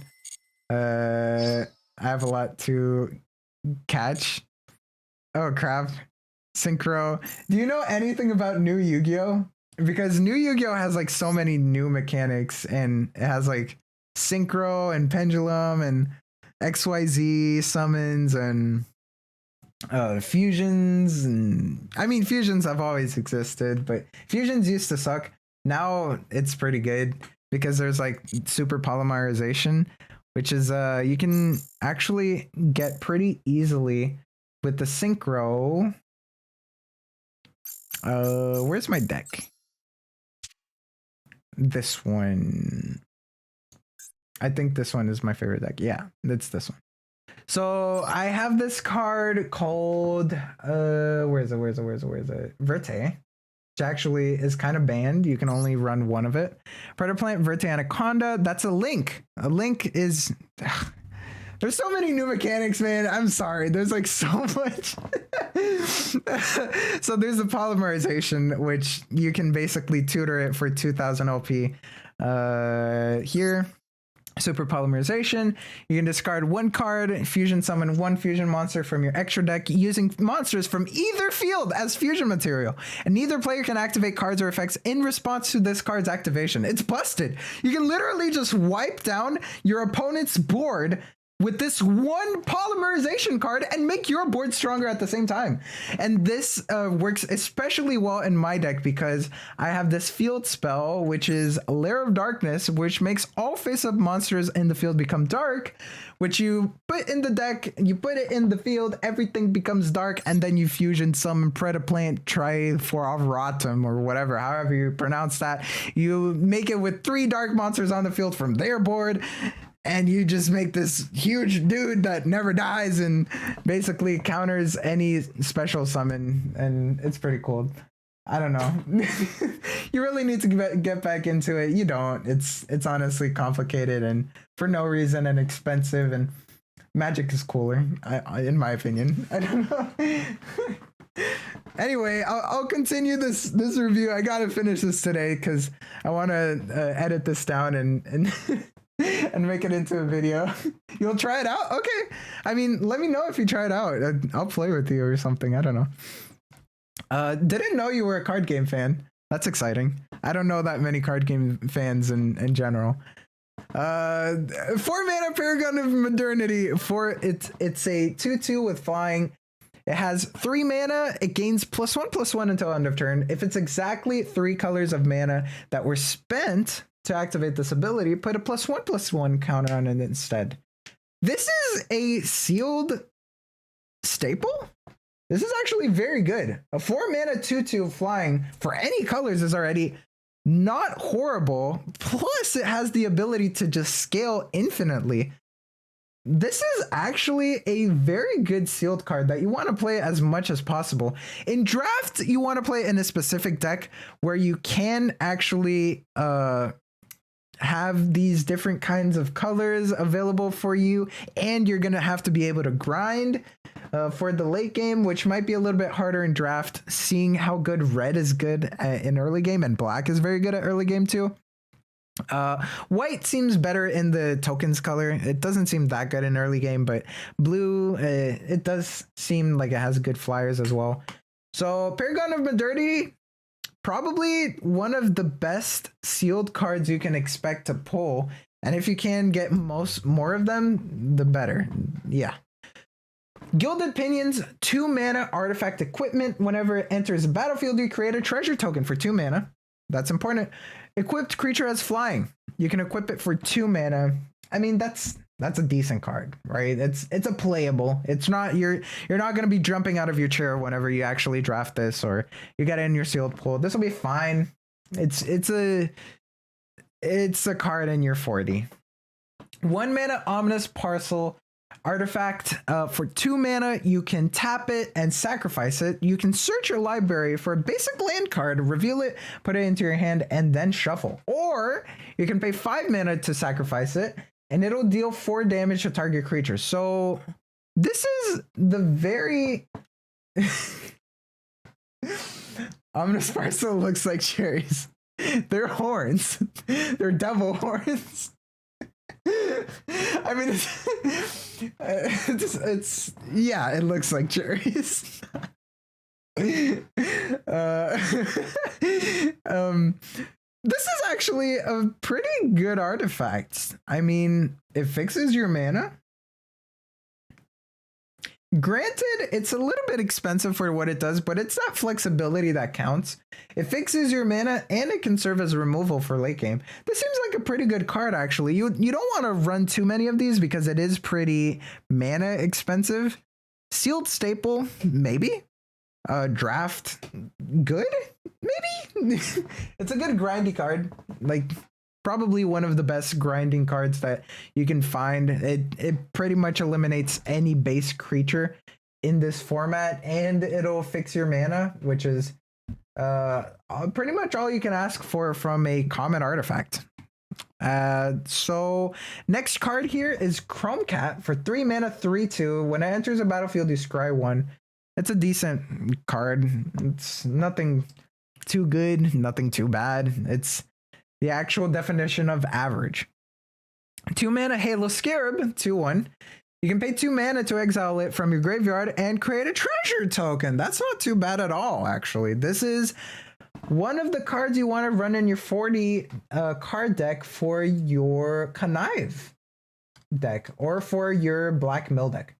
I have a lot to catch. Oh crap. Synchro. Do you know anything about new Yu-Gi-Oh? Because new Yu-Gi-Oh has like so many new mechanics, and it has like synchro and pendulum and XYZ summons and fusions. And I mean, fusions have always existed, but fusions used to suck. Now it's pretty good because there's like super polymerization, which is you can actually get pretty easily with the synchro. Where's my deck? This one. I think this one is my favorite deck. Yeah, it's this one. So I have this card called where is it? Verte, which actually is kind of banned. You can only run one of it. Predator Plant, Verte Anaconda. That's a link. A link is there's so many new mechanics, man. I'm sorry. There's like so much. So there's the polymerization, which you can basically tutor it for 2000 LP. Here, super polymerization. You can discard one card, fusion summon one fusion monster from your extra deck using monsters from either field as fusion material. And neither player can activate cards or effects in response to this card's activation. It's busted. You can literally just wipe down your opponent's board with this one polymerization card and make your board stronger at the same time. And this works especially well in my deck because I have this field spell, which is Lair of Darkness, which makes all face-up monsters in the field become dark, which you put in the deck, you put it in the field, everything becomes dark, and then you fusion summon Predaplant Triforatum or whatever, however you pronounce that. You make it with 3 dark monsters on the field from their board, and you just make this huge dude that never dies and basically counters any special summon, and it's pretty cool. I don't know. You really need to get back into it. You don't. It's honestly complicated and for no reason and expensive, and Magic is cooler, in my opinion. I don't know. Anyway, I'll continue this review. I gotta finish this today because I want to edit this down and and make it into a video. You'll try it out? Okay. I mean, let me know if you try it out. I'll play with you or something. I don't know. Didn't know you were a card game fan. That's exciting. I don't know that many card game fans in general. 4-mana Paragon of Modernity. It's a 2/2 with flying. It has 3 mana. It gains +1/+1 until end of turn. If it's exactly 3 colors of mana that were spent to activate this ability, put a +1/+1 counter on it instead. This is a sealed staple. This is actually very good. A 4-mana 2/2 flying for any colors is already not horrible. Plus, it has the ability to just scale infinitely. This is actually a very good sealed card that you want to play as much as possible. In draft, you want to play in a specific deck where you can actually have these different kinds of colors available for you, and you're gonna have to be able to grind for the late game, which might be a little bit harder in draft, seeing how good red is good in early game and black is very good at early game too. White seems better in the tokens color. It doesn't seem that good in early game, but blue, it does seem like it has good flyers as well. So Paragon of Modernity, probably one of the best sealed cards you can expect to pull And if you can get more of them, the better. Yeah. Gilded Pinions, 2 mana artifact equipment. Whenever it enters the battlefield, you create a treasure token for 2 mana. That's important. Equipped creature has flying. You can equip it for 2 mana. I mean, that's a decent card, right? It's a playable. It's not you're not gonna be jumping out of your chair whenever you actually draft this or you get it in your sealed pool. This will be fine. It's a card in your 40. 1 mana Ominous Parcel artifact. For 2 mana, you can tap it and sacrifice it. You can search your library for a basic land card, reveal it, put it into your hand, and then shuffle. Or you can pay 5 mana to sacrifice it, and it'll deal 4 damage to target creature. So this is the very... Ominous Parcel looks like cherries. They're horns. They're devil horns. I mean, it's yeah, it looks like cherries. This is actually a pretty good artifact. I mean, it fixes your mana. Granted, it's a little bit expensive for what it does, but it's that flexibility that counts. It fixes your mana and it can serve as removal for late game. This seems like a pretty good card, actually. You don't want to run too many of these because it is pretty mana expensive. Sealed Staple, maybe. Draft, good, maybe. It's a good grindy card. Like, probably one of the best grinding cards that you can find. It pretty much eliminates any base creature in this format, and it'll fix your mana, which is pretty much all you can ask for from a common artifact. So next card here is Chrome Cat for 3 mana, 3/2. When it enters a battlefield, you scry 1. It's a decent card. It's nothing too good, nothing too bad. It's the actual definition of average. 2 mana Halo Scarab, 2/1. You can pay 2 mana to exile it from your graveyard and create a treasure token. That's not too bad at all, actually. This is one of the cards you want to run in your 40 card deck for your Connive deck, or for your Black Mill deck,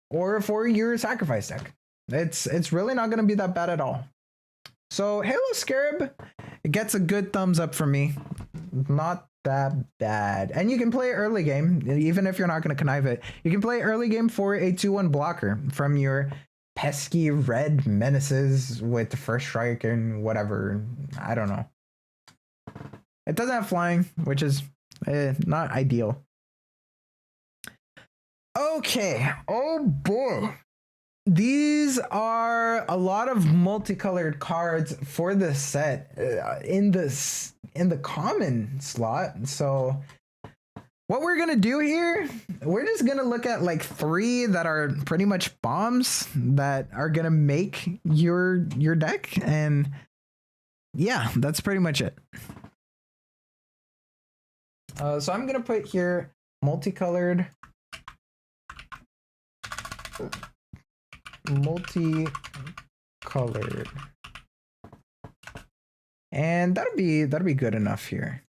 or for your Sacrifice deck. It's really not going to be that bad at all. So Halo Scarab, it gets a good thumbs up for me. Not that bad. And you can play early game, even if you're not going to connive it. You can play early game for a 2/1 blocker from your pesky red menaces with the first strike and whatever. I don't know. It doesn't have flying, which is not ideal. Okay. Oh boy. These are a lot of multicolored cards for the set in the common slot. So what we're gonna do here, we're just gonna look at like 3 that are pretty much bombs that are gonna make your deck, and yeah, that's pretty much it. So I'm gonna put here multicolored. And that'll be good enough here.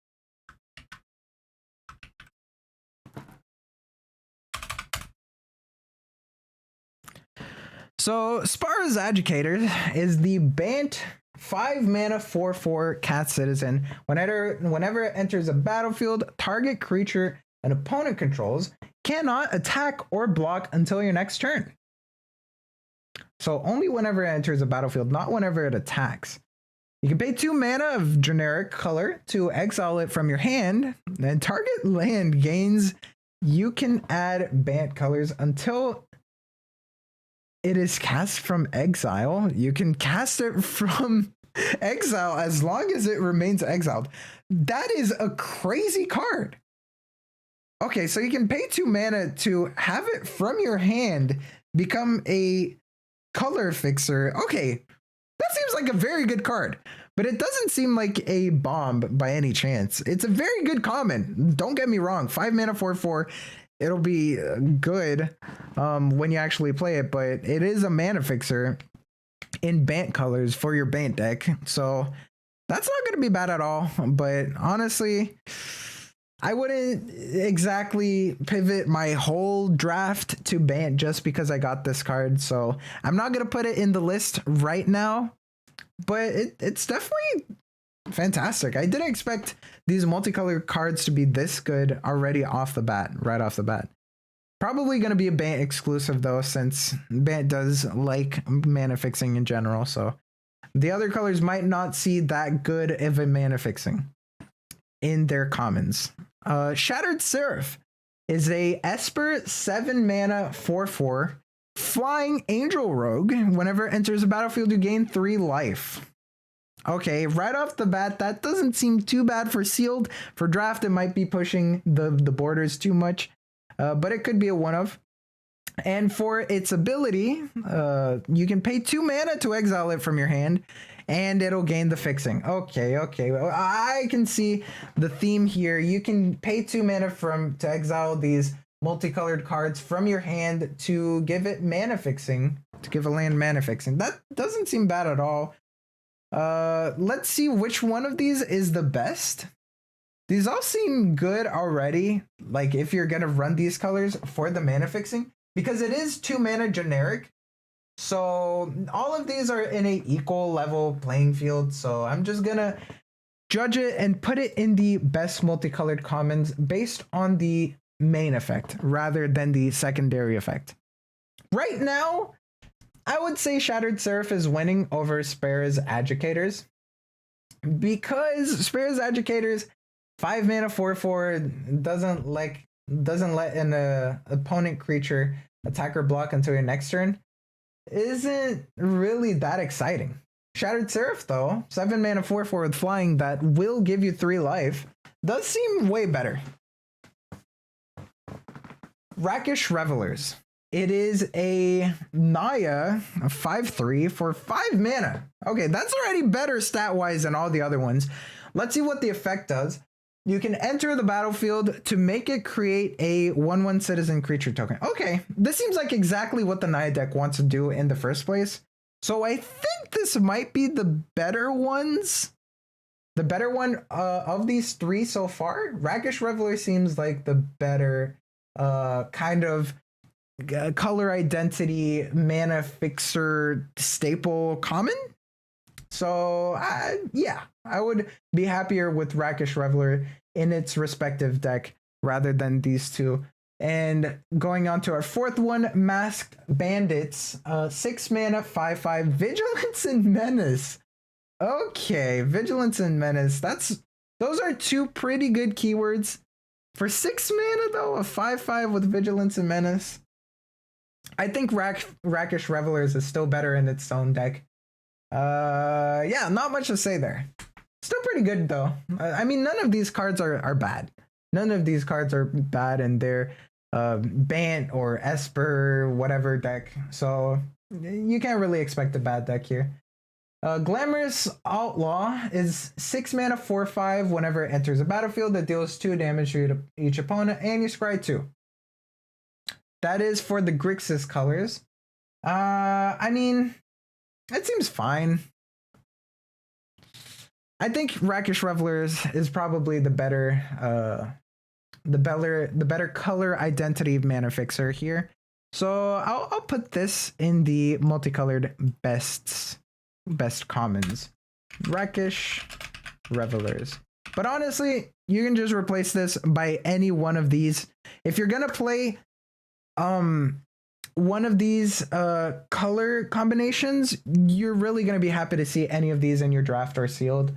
So Spara's Educator is the Bant 5 mana 4/4 cat citizen. Whenever it enters a battlefield, target creature an opponent controls cannot attack or block until your next turn. So only whenever it enters a battlefield, not whenever it attacks. You can pay 2 mana of generic color to exile it from your hand, and target land gains. You can add Bant colors until it is cast from exile. You can cast it from exile as long as it remains exiled. That is a crazy card. Okay, so you can pay 2 mana to have it from your hand become a color fixer. Okay, that seems like a very good card, but it doesn't seem like a bomb by any chance. It's a very good common. Don't get me wrong. 5 mana 4/4. It'll be good when you actually play it, but it is a mana fixer in Bant colors for your Bant deck. So that's not going to be bad at all. But honestly, I wouldn't exactly pivot my whole draft to Bant just because I got this card. So I'm not going to put it in the list right now, but it's definitely fantastic. I didn't expect these multicolored cards to be this good already off the bat, right off the bat. Probably going to be a Bant exclusive though, since Bant does like mana fixing in general. So the other colors might not see that good of a mana fixing in their commons. Shattered Seraph is a Esper 7 mana 4/4 flying angel rogue. Whenever it enters a battlefield, you gain 3 life. Okay, right off the bat, that doesn't seem too bad for sealed. For draft, it might be pushing the borders too much, but it could be a one of. And for its ability, you can pay 2 mana to exile it from your hand, and it'll gain the fixing. Okay. Well, I can see the theme here. You can pay 2 mana to exile these multicolored cards from your hand to give it mana fixing, to give a land mana fixing. That doesn't seem bad at all. Let's see which one of these is the best. These all seem good already, like if you're gonna run these colors for the mana fixing, because it is 2 mana generic. So all of these are in a equal level playing field. So I'm just gonna judge it and put it in the best multicolored commons based on the main effect rather than the secondary effect. Right now, I would say Shattered Seraph is winning over Spara's Educators, because Spara's Educators 5 mana 4/4 doesn't let an opponent creature attack or block until your next turn. Isn't really that exciting. Shattered Seraph though, 7 mana 4/4 with flying that will give you 3 life, does seem way better. Rakish Revelers. It is a Naya, a 5/3 for 5 mana. Okay, that's already better stat-wise than all the other ones. Let's see what the effect does. You can enter the battlefield to make it create a 1/1 citizen creature token. Okay, this seems like exactly what the Naya deck wants to do in the first place. So I think this might be the better ones. The better one of these 3 so far. Rakish Reveler seems like the better kind of color identity mana fixer staple common. So yeah, I would be happier with Rakish Reveler in its respective deck rather than these 2. And going on to our 4th one, Masked Bandits, 6 mana 5/5 Vigilance and Menace. Okay, Vigilance and Menace. Those are 2 pretty good keywords. For 6 mana though, a 5/5 with Vigilance and Menace. I think Rakish Revelers is still better in its own deck. Yeah, not much to say there. Still pretty good though. I mean, none of these cards are bad. None of these cards are bad in their Bant or Esper whatever deck. So you can't really expect a bad deck here. Glamorous Outlaw is 6 mana 4/5. Whenever it enters a battlefield, that deals 2 damage to each opponent, and you scry 2. That is for the Grixis colors. I mean, it seems fine. I think Rakish Revelers is probably the better color identity mana fixer here. So I'll put this in the multicolored best commons. Rakish Revelers. But honestly, you can just replace this by any one of these. If you're gonna play one of these color combinations, you're really going to be happy to see any of these in your draft or sealed.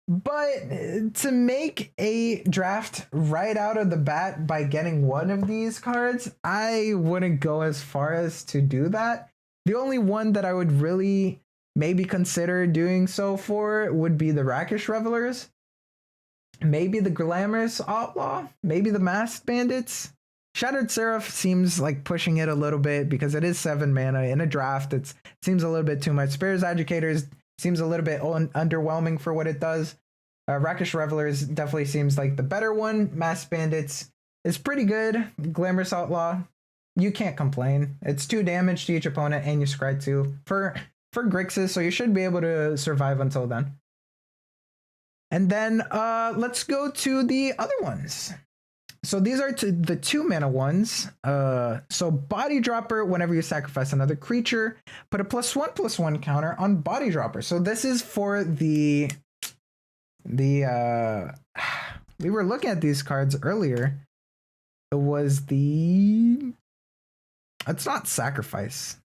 But to make a draft right out of the bat by getting one of these cards, I wouldn't go as far as to do that. The only one that I would really maybe consider doing so for would be the Rakish Revelers, maybe the Glamorous Outlaw, maybe the Masked Bandits. Shattered Seraph seems like pushing it a little bit because it is 7 mana in a draft. It seems a little bit too much. Spara's Educators seems a little bit underwhelming for what it does. Rakish Revelers definitely seems like the better one. Masked Bandits is pretty good. Glamorous Outlaw, you can't complain. It's 2 damage to each opponent and you scry 2 for Grixis, so you should be able to survive until then. And then let's go to the other ones. So these are the 2 mana ones. So Body Dropper, whenever you sacrifice another creature, put a +1/+1 counter on Body Dropper. So this is for the we were looking at these cards earlier. It was it's not sacrifice.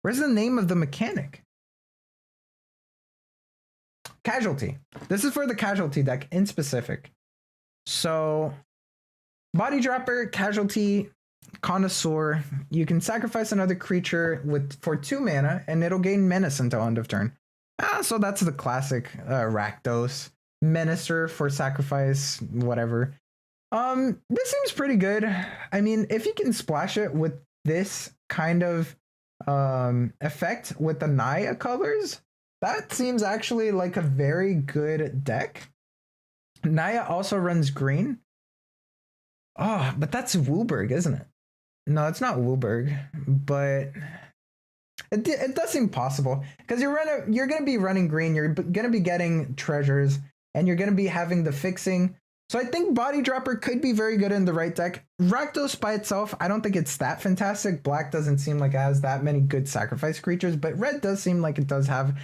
Where's the name of the mechanic? Casualty. This is for the Casualty deck in specific. So, Body Dropper, Casualty, Connoisseur. You can sacrifice another creature for 2 mana, and it'll gain Menace until end of turn. So that's the classic Rakdos. Menacer for sacrifice, whatever. This seems pretty good. I mean, if you can splash it with this kind of effect with the Naya colors, that seems actually like a very good deck. Naya also runs green. Oh, but that's Wooburg, isn't it? No, it's not Wooburg, but it does seem possible because you're going to be running green. You're going to be getting treasures, and you're going to be having the fixing. So I think Body Dropper could be very good in the right deck. Rakdos by itself, I don't think it's that fantastic. Black doesn't seem like it has that many good sacrifice creatures, but red does seem like it does have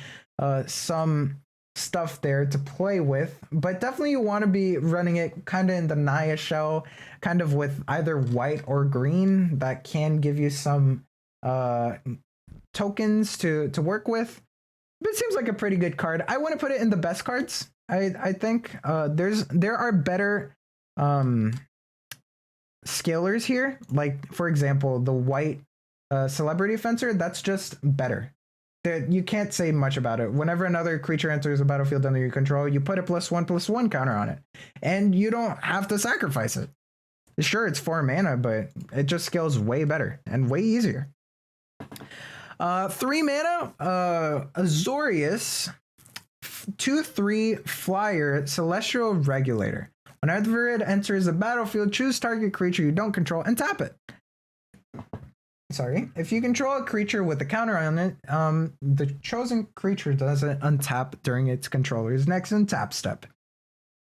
some stuff there to play with. But definitely you want to be running it kind of in the Naya shell, kind of with either white or green that can give you some tokens to work with. But it seems like a pretty good card. I want to put it in the best cards. I think there are better scalers here. Like, for example, the white Celebrity Fencer, that's just better. You can't say much about it. Whenever another creature enters the battlefield under your control, you put a +1/+1 counter on it. And you don't have to sacrifice it. Sure, it's 4 mana, but it just scales way better and way easier. 3 mana, Azorius, 2/3 flyer, Celestial Regulator. Whenever it enters the battlefield, choose target creature you don't control and tap it. Sorry. If you control a creature with a counter on it, the chosen creature doesn't untap during its controller's next untap step.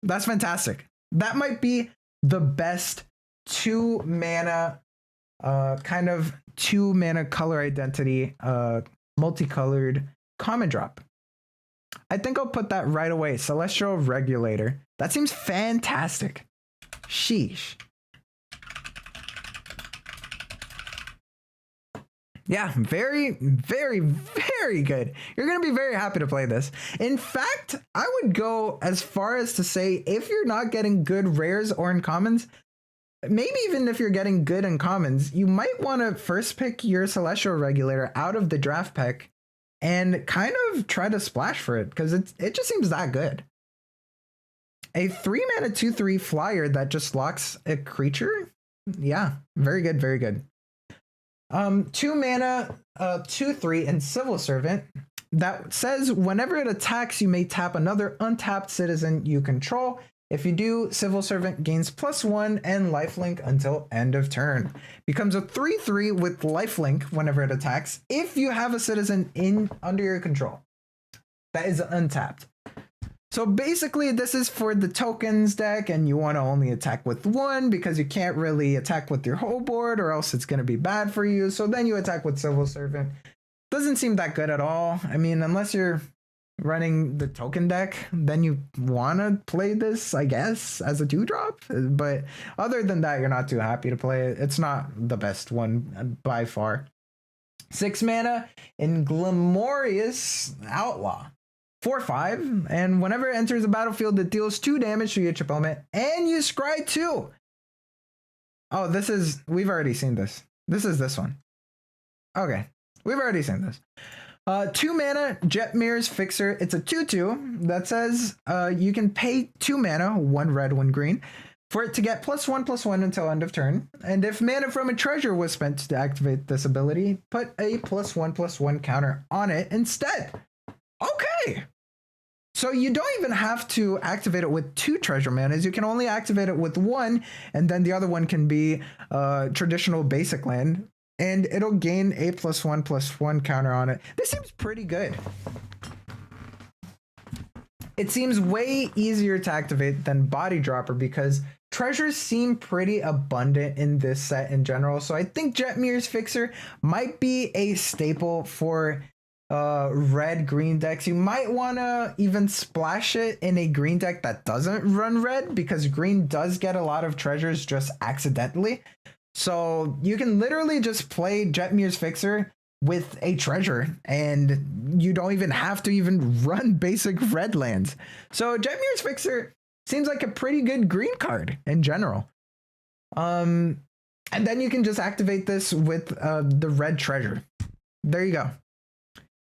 That's fantastic. That might be the best 2 mana, kind of 2 mana color identity, multicolored common drop. I think I'll put that right away. Celestial Regulator. That seems fantastic. Sheesh. Yeah, very, very, very good. You're going to be very happy to play this. In fact, I would go as far as to say if you're not getting good rares or uncommons, maybe even if you're getting good uncommons, you might want to first pick your Celestial Regulator out of the draft pick and kind of try to splash for it because it just seems that good. A 3 mana 2/3 flyer that just locks a creature. Yeah, very good, very good. 2 mana, 2/3 and Civil Servant that says whenever it attacks, you may tap another untapped citizen you control. If you do, Civil Servant gains +1 and lifelink until end of turn. Becomes a 3/3 with lifelink whenever it attacks if you have a citizen under your control that is untapped. So basically, this is for the tokens deck, and you want to only attack with 1 because you can't really attack with your whole board, or else it's going to be bad for you. So then you attack with Civil Servant. Doesn't seem that good at all. I mean, unless you're running the token deck, then you want to play this, I guess, as a 2-drop. But other than that, you're not too happy to play it. It's not the best one by far. 6 mana in Glamorous Outlaw. 4/5, and whenever it enters the battlefield, it deals 2 damage to each opponent, and you scry 2. Oh, we've already seen this. This is this one. Okay, we've already seen this. 2 mana, Jetmir's Fixer. It's a 2/2 that says you can pay 2 mana, 1 red, 1 green, for it to get +1/+1 until end of turn. And if mana from a treasure was spent to activate this ability, put a +1/+1 counter on it instead. Okay. So you don't even have to activate it with 2 treasure manas. You can only activate it with 1, and then the other one can be traditional basic land, and it'll gain a +1/+1 counter on it. This seems pretty good. it seems way easier to activate than Body Dropper because treasures seem pretty abundant in this set in general. So I think Jetmir's Fixer might be a staple for red green decks. You might want to even splash it in a green deck that doesn't run red because green does get a lot of treasures just accidentally. So you can literally just play Jetmir's Fixer with a treasure and you don't even have to even run basic red lands. So Jetmir's Fixer seems like a pretty good green card in general. And then you can just activate this with the red treasure. There you go.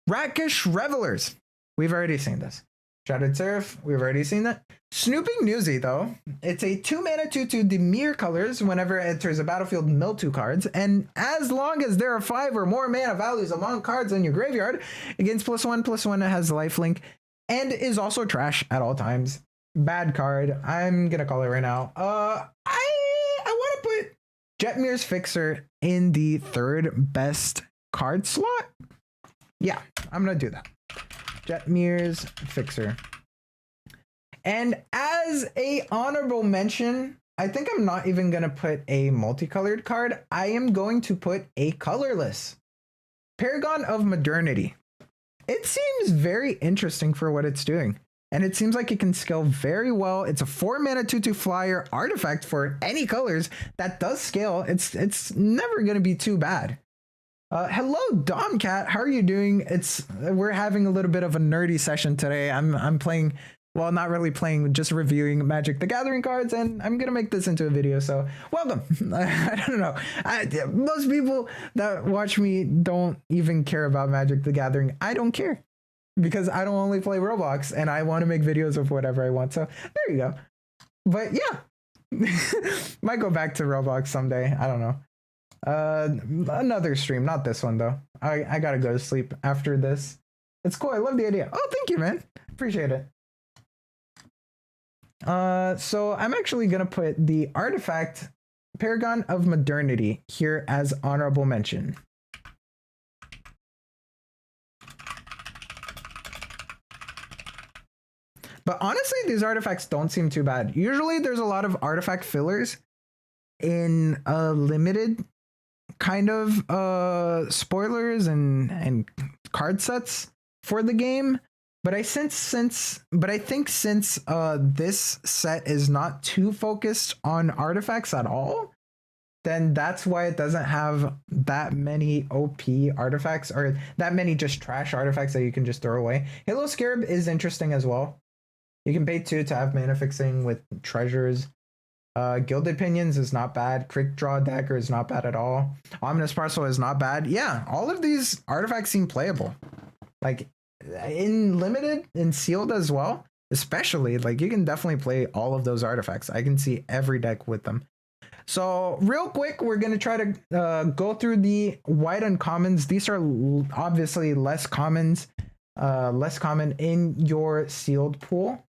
Rakish Revelers. We've already seen this. Shattered Seraph. We've already seen that. Snooping Newsy, though. It's a 2-mana 2/2 Dimir colors. Whenever it enters a battlefield, mill 2 cards. And as long as there are 5 or more mana values among cards in your graveyard, against +1/+1, it has lifelink and is also trash at all times. Bad card. I'm gonna call it right now. I want to put Jetmir's Fixer in the 3rd best card slot. Yeah, I'm gonna do that. Jetmir's Fixer. And as a honorable mention, I think I'm not even gonna put a multicolored card. I am going to put a colorless Paragon of Modernity. It seems very interesting for what it's doing. And it seems like it can scale very well. It's a 4-mana 2/2 flyer artifact for any colors that does scale. It's never gonna be too bad. Hello, Domcat. How are you doing? We're having a little bit of a nerdy session today. I'm playing, well, not really playing, just reviewing Magic the Gathering cards, and I'm gonna make this into a video. So welcome. I don't know. Most people that watch me don't even care about Magic the Gathering. I don't care because I don't only play Roblox, and I want to make videos of whatever I want. So there you go. But yeah, might go back to Roblox someday. I don't know. Another stream, not this one though. I gotta go to sleep after this. It's cool. I love the idea. Oh, thank you, man. Appreciate it. So I'm actually gonna put the artifact Paragon of Modernity here as honorable mention. But honestly, these artifacts don't seem too bad. Usually there's a lot of artifact fillers in limited kind of spoilers and card sets for the game, but I think since this set is not too focused on artifacts at all, then that's why it doesn't have that many OP artifacts or that many just trash artifacts that you can just throw away. Halo Scarab is interesting as well. You can pay 2 to have mana fixing with treasures. Gilded Pinions is not bad. Crick Draw Dagger is not bad at all. Ominous Parcel is not bad. Yeah, all of these artifacts seem playable. Like in limited and sealed as well, especially, like you can definitely play all of those artifacts. I can see every deck with them. So real quick, we're going to try to go through the white uncommons. These are obviously less common in your sealed pool.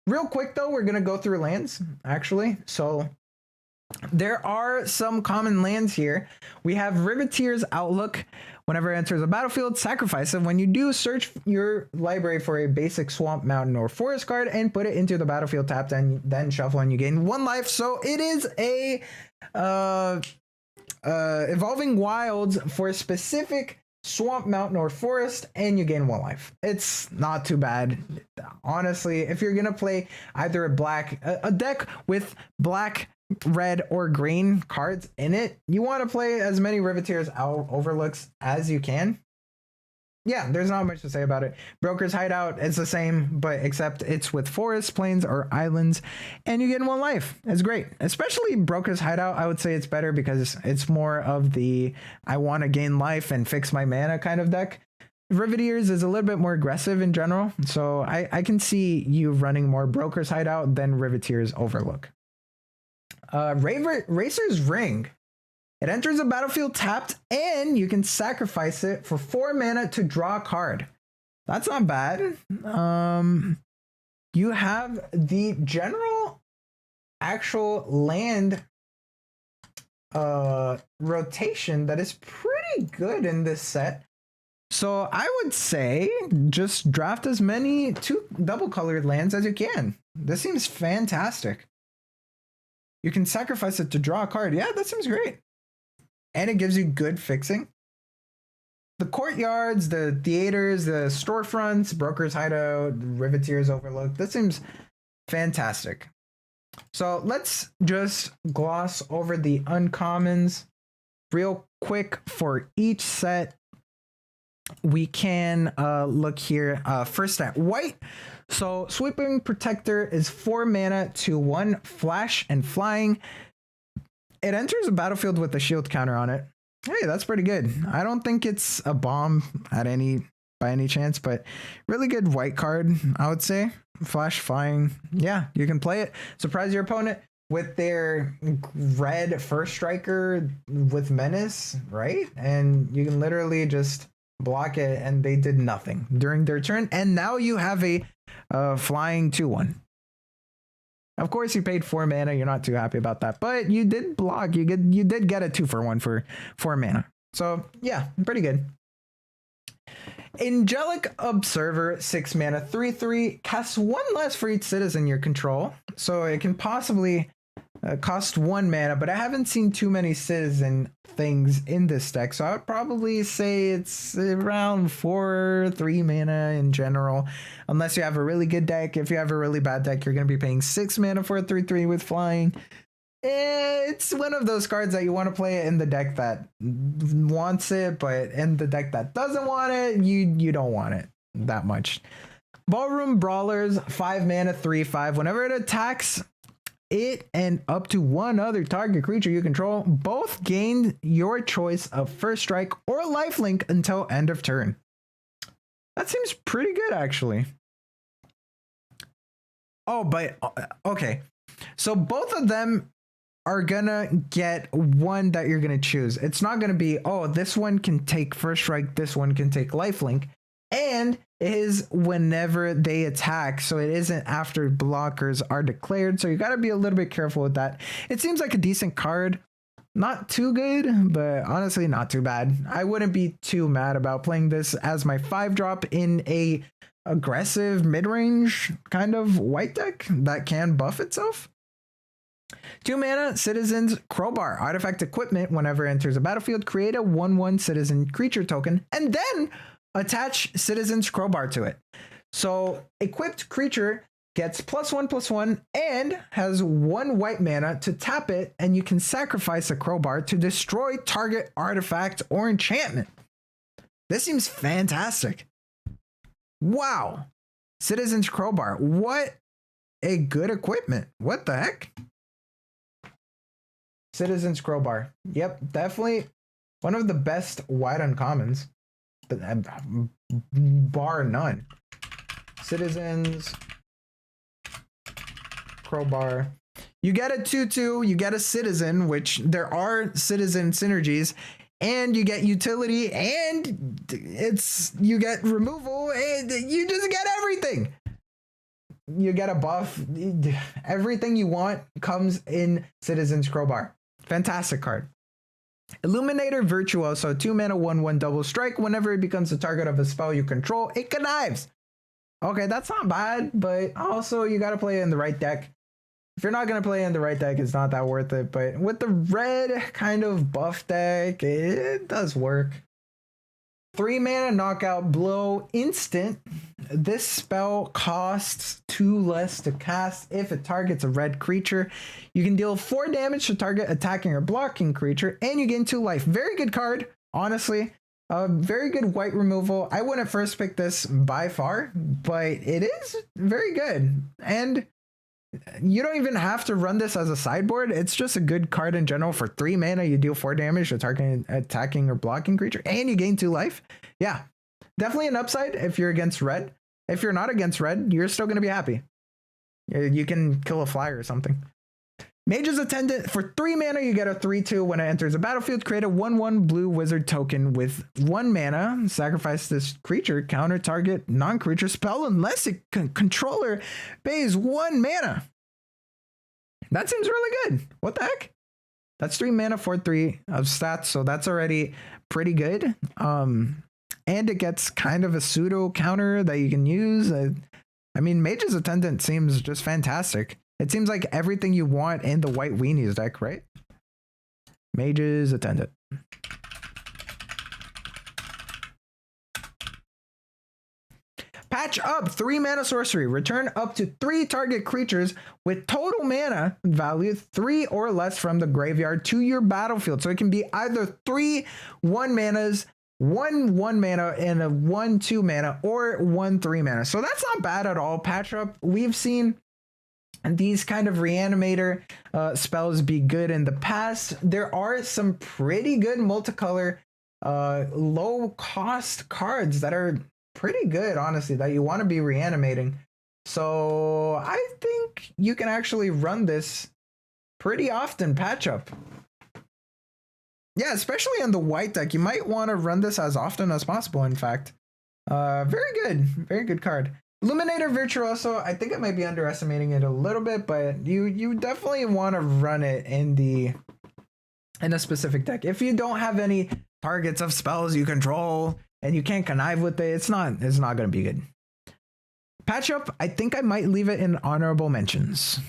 Real quick though, we're gonna go through lands actually. So there are some common lands here. We have Riveteer's Outlook. Whenever it enters a battlefield, sacrifice it. When you do, search your library for a basic swamp, mountain, or forest card and put it into the battlefield tapped, and then shuffle and you gain 1 life. So it is a Evolving Wilds for a specific swamp, mountain, or forest, and you gain 1 life. It's not too bad. Honestly, if you're gonna play either a deck with black, red, or green cards in it, you want to play as many Riveteer's Overlooks as you can. Yeah, there's not much to say about it. Broker's Hideout, it's the same, but except it's with forests, plains, or islands, and you get 1 life. It's great. Especially Broker's Hideout, I would say it's better because it's more of the I want to gain life and fix my mana kind of deck. Riveteers is a little bit more aggressive in general, so I can see you running more Broker's Hideout than Riveteer's Overlook. Racer's Ring. It enters a battlefield tapped, and you can sacrifice it for 4 mana to draw a card. That's not bad. You have the general actual land rotation that is pretty good in this set. So I would say just draft as many 2 double colored lands as you can. This seems fantastic. You can sacrifice it to draw a card. Yeah, that seems great. And it gives you good fixing. The courtyards, the theaters, the storefronts, broker's hideout, riveteer's overlook. This seems fantastic. So let's just gloss over the uncommons real quick for each set. We can look here first at white. So Sweeping Protector is 4 mana, 2/1, flash and flying. It enters a battlefield with a shield counter on it. Hey, that's pretty good. I don't think it's a bomb by any chance, but really good white card, I would say. Flash, flying. Yeah, you can play it. Surprise your opponent with their red first striker with menace, right? And you can literally just block it, and they did nothing during their turn. And now you have a flying 2/1. Of course, you paid 4 mana. You're not too happy about that, but you did block. You did get a 2-for-1 for 4 mana. So yeah, pretty good. Angelic Observer, 6 mana, 3/3, casts 1 less for each citizen you control. So it can possibly cost 1 mana, but I haven't seen too many citizen things in this deck, so I would probably say it's around 4/3 mana in general, unless you have a really good deck. If you have a really bad deck, you're going to be paying 6 mana for a 3/3 with flying. It's one of those cards that you want to play in the deck that wants it, but in the deck that doesn't want it, you don't want it that much. Ballroom Brawlers, 5 mana, 3/5. Whenever it attacks, it and up to 1 other target creature you control both gain your choice of first strike or lifelink until end of turn. That seems pretty good, actually. Oh, but okay. So both of them are gonna get one that you're gonna choose. It's not gonna be, oh, this one can take first strike, this one can take lifelink. And it is whenever they attack, so it isn't after blockers are declared, so you got to be a little bit careful with that. It seems like a decent card, not too good, but honestly not too bad. I wouldn't be too mad about playing this as my 5-drop in a aggressive mid-range kind of white deck that can buff itself. 2 mana, Citizens Crowbar, artifact equipment. Whenever it enters a battlefield, create a 1/1 citizen creature token and then attach Citizen's Crowbar to it. So equipped creature gets +1/+1 and has 1 white mana to tap it, and you can sacrifice a crowbar to destroy target artifact or enchantment. This seems fantastic. Wow. Citizen's Crowbar. What a good equipment. What the heck? Citizen's Crowbar. Yep, definitely one of the best white uncommons. Bar none. Citizens Crowbar. You get a 2/2, you get a citizen, which there are citizen synergies, and you get utility, and you get removal, and you just get everything. You get a buff. Everything you want comes in Citizen's Crowbar. Fantastic card. Illuminator Virtuoso, 2 mana, 1/1 double strike. Whenever it becomes the target of a spell you control, it connives. Okay, that's not bad, but also you got to play it in the right deck. If you're not going to play in the right deck, it's not that worth it. But with the red kind of buff deck, it does work. 3 mana, Knockout Blow, instant. This spell costs 2 less to cast if it targets a red creature. You can deal 4 damage to target attacking or blocking creature, and you gain 2 life. Very good card, honestly. Very good white removal. I wouldn't first pick this by far, but it is very good. And you don't even have to run this as a sideboard. It's just a good card in general. For 3 mana, you deal 4 damage to target attacking or blocking creature, and you gain 2 life. Yeah, definitely an upside if you're against red. If you're not against red, you're still going to be happy. You can kill a flyer or something. Mage's Attendant, for 3 mana, you get a 3/2. When it enters a battlefield, create a 1/1 blue wizard token with 1 mana. Sacrifice this creature, counter target non-creature spell unless a controller pays 1 mana. That seems really good. What the heck? That's 3 mana for 3 of stats, so that's already pretty good. and it gets kind of a pseudo counter that you can use. I mean, Mage's Attendant seems just fantastic. It seems like everything you want in the white weenies deck, right? Mage's Attendant. Patch up 3 mana sorcery. Return up to 3 target creatures with total mana value 3 or less from the graveyard to your battlefield. So it can be either 3 1 manas, 1 1 mana, and a 1 2 mana, or 1 3 mana. So that's not bad at all. Patch up. We've seen these kind of reanimator spells be good in the past. There are some pretty good multicolor low cost cards that are pretty good, honestly, that you want to be reanimating. So I think you can actually run this pretty often. Patch up. Yeah, especially on the white deck, you might want to run this as often as possible, in fact. Very good card. Illuminator Virtuoso, I think I might be underestimating it a little bit, but you definitely want to run it in a specific deck. If you don't have any targets of spells you control and you can't connive with it, it's not going to be good. Patch up, I think I might leave it in honorable mentions.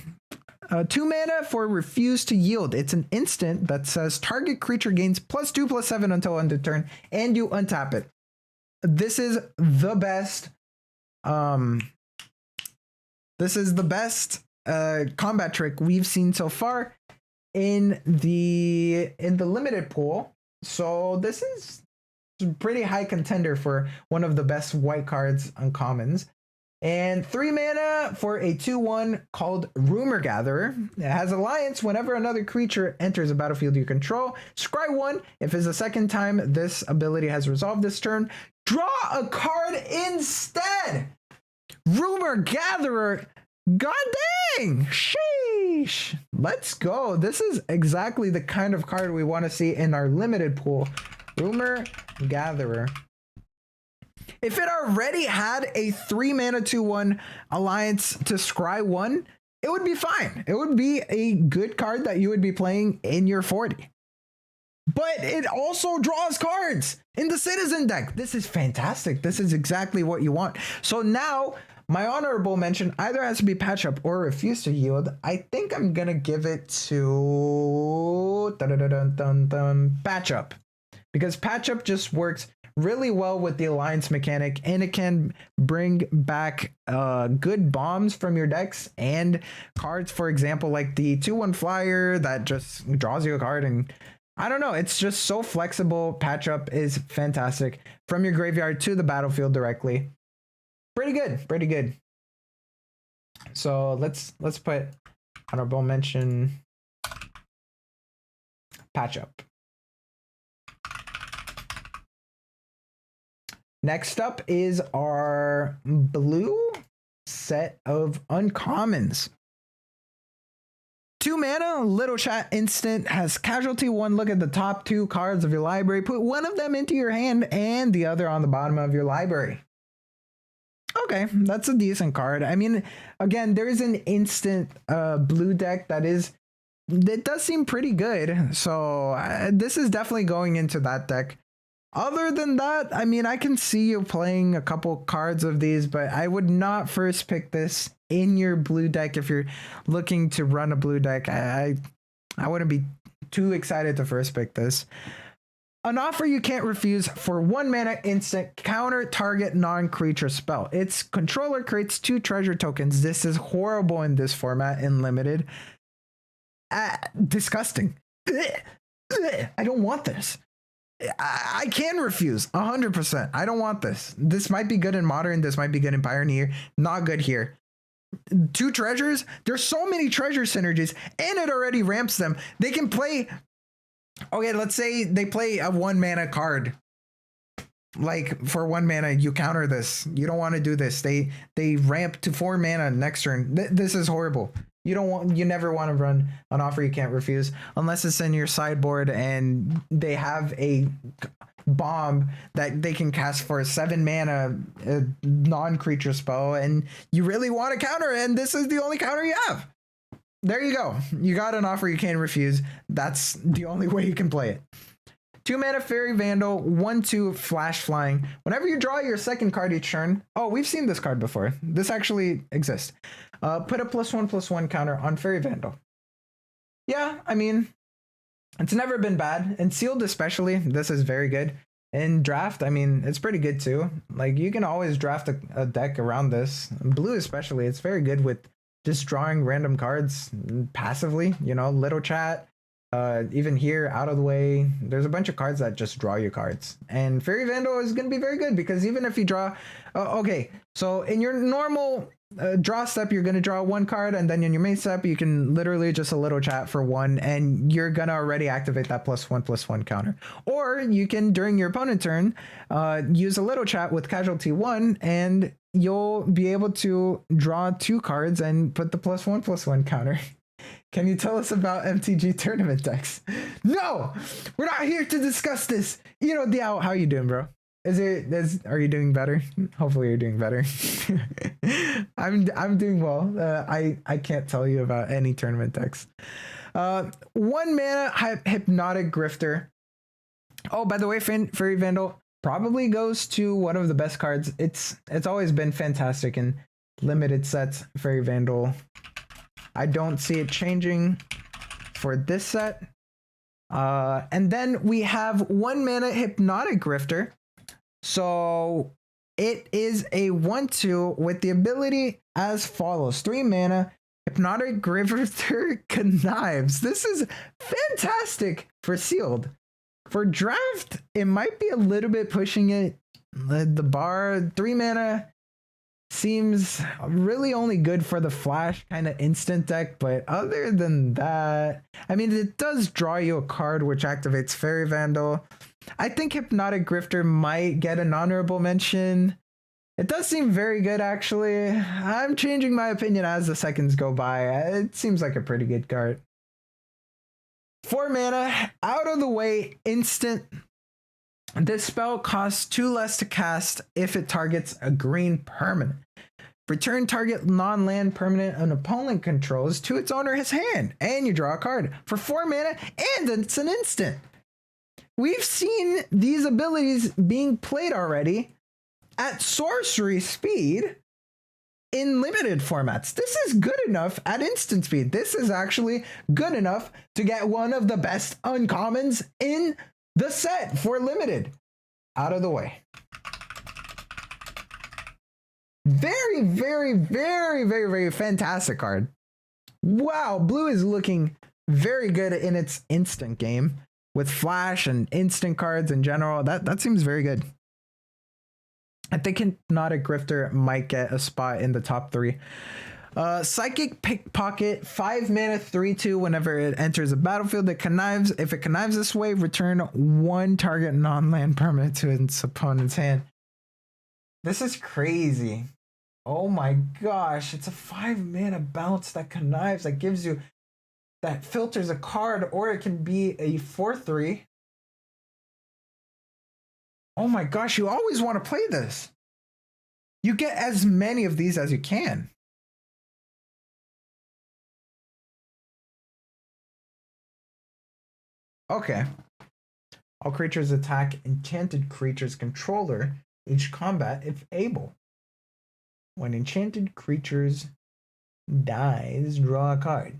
2 mana for Refuse to Yield. It's an instant that says target creature gains +2/+7 until end of turn, and you untap it. This is the best. This is the best combat trick we've seen so far in the limited pool. So this is a pretty high contender for one of the best white cards uncommons. And 3 mana for a 2/1 called Rumor Gatherer. It has Alliance. Whenever another creature enters a battlefield you control, scry 1. If it's the second time this ability has resolved this turn, draw a card instead. Rumor Gatherer. God dang. Sheesh. Let's go. This is exactly the kind of card we want to see in our limited pool. Rumor Gatherer. If it already had a 3 mana 2/1 Alliance to scry 1, it would be fine. It would be a good card that you would be playing in your 40. But it also draws cards in the Citizen deck. This is fantastic. This is exactly what you want. So now my honorable mention either has to be Patch Up or Refuse to Yield. I think I'm going to give it to Patch Up, because Patch Up just works really well with the Alliance mechanic, and it can bring back good bombs from your decks and cards, for example, like the 2/1 flyer that just draws you a card. And I don't know, it's just so flexible. Patch Up is fantastic from your graveyard to the battlefield directly. Pretty good. So let's put honorable mention Patch Up. Next up is our blue set of uncommons. 2 mana, Little Chat instant, has Casualty 1. Look at the top 2 cards of your library. Put one of them into your hand and the other on the bottom of your library. Okay, that's a decent card. I mean, again, there is an instant blue deck that does seem pretty good. So this is definitely going into that deck. Other than that, I mean, I can see you playing a couple cards of these, but I would not first pick this in your blue deck if you're looking to run a blue deck. I wouldn't be too excited to first pick this. An offer you can't refuse for 1 mana instant, counter target non-creature spell. Its controller creates 2 treasure tokens. This is horrible in this format in limited. Disgusting. I don't want this. I can refuse 100%. I don't want this. This might be good in Modern. This might be good in Pioneer. Not good here. 2 treasures. There's so many treasure synergies, and it already ramps them. They can play. Okay, let's say they play a 1 mana card. Like for 1 mana, you counter this. You don't want to do this. They ramp to 4 mana next turn. This is horrible. You never want to run an offer you can't refuse unless it's in your sideboard and they have a bomb that they can cast for a 7 mana non-creature spell, and you really want to counter it, and this is the only counter you have. There you go. You got an offer you can't refuse. That's the only way you can play it. 2 mana Fairy Vandal, 1/2 Flash Flying. Whenever you draw your second card each turn, oh, we've seen this card before. This actually exists. Put a +1/+1 counter on Fairy Vandal. Yeah, I mean, it's never been bad. And sealed especially, this is very good. In draft, I mean, it's pretty good too. Like, you can always draft a deck around this. Blue especially, it's very good with just drawing random cards passively, you know, little chat. Even here, out of the way, there's a bunch of cards that just draw you cards. And Fairy Vandal is going to be very good because even if you draw... okay, so in your normal draw step, you're going to draw one card, and then in your main step, you can literally just a little chat for one, and you're going to already activate that +1/+1 counter. Or you can, during your opponent turn, use a little chat with Casualty 1, and you'll be able to draw 2 cards and put the +1/+1 counter. Can you tell us about MTG tournament decks? No, we're not here to discuss this. You know, Diao, how you doing, bro? Are you doing better? Hopefully you're doing better. I'm doing well. I can't tell you about any tournament decks. 1 mana Hypnotic Grifter. Oh, by the way, Fairy Vandal probably goes to one of the best cards. It's always been fantastic in limited sets. Fairy Vandal. I don't see it changing for this set. And then we have 1 mana Hypnotic Grifter. So it is a 1/2 with the ability as follows. 3 mana Hypnotic Grifter Connives. This is fantastic for sealed. For draft, it might be a little bit pushing it. The bar, 3 mana seems really only good for the flash kind of instant deck, but other than that, I mean, it does draw you a card which activates Fairy Vandal. I think Hypnotic Grifter might get an honorable mention. It does seem very good, actually. I'm changing my opinion as the seconds go by. It seems like a pretty good card. 4 mana, out of the way, instant. This spell costs 2 less to cast if it targets a green permanent. Return target non-land permanent an opponent controls to its owner's hand, and you draw a card for 4 mana, and it's an instant. We've seen these abilities being played already at sorcery speed in limited formats. This is good enough at instant speed. This is actually good enough to get one of the best uncommons in the set for limited. Out of the way. Very, very, very, very, very fantastic card. Wow, blue is looking very good in its instant game with flash and instant cards in general. That seems very good. I think Hypnotic Grifter might get a spot in the top 3. Psychic Pickpocket, 5 mana, 3/2. Whenever it enters a battlefield, it connives. If it connives this way, return 1 target non-land permanent to its opponent's hand. This is crazy. Oh my gosh, it's a 5 mana bounce that connives, that gives you, that filters a card, or it can be a 4/3. Oh my gosh, you always want to play this. You get as many of these as you can. Okay. All creatures attack enchanted creature's controller each combat if able. When enchanted creatures dies, draw a card.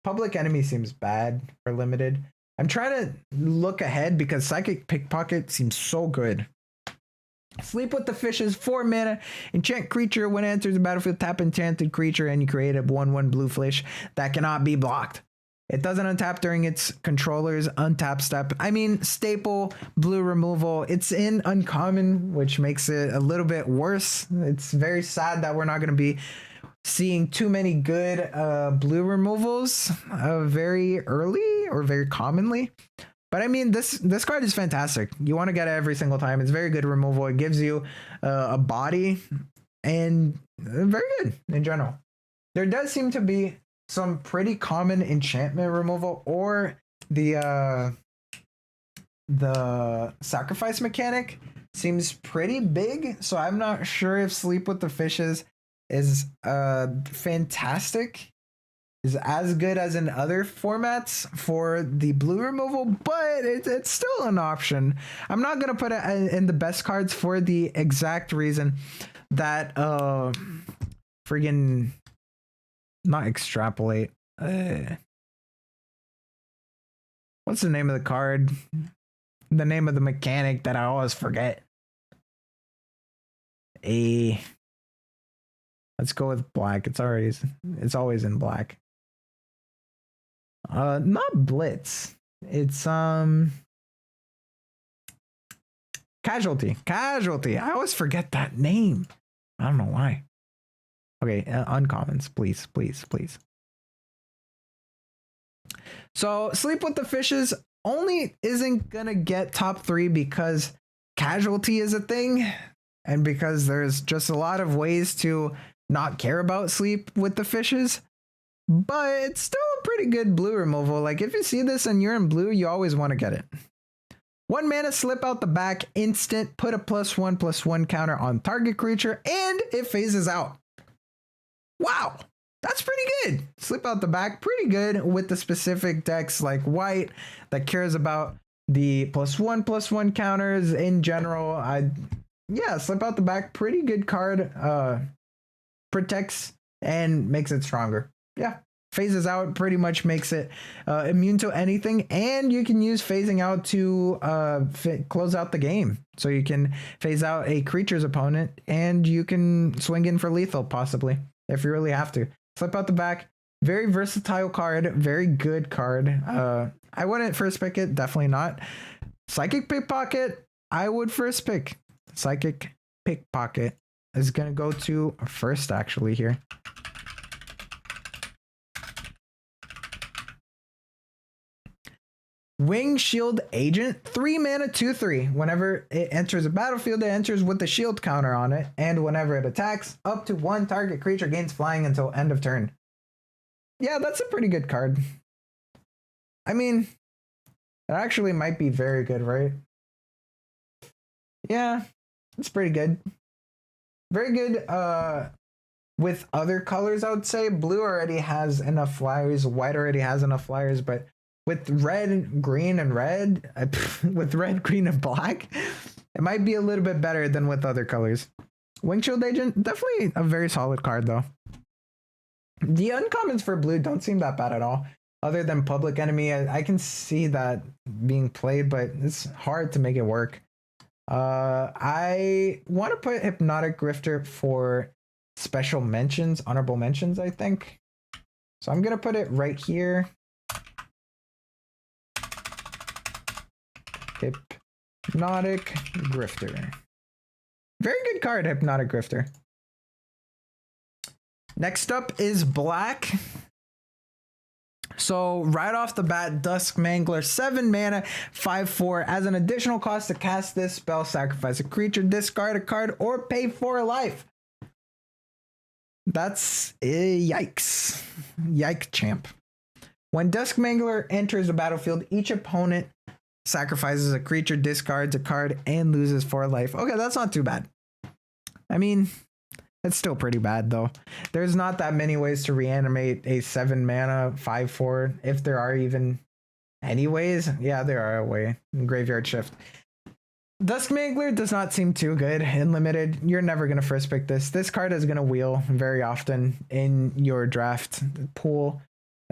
Public Enemy seems bad for limited. I'm trying to look ahead because Psychic Pickpocket seems so good. Sleep with the Fishes, 4 mana. Enchant creature. When it enters the battlefield, tap enchanted creature and you create a 1/1 blue fish that cannot be blocked. It doesn't untap during its controller's untap step. I mean, staple, blue removal. It's in uncommon, which makes it a little bit worse. It's very sad that we're not going to be seeing too many good blue removals very early or very commonly. But I mean, this card is fantastic. You want to get it every single time. It's very good removal. It gives you a body and very good in general. There does seem to be some pretty common enchantment removal, or the sacrifice mechanic seems pretty big. So I'm not sure if Sleep with the Fishes is fantastic is as good as in other formats for the blue removal, but it's still an option. I'm not gonna put it in the best cards for the exact reason that friggin' not extrapolate. What's the name of the card? The name of the mechanic that I always forget. Let's go with black. It's always in black. Not Blitz. It's Casualty. I always forget that name. I don't know why. Okay, uncommons, please. So Sleep with the Fishes only isn't gonna get top 3 because Casualty is a thing, and because there's just a lot of ways to not care about Sleep with the Fishes. But it's still a pretty good blue removal. Like if you see this and you're in blue, you always want to get it. 1 mana, slip out the back, instant, put a +1/+1 counter on target creature, and it phases out. Wow, that's pretty good. Slip out the back, pretty good with the specific decks like white that cares about the +1/+1 counters in general. Yeah, slip out the back, pretty good card. Protects and makes it stronger. Yeah, phases out, pretty much makes it immune to anything, and you can use phasing out to close out the game. So you can phase out a creature's opponent, and you can swing in for lethal, possibly, if you really have to. Flip out the back, very versatile card, very good card. I wouldn't first pick it, definitely not. Psychic Pickpocket, I would first pick. Psychic Pickpocket is going to go to first, actually, here. Wing Shield Agent, 3 mana, 2/3. Whenever it enters a battlefield, it enters with the shield counter on it, and whenever it attacks, up to 1 target creature gains flying until end of turn. Yeah, that's a pretty good card. I mean, it actually might be very good, right? Yeah, it's pretty good. Very good with other colors, I would say. Blue already has enough flyers, white already has enough flyers, but with red, green, and red, with red, green, and black, it might be a little bit better than with other colors. Wing Shield Agent, definitely a very solid card, though. The uncommons for blue don't seem that bad at all. Other than Public Enemy, I can see that being played, but it's hard to make it work. I want to put Hypnotic Grifter for special mentions, honorable mentions, I think. So I'm going to put it right here. Hypnotic Grifter. Very good card, Hypnotic Grifter. Next up is black. So right off the bat, Dusk Mangler, 7 mana, 5/4. As an additional cost to cast this spell, sacrifice a creature, discard a card, or pay 4 life. That's yikes. Yike champ. When Dusk Mangler enters the battlefield, each opponent sacrifices a creature, discards a card, and loses 4 life. Okay, that's not too bad. I mean, it's still pretty bad, though. There's not that many ways to reanimate a 7 mana 5/4, if there are even any ways. Yeah, there are a way. Graveyard Shift. Dusk Mangler does not seem too good in limited. You're never going to first pick this. This card is going to wheel very often in your draft pool,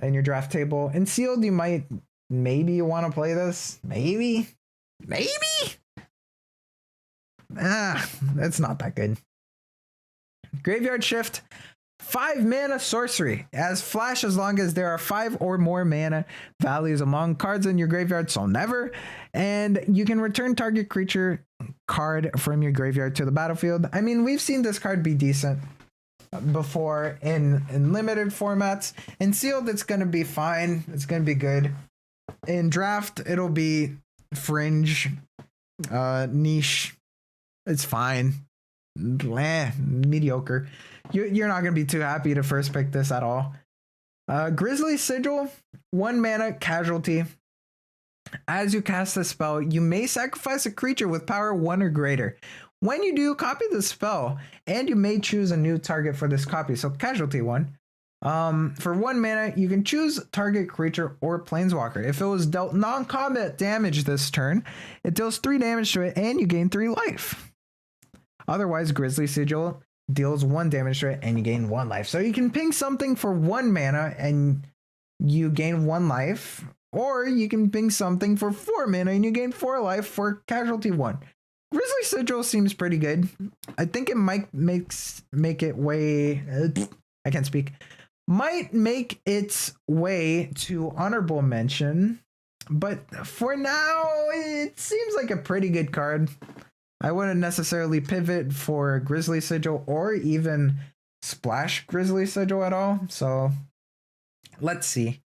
in your draft table. In sealed, you might maybe want to play this. Maybe. It's not that good. Graveyard Shift, 5 mana sorcery. As flash as long as there are 5 or more mana values among cards in your graveyard, so never. And you can return target creature card from your graveyard to the battlefield. I mean, we've seen this card be decent before in limited formats. In sealed, it's going to be fine. It's going to be good. In draft, it'll be fringe, niche. It's fine. Mediocre. You're not going to be too happy to first pick this at all. Grizzly Sigil, 1 mana, casualty. As you cast the spell, you may sacrifice a creature with power 1 or greater. When you do, copy the spell, and you may choose a new target for this copy. So casualty 1. For 1 mana, you can choose target creature or planeswalker. If it was dealt non-combat damage this turn, it deals 3 damage to it and you gain 3 life. Otherwise, Grizzly Sigil deals 1 damage to it and you gain 1 life. So you can ping something for 1 mana and you gain 1 life, or you can ping something for 4 mana and you gain 4 life for casualty 1. Grizzly Sigil seems pretty good. I think it might make it way... I can't speak. Might make its way to honorable mention, but for now, it seems like a pretty good card. I wouldn't necessarily pivot for Grizzly Sigil or even splash Grizzly Sigil at all. So let's see.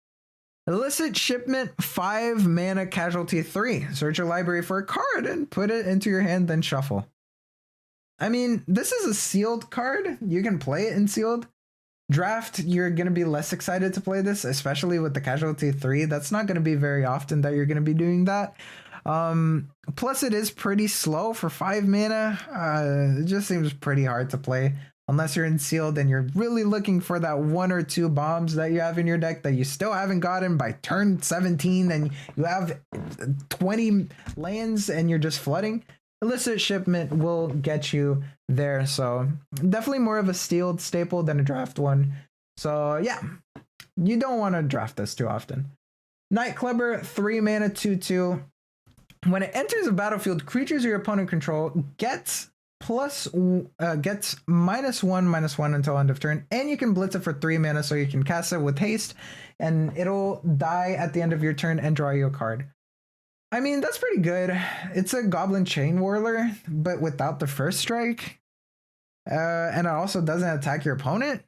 Illicit Shipment, 5 mana, casualty 3. Search your library for a card and put it into your hand, then shuffle. I mean, this is a sealed card. You can play it in sealed. Draft, you're going to be less excited to play this, especially with the casualty 3. That's not going to be very often that you're going to be doing that. Plus, it is pretty slow for 5 mana. It just seems pretty hard to play. Unless you're in sealed and you're really looking for that 1 or 2 bombs that you have in your deck that you still haven't gotten by turn 17 and you have 20 lands and you're just flooding. Illicit Shipment will get you there. So definitely more of a sealed staple than a draft one. So yeah, you don't want to draft this too often. Nightclubber, 3 mana, 2/2. When it enters a battlefield, creatures your opponent control gets -1/-1 until end of turn, and you can blitz it for 3 mana, so you can cast it with haste and it'll die at the end of your turn and draw you a card. I mean, that's pretty good. It's a Goblin Chain Whirler, but without the first strike, and it also doesn't attack your opponent.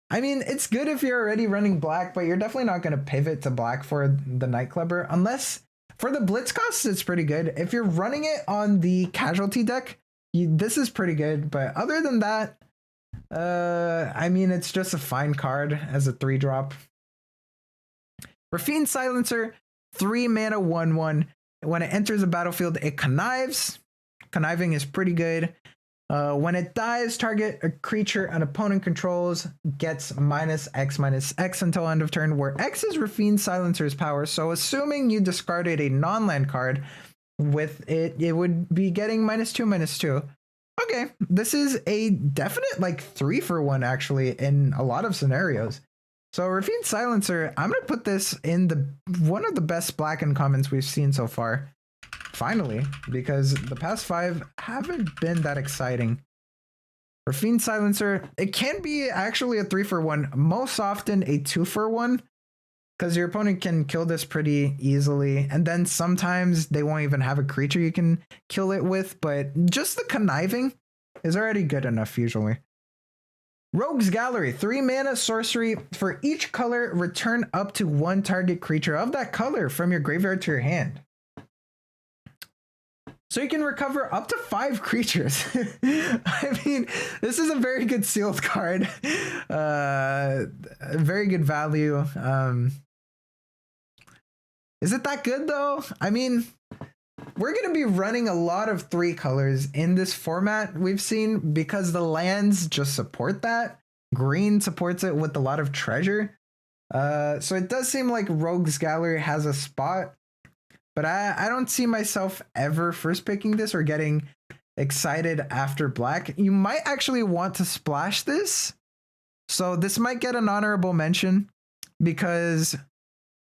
I mean, it's good if you're already running black, but you're definitely not going to pivot to black for the Nightclubber unless for the blitz cost. It's pretty good if you're running it on the casualty deck. This is pretty good, but other than that, I mean, it's just a fine card as a 3-drop. Rafine Silencer, 3 mana, 1/1. When it enters a battlefield, it connives. Conniving is pretty good. When it dies, target a creature an opponent controls gets -X/-X until end of turn, where X is Rafine Silencer's power. So assuming you discarded a non-land card with it, it would be getting -2/-2. Okay, this is a definite like 3-for-1 actually in a lot of scenarios. So Rafine Silencer, I'm going to put this in the one of the best black uncommons we've seen so far. Finally, because the past 5 haven't been that exciting. Rafine Silencer, it can be actually a 3-for-1, most often a 2-for-1, because your opponent can kill this pretty easily. And then sometimes they won't even have a creature you can kill it with, but just the conniving is already good enough usually. Rogue's Gallery, 3 mana, sorcery. For each color, return up to 1 target creature of that color from your graveyard to your hand. So you can recover up to 5 creatures. I mean, this is a very good sealed card. Very good value. Is it that good though? I mean, we're going to be running a lot of 3 colors in this format we've seen because the lands just support that. Green supports it with a lot of treasure. So it does seem like Rogue's Gallery has a spot. But I don't see myself ever first picking this or getting excited after black. You might actually want to splash this. So this might get an honorable mention because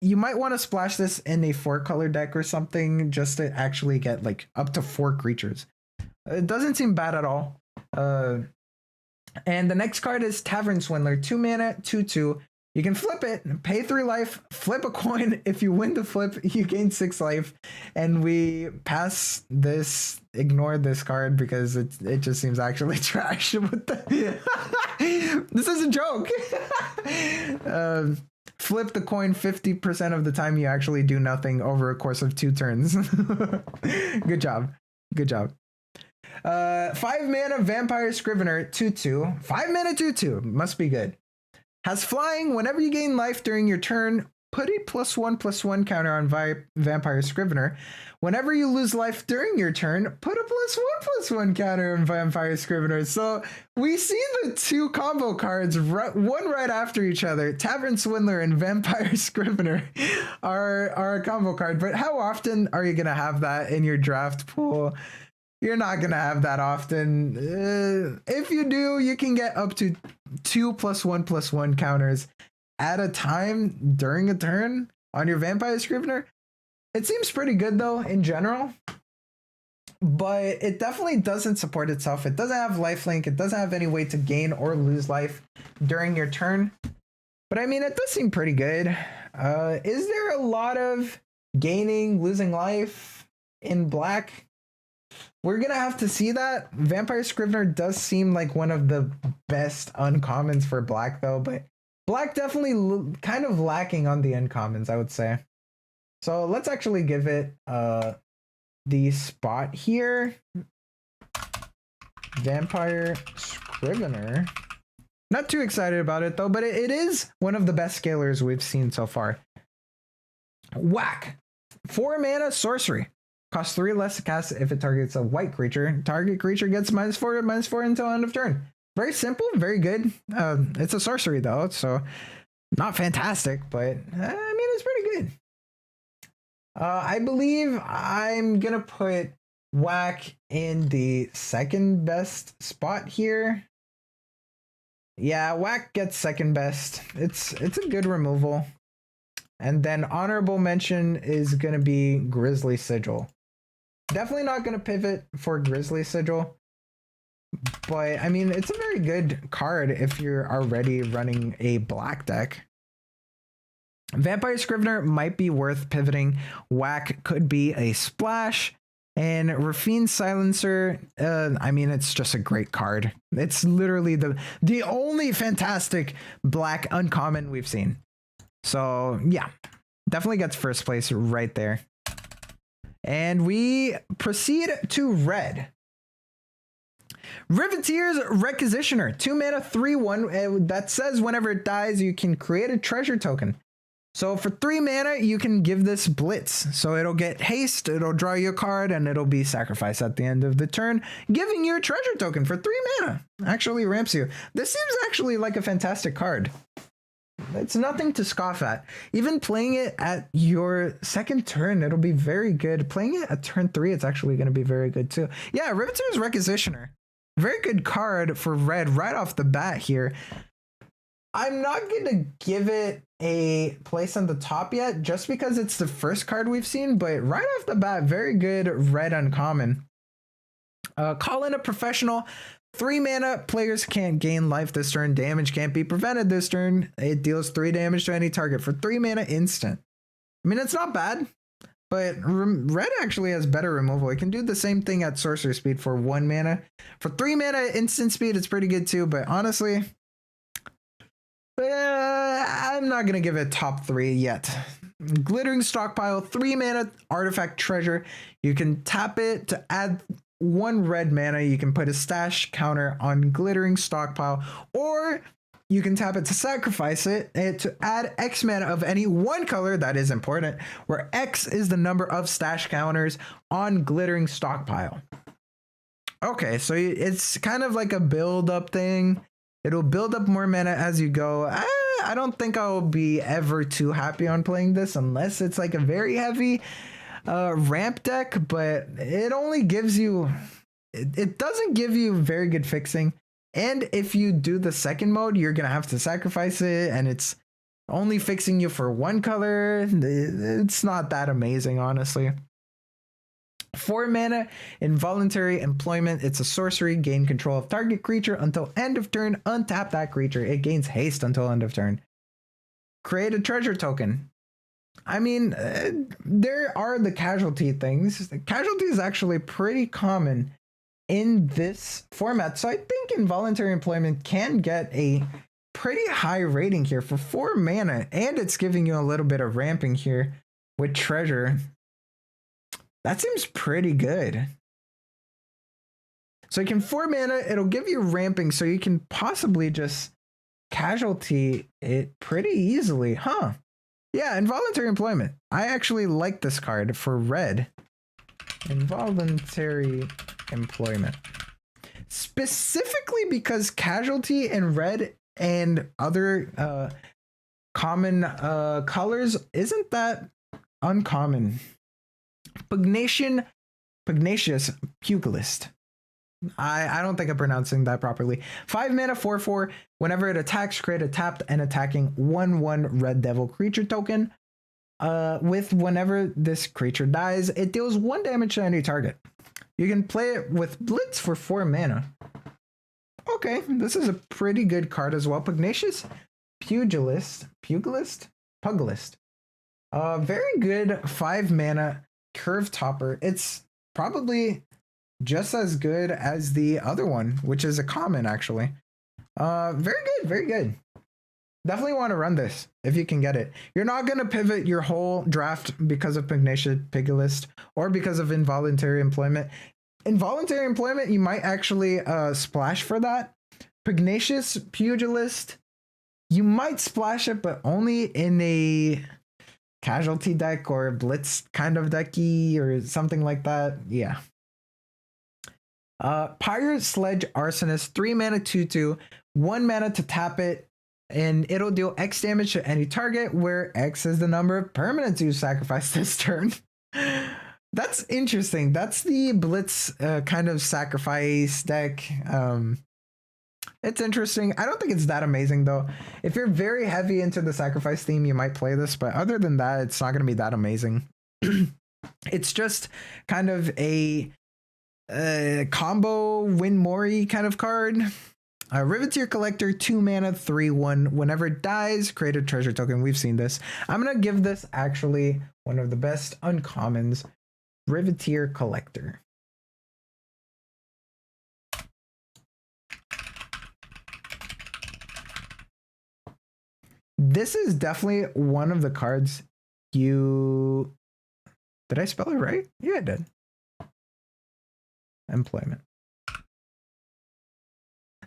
you might want to splash this in a 4-color deck or something just to actually get like up to 4 creatures. It doesn't seem bad at all. And the next card is Tavern Swindler, 2 mana, 2/2. You can flip it, pay 3 life, flip a coin. If you win the flip, you gain 6 life. And we pass this, ignore this card because it just seems actually trash. This is a joke. Flip the coin 50% of the time you actually do nothing over a course of 2 turns. Good job. Good job. 5 mana Vampire Scrivener, 2/2. 5 mana, 2/2. Must be good. Has flying. Whenever you gain life during your turn, put a +1/+1 counter on Vampire Scrivener. Whenever you lose life during your turn, put a +1/+1 counter on Vampire Scrivener. So we see the two combo cards, one right after each other. Tavern Swindler and Vampire Scrivener are a combo card. But how often are you going to have that in your draft pool? You're not going to have that often. If you do, you can get up to 2 +1/+1 counters at a time during a turn on your Vampire Scrivener. It seems pretty good though in general, but it definitely doesn't support itself. It doesn't have lifelink. It doesn't have any way to gain or lose life during your turn. But I mean, it does seem pretty good. Is there a lot of gaining, losing life in black? We're going to have to see that. Vampire Scrivener does seem like one of the best uncommons for black though, but black definitely kind of lacking on the uncommons, I would say. So let's actually give it the spot here. Vampire Scrivener. Not too excited about it though, but it is one of the best scalers we've seen so far. Whack. 4 mana sorcery. Costs 3 less to cast if it targets a white creature. Target creature gets -4/-4 until end of turn. Very simple, very good. It's a sorcery though, so not fantastic, but I mean, it's pretty good. I believe I'm gonna put Whack in the second best spot here. Yeah, Whack gets second best. It's a good removal. And then honorable mention is gonna be Grisly Sigil. Definitely not gonna pivot for Grisly Sigil, but I mean, it's a very good card if you're already running a black deck. Vampire Scrivener might be worth pivoting. Whack could be a splash. And Rafine Silencer, I mean, it's just a great card. It's literally the only fantastic black uncommon we've seen. So yeah, definitely gets first place right there. And we proceed to red. Riveteer's Requisitioner, 2 mana, 3/1. That says whenever it dies, you can create a treasure token. So for 3 mana, you can give this Blitz. So it'll get haste, it'll draw you a card, and it'll be sacrificed at the end of the turn, giving you a treasure token for 3 mana. Actually ramps you. This seems actually like a fantastic card. It's nothing to scoff at. Even playing it at your second turn, it'll be very good. Playing it at turn 3, it's actually going to be very good too. Yeah, Riveteer's Requisitioner. Very good card for red right off the bat here. I'm not going to give it a place on the top yet, just because it's the first card we've seen, but right off the bat, very good red uncommon. Call in a Professional. 3 mana, players can't gain life this turn. Damage can't be prevented this turn. It deals 3 damage to any target for 3 mana instant. I mean, it's not bad, but red actually has better removal. It can do the same thing at sorcerer speed for 1 mana. For 3 mana instant speed, it's pretty good too, but honestly, I'm not going to give it top 3 yet. Glittering Stockpile, 3 mana artifact treasure. You can tap it to add 1 red mana. You can put a stash counter on Glittering Stockpile, or you can tap it to sacrifice it to add X mana of any one color. That is important, where X is the number of stash counters on Glittering Stockpile. Okay, so it's kind of like a build up thing. It'll build up more mana as you go. I don't think I'll be ever too happy on playing this unless it's like a very heavy ramp deck, but it only gives you, it doesn't give you very good fixing. And if you do the second mode, you're going to have to sacrifice it, and it's only fixing you for 1 color. It's not that amazing, honestly. 4 mana, Involuntary Employment. It's a sorcery. Gain control of target creature until end of turn. Untap that creature. It gains haste until end of turn. Create a treasure token. I mean, there are the casualty things. The casualty is actually pretty common in this format. So I think Involuntary Employment can get a pretty high rating here for 4 mana. And it's giving you a little bit of ramping here with treasure. That seems pretty good. So you can 4 mana, it'll give you ramping, so you can possibly just casualty it pretty easily, huh? Yeah, involuntary employment. I actually like this card for red. Involuntary employment. Specifically because casualty in red and other common colors isn't that uncommon. Pugnacious Pugilist. I don't think I'm pronouncing that properly. 5 mana, 4/4. Whenever it attacks, create a tapped and attacking 1/1 Red Devil creature token. With whenever this creature dies, it deals 1 damage to any target. You can play it with Blitz for 4 mana. Okay, this is a pretty good card as well. Pugnacious Pugilist. Very good 5 mana curve topper. It's probably just as good as the other one, which is a common actually. Very good. Definitely want to run this if you can get it. You're not going to pivot your whole draft because of Pugnacious Pugilist or because of involuntary employment. Involuntary employment, you might actually splash for that. Pugnacious Pugilist, you might splash it, but only in a casualty deck or blitz kind of decky or something like that. Yeah. Pirate Sledge Arsonist, 3 mana 2/2, 1 mana to tap it, and it'll deal X damage to any target where X is the number of permanents you sacrifice this turn. That's interesting. That's the blitz kind of sacrifice deck. It's interesting. I don't think it's that amazing though. If you're very heavy into the sacrifice theme, you might play this, but other than that, it's not going to be that amazing. It's just kind of a combo Win Mori kind of card. Riveteer Collector, 2 mana, 3/1. Whenever it dies, create a treasure token. We've seen this. I'm going to give this actually one of the best uncommons. Riveteer Collector. This is definitely one of the cards you... Did I spell it right? Yeah, I did. Employment.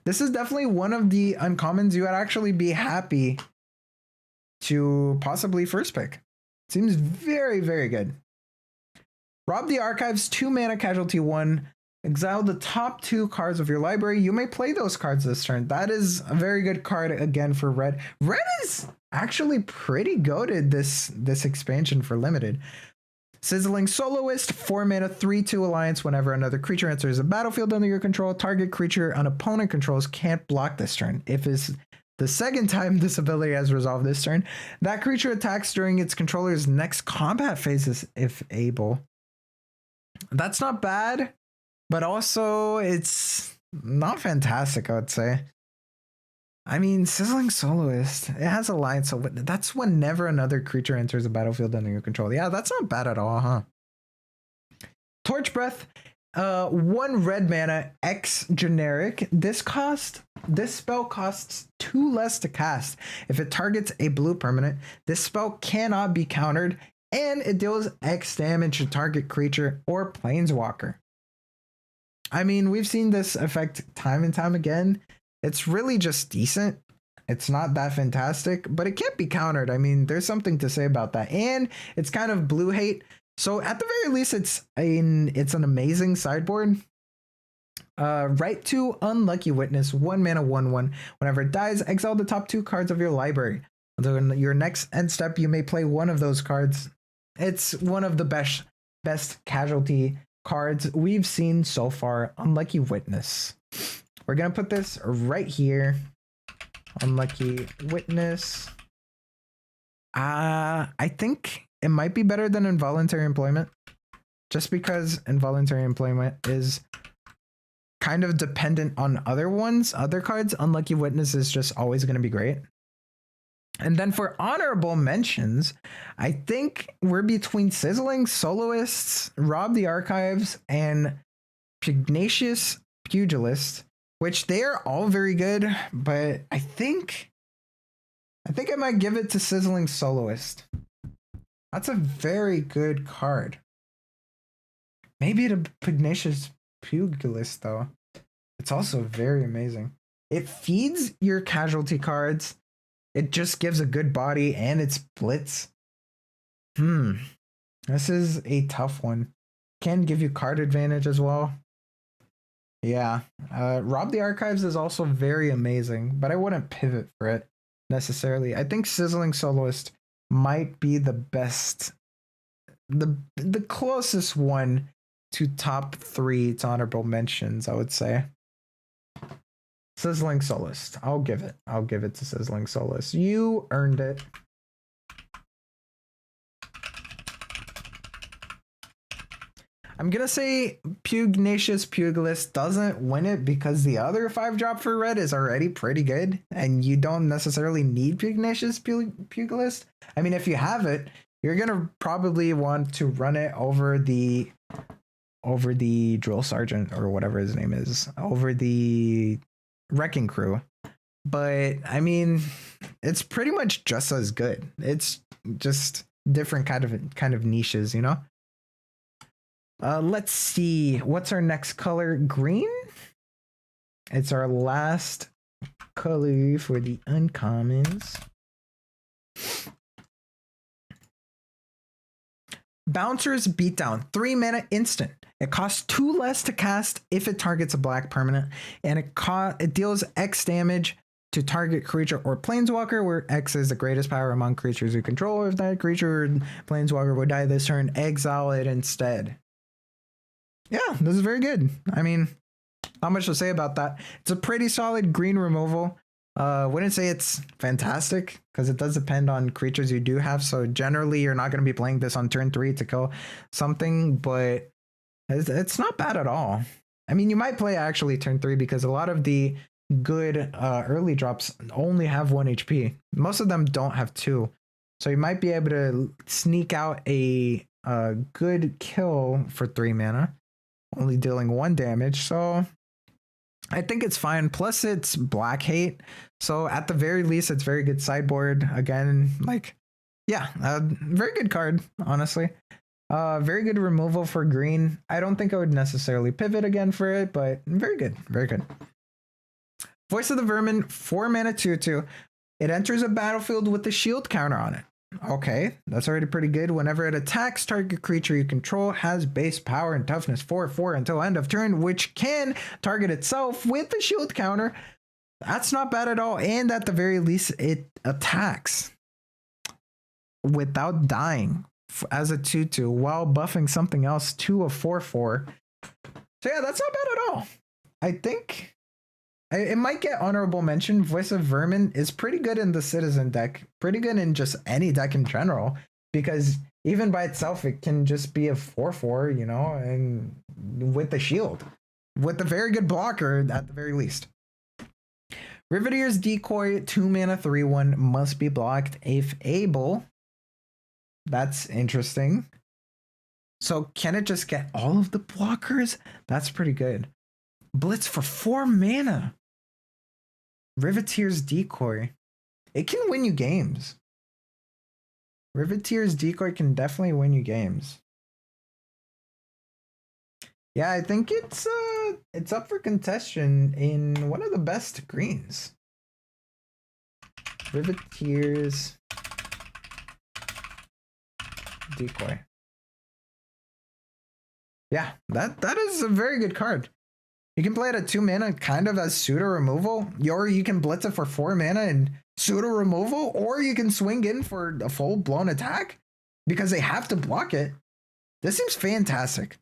This is definitely one of the uncommons you would actually be happy to possibly first pick. Seems very, very good. Rob the Archives, 2 mana, casualty 1. Exile the top 2 cards of your library. You may play those cards this turn. That is a very good card again for red. Red is actually pretty goated this expansion for limited. Sizzling Soloist, 4 mana, 3/2 Alliance. Whenever another creature enters the battlefield under your control, target creature an opponent controls can't block this turn. If it's the second time this ability has resolved this turn, that creature attacks during its controller's next combat phases if able. That's not bad, but also it's not fantastic, I would say. I mean, Sizzling Soloist, it has Alliance, so that's whenever another creature enters the battlefield under your control. Yeah, that's not bad at all, huh? Torch Breath, 1 red mana, X generic. This spell costs 2 less to cast. If it targets a blue permanent, this spell cannot be countered, and it deals X damage to target creature or planeswalker. I mean, we've seen this effect time and time again. It's really just decent. It's not that fantastic, but it can't be countered. I mean, there's something to say about that. And it's kind of blue hate. So at the very least, it's an amazing sideboard. Right to Unlucky Witness, 1 mana, 1/1. Whenever it dies, exile the top 2 cards of your library. Until in your next end step, you may play one of those cards. It's one of the best casualty cards we've seen so far. Unlucky Witness. We're going to put this right here. Unlucky Witness. I think it might be better than Involuntary Employment. Just because Involuntary Employment is kind of dependent on other cards. Unlucky Witness is just always going to be great. And then for honorable mentions, I think we're between Sizzling Soloists, Rob the Archives, and Pugnacious Pugilist, which they are all very good, but I think I might give it to Sizzling Soloist. That's a very good card. Maybe the Pugnacious Pugilist, though. It's also very amazing. It feeds your casualty cards. It just gives a good body, and it's blitz. This is a tough one. Can give you card advantage as well. Yeah. Rob the Archives is also very amazing, but I wouldn't pivot for it necessarily. I think Sizzling Soloist might be the best, the closest one to top 3 to honorable mentions, I would say. Sizzling Soloist. I'll give it. I'll give it to Sizzling Soloist. You earned it. I'm gonna say Pugnacious Pugilist doesn't win it because the other 5-drop for red is already pretty good, and you don't necessarily need Pugnacious Pugilist. I mean, if you have it, you're gonna probably want to run it over the drill sergeant or whatever his name is, over the wrecking crew. But I mean, it's pretty much just as good. It's just different kind of niches, you know. Let's see. What's our next color? Green? It's our last color for the uncommons. Bouncer's Beatdown. 3 mana instant. It costs 2 less to cast if it targets a black permanent. And it deals X damage to target creature or planeswalker, where X is the greatest power among creatures you control. If that creature or planeswalker would die this turn, exile it instead. Yeah, this is very good. I mean, not much to say about that. It's a pretty solid green removal. Wouldn't say it's fantastic because it does depend on creatures you do have. So generally, you're not going to be playing this on turn 3 to kill something, but it's not bad at all. I mean, you might play actually turn 3 because a lot of the good early drops only have 1 HP. Most of them don't have 2. So you might be able to sneak out a good kill for 3 mana. Only dealing 1 damage, so I think it's fine. Plus, it's black hate, so at the very least, it's very good sideboard. Again, like, yeah, very good card, honestly. Very good removal for green. I don't think I would necessarily pivot again for it, but very good, very good. Voice of the Vermin, 4 mana 2/2. It enters a battlefield with the shield counter on it. Okay, that's already pretty good. Whenever it attacks, target creature you control has base power and toughness 4/4 until end of turn, which can target itself with the shield counter. That's not bad at all. And at the very least, it attacks without dying as a 2/2 while buffing something else to a 4/4. So yeah, that's not bad at all. I think it might get honorable mention. Voice of Vermin is pretty good in the Citizen deck, pretty good in just any deck in general, because even by itself, it can just be a 4/4, you know, and with the shield, with a very good blocker at the very least. Riveteer's Decoy, 2 mana 3/1, must be blocked if able. That's interesting. So can it just get all of the blockers? That's pretty good. Blitz for 4 mana. Riveteer's Decoy. It can win you games. Riveteer's Decoy can definitely win you games. Yeah, I think it's up for contention in one of the best greens. Riveteer's Decoy. Yeah, that is a very good card. You can play it at 2 mana kind of as pseudo removal, or you can blitz it for 4 mana and pseudo removal, or you can swing in for a full blown attack because they have to block it. This seems fantastic.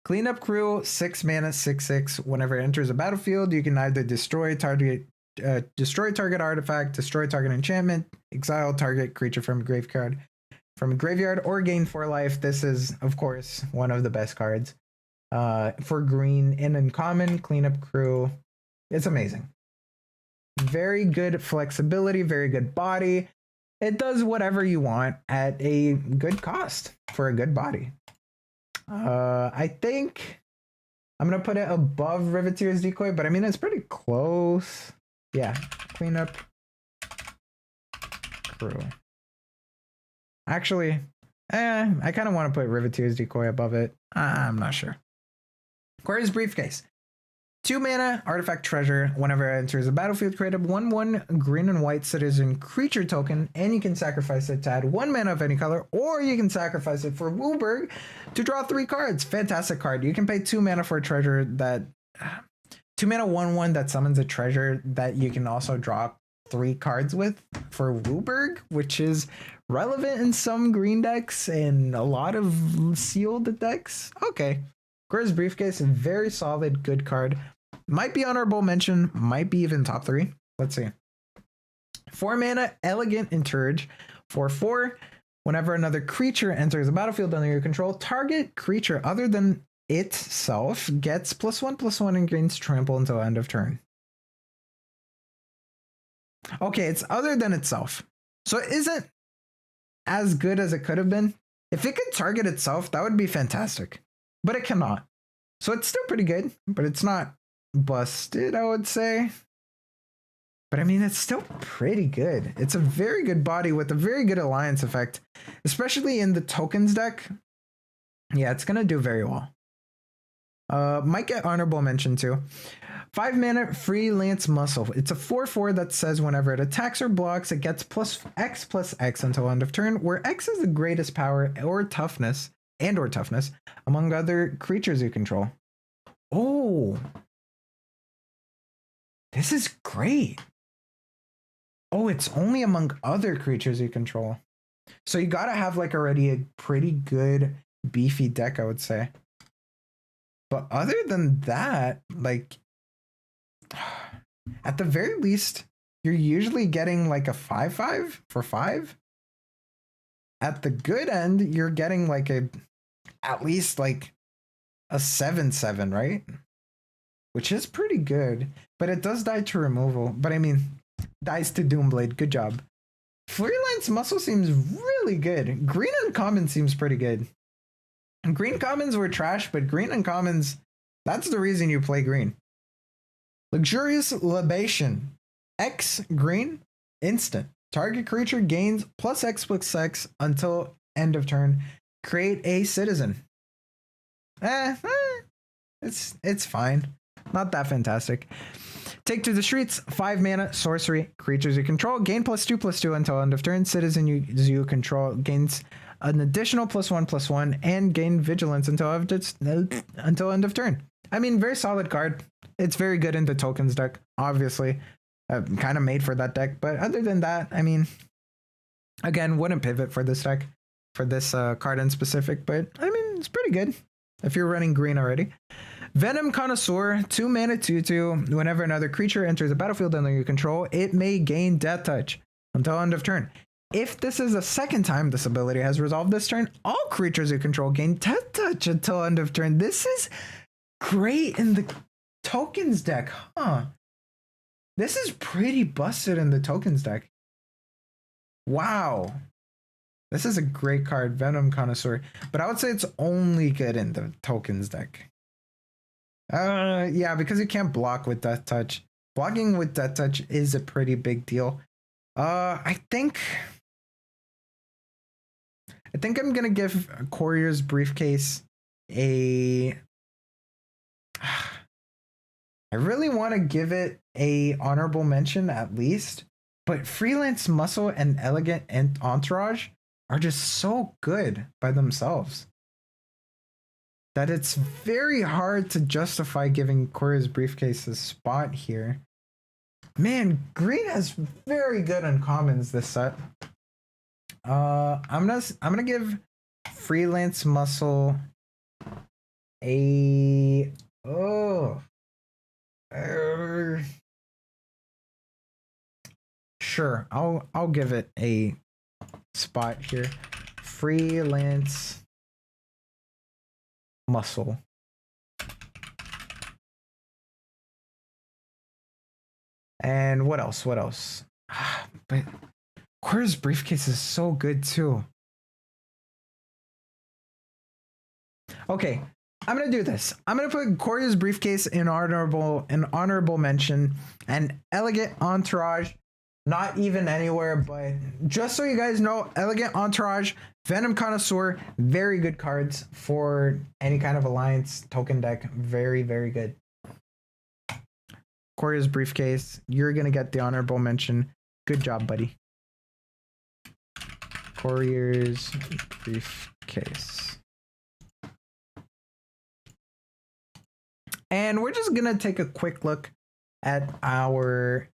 Cleanup Crew, 6 mana, 6/6. Whenever it enters a battlefield, you can either destroy target artifact, destroy target enchantment, exile target creature from a graveyard, or gain 4 life. This is, of course, one of the best cards. For green and uncommon. Cleanup Crew, it's amazing. Very good flexibility, very good body. It does whatever you want at a good cost for a good body. I think I'm gonna put it above Riveteer's Decoy, but I mean it's pretty close. Yeah, Cleanup Crew. Actually, I kind of want to put Riveteer's Decoy above it. I'm not sure. Query's Briefcase. 2 mana, Artifact Treasure. Whenever it enters the battlefield, create a 1/1 green and white citizen creature token, and you can sacrifice it to add 1 mana of any color, or you can sacrifice it for Wooburg to draw 3 cards. Fantastic card. You can pay 2 mana for a treasure that 2 mana 1/1 that summons a treasure that you can also draw 3 cards with for Wooburg, which is relevant in some green decks and a lot of sealed decks. Okay. Core's Briefcase, very solid, good card. Might be honorable mention, might be even top 3. Let's see. 4 mana, Elegant Entourage. 4/4. Whenever another creature enters the battlefield under your control, target creature other than itself gets +1/+1 and gains trample until end of turn. Okay, it's other than itself. So it isn't as good as it could have been. If it could target itself, that would be fantastic. But it cannot. So it's still pretty good, but it's not busted, I would say. But I mean, it's still pretty good. It's a very good body with a very good alliance effect, especially in the tokens deck. Yeah, it's going to do very well. Might get honorable mention too. 5 mana, Freelance Muscle. It's a 4/4 that says whenever it attacks or blocks, it gets +X until end of turn, where X is the greatest power or toughness among other creatures you control. Oh, this is great. Oh, it's only among other creatures you control. So you gotta have like already a pretty good beefy deck, I would say. But other than that, like at the very least, you're usually getting like a 5/5 for 5. At the good end, you're getting like at least like a 7/7, right? Which is pretty good, but it does die to removal. But I mean, dies to Doomblade. Good job. Freelance Muscle seems really good. Green Uncommon seems pretty good. Green Commons were trash, but Green Uncommons, that's the reason you play green. Luxurious Libation. X green, instant. Target creature gains +X/X until end of turn. Create a citizen. It's fine. Not that fantastic. Take to the Streets. 5 mana, sorcery. Creatures you control gain +2/+2 until end of turn. Citizen you control gains an additional +1/+1 and gain vigilance until end of turn. I mean, very solid card. It's very good in the tokens deck, obviously. Kind of made for that deck, but other than that, I mean, again, wouldn't pivot for this deck, for this card in specific, but I mean, it's pretty good if you're running green already. Venom Connoisseur, 2 mana 2/2. Whenever another creature enters the battlefield under your control, it may gain Death Touch until end of turn. If this is the second time this ability has resolved this turn, all creatures you control gain Death Touch until end of turn. This is great in the tokens deck, huh? This is pretty busted in the tokens deck. Wow. This is a great card, Venom Connoisseur. But I would say it's only good in the tokens deck. Yeah, because you can't block with Death Touch. Blocking with Death Touch is a pretty big deal. I think I'm gonna give Courier's Briefcase a I really want to give it a honorable mention at least, but Freelance Muscle and Elegant Entourage are just so good by themselves that it's very hard to justify giving Courier's Briefcase a spot here. Man, green has very good uncommons this set. I'm gonna give Freelance Muscle a sure, I'll give it a spot here. Freelance Muscle. And what else? But Courier's Briefcase is so good too. Okay, I'm gonna do this. I'm gonna put Courier's Briefcase in honorable mention, and Elegant Entourage not even anywhere, but just so you guys know, Elegant Entourage, Venom Connoisseur, very good cards for any kind of alliance token deck. Very, very good. Courier's Briefcase. You're gonna get the honorable mention. Good job, buddy. Courier's Briefcase. And we're just gonna take a quick look at our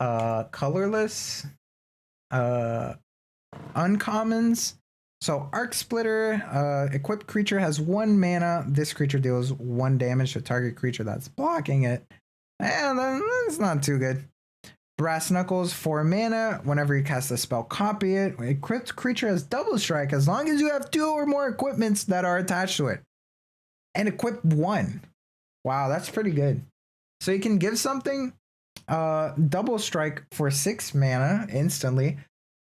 colorless uncommons. So Arc Splitter, equipped creature has 1 mana. This creature deals 1 damage to target creature that's blocking it. And that's not too good. Brass Knuckles, 4 mana. Whenever you cast a spell, copy it. Equipped creature has double strike as long as you have 2 or more equipments that are attached to it. And equip 1. Wow, that's pretty good. So you can give something double strike for 6 mana instantly,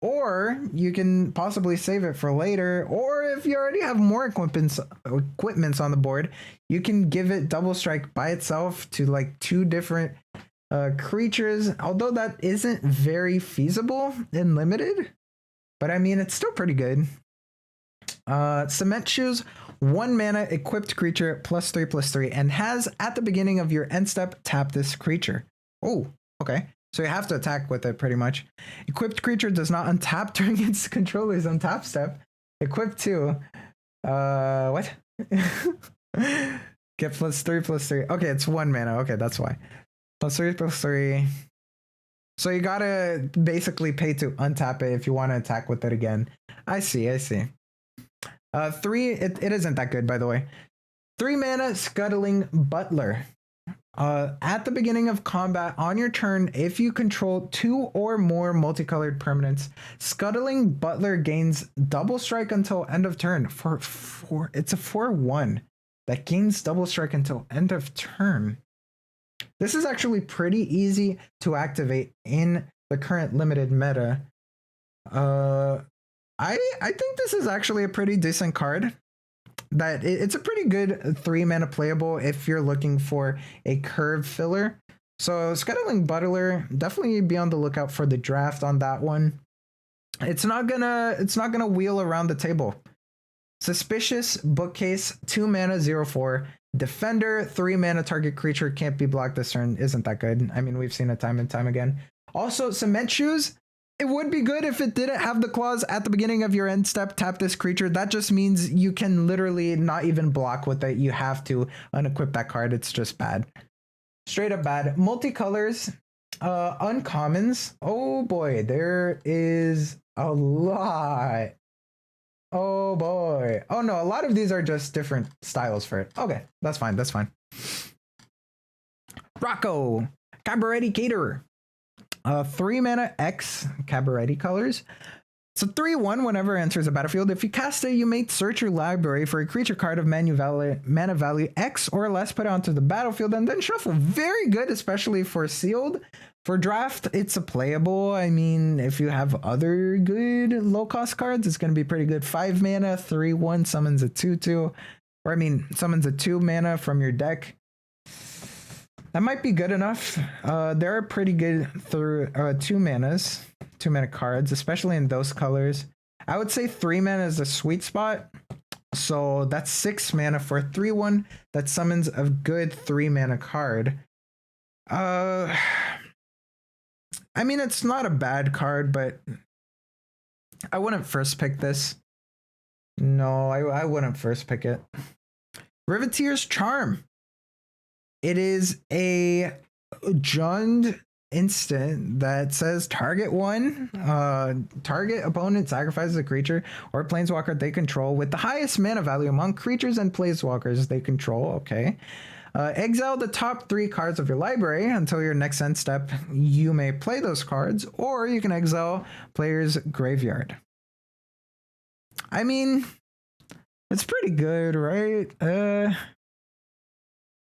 or you can possibly save it for later, or if you already have more equipments on the board, you can give it double strike by itself to like 2 different creatures, although that isn't very feasible in limited, but I mean it's still pretty good. Cement Shoes, 1 mana, equipped creature, +3/+3, and has at the beginning of your end step, tap this creature. Oh, okay. So you have to attack with it pretty much. Equipped creature does not untap during its controller's untap step. Equipped 2. What? Get +3/+3. Okay, it's 1 mana. Okay, that's why. +3/+3. So you gotta basically pay to untap it if you want to attack with it again. I see. 3, it isn't that good, by the way. 3 mana, Scuttling Butler. At the beginning of combat on your turn, if you control 2 or more multicolored permanents, Scuttling Butler gains double strike until end of turn. It's a 4/1 that gains double strike until end of turn. This is actually pretty easy to activate in the current limited meta. I think this is actually a pretty decent card. It's a pretty good 3 mana playable if you're looking for a curve filler. So Scuttling Butler, definitely be on the lookout for the draft on that one. It's not gonna wheel around the table. Suspicious Bookcase, 2 mana, 0/4. Defender, 3 mana, target creature can't be blocked this turn. Isn't that good? I mean, we've seen it time and time again. Also, Cement Shoes, it would be good if it didn't have the clause at the beginning of your end step, tap this creature. That just means you can literally not even block with it. You have to unequip that card. It's just bad. Straight up bad. Multicolors, uncommons. Oh boy, there is a lot. Oh boy. Oh no, a lot of these are just different styles for it. Okay, that's fine. Rocco, Cabaret Caterer. 3 mana X, Cabaret colors. So 3/1 whenever it enters a battlefield. If you cast it, you may search your library for a creature card of mana value X or less, put it onto the battlefield, and then shuffle. Very good, especially for sealed. For draft, it's a playable. I mean, if you have other good low-cost cards, it's going to be pretty good. 5 mana, 3/1, summons a 2/2. Or I mean, summons a 2 mana from your deck. That might be good enough. There are pretty good 2 mana cards, especially in those colors. I would say 3 mana is a sweet spot. So that's 6 mana for 3/1 that summons a good 3 mana card. I mean, it's not a bad card, but I wouldn't first pick this. No, I wouldn't first pick it. Riveteer's Charm. It is a Jund instant that says target 1, target opponent sacrifices a creature or planeswalker they control with the highest mana value among creatures and planeswalkers they control. Okay. Exile the top 3 cards of your library until your next end step. You may play those cards, or you can exile player's graveyard. I mean, it's pretty good, right?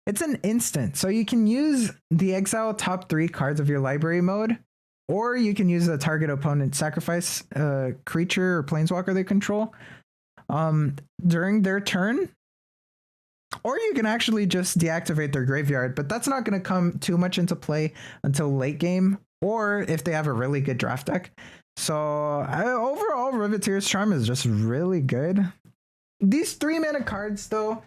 It's an instant, so you can use the exile top 3 cards of your library mode, or you can use the target opponent sacrifice creature or planeswalker they control during their turn, or you can actually just deactivate their graveyard, but that's not going to come too much into play until late game, or if they have a really good draft deck. So overall, Riveteer's Charm is just really good. These 3 mana cards, though,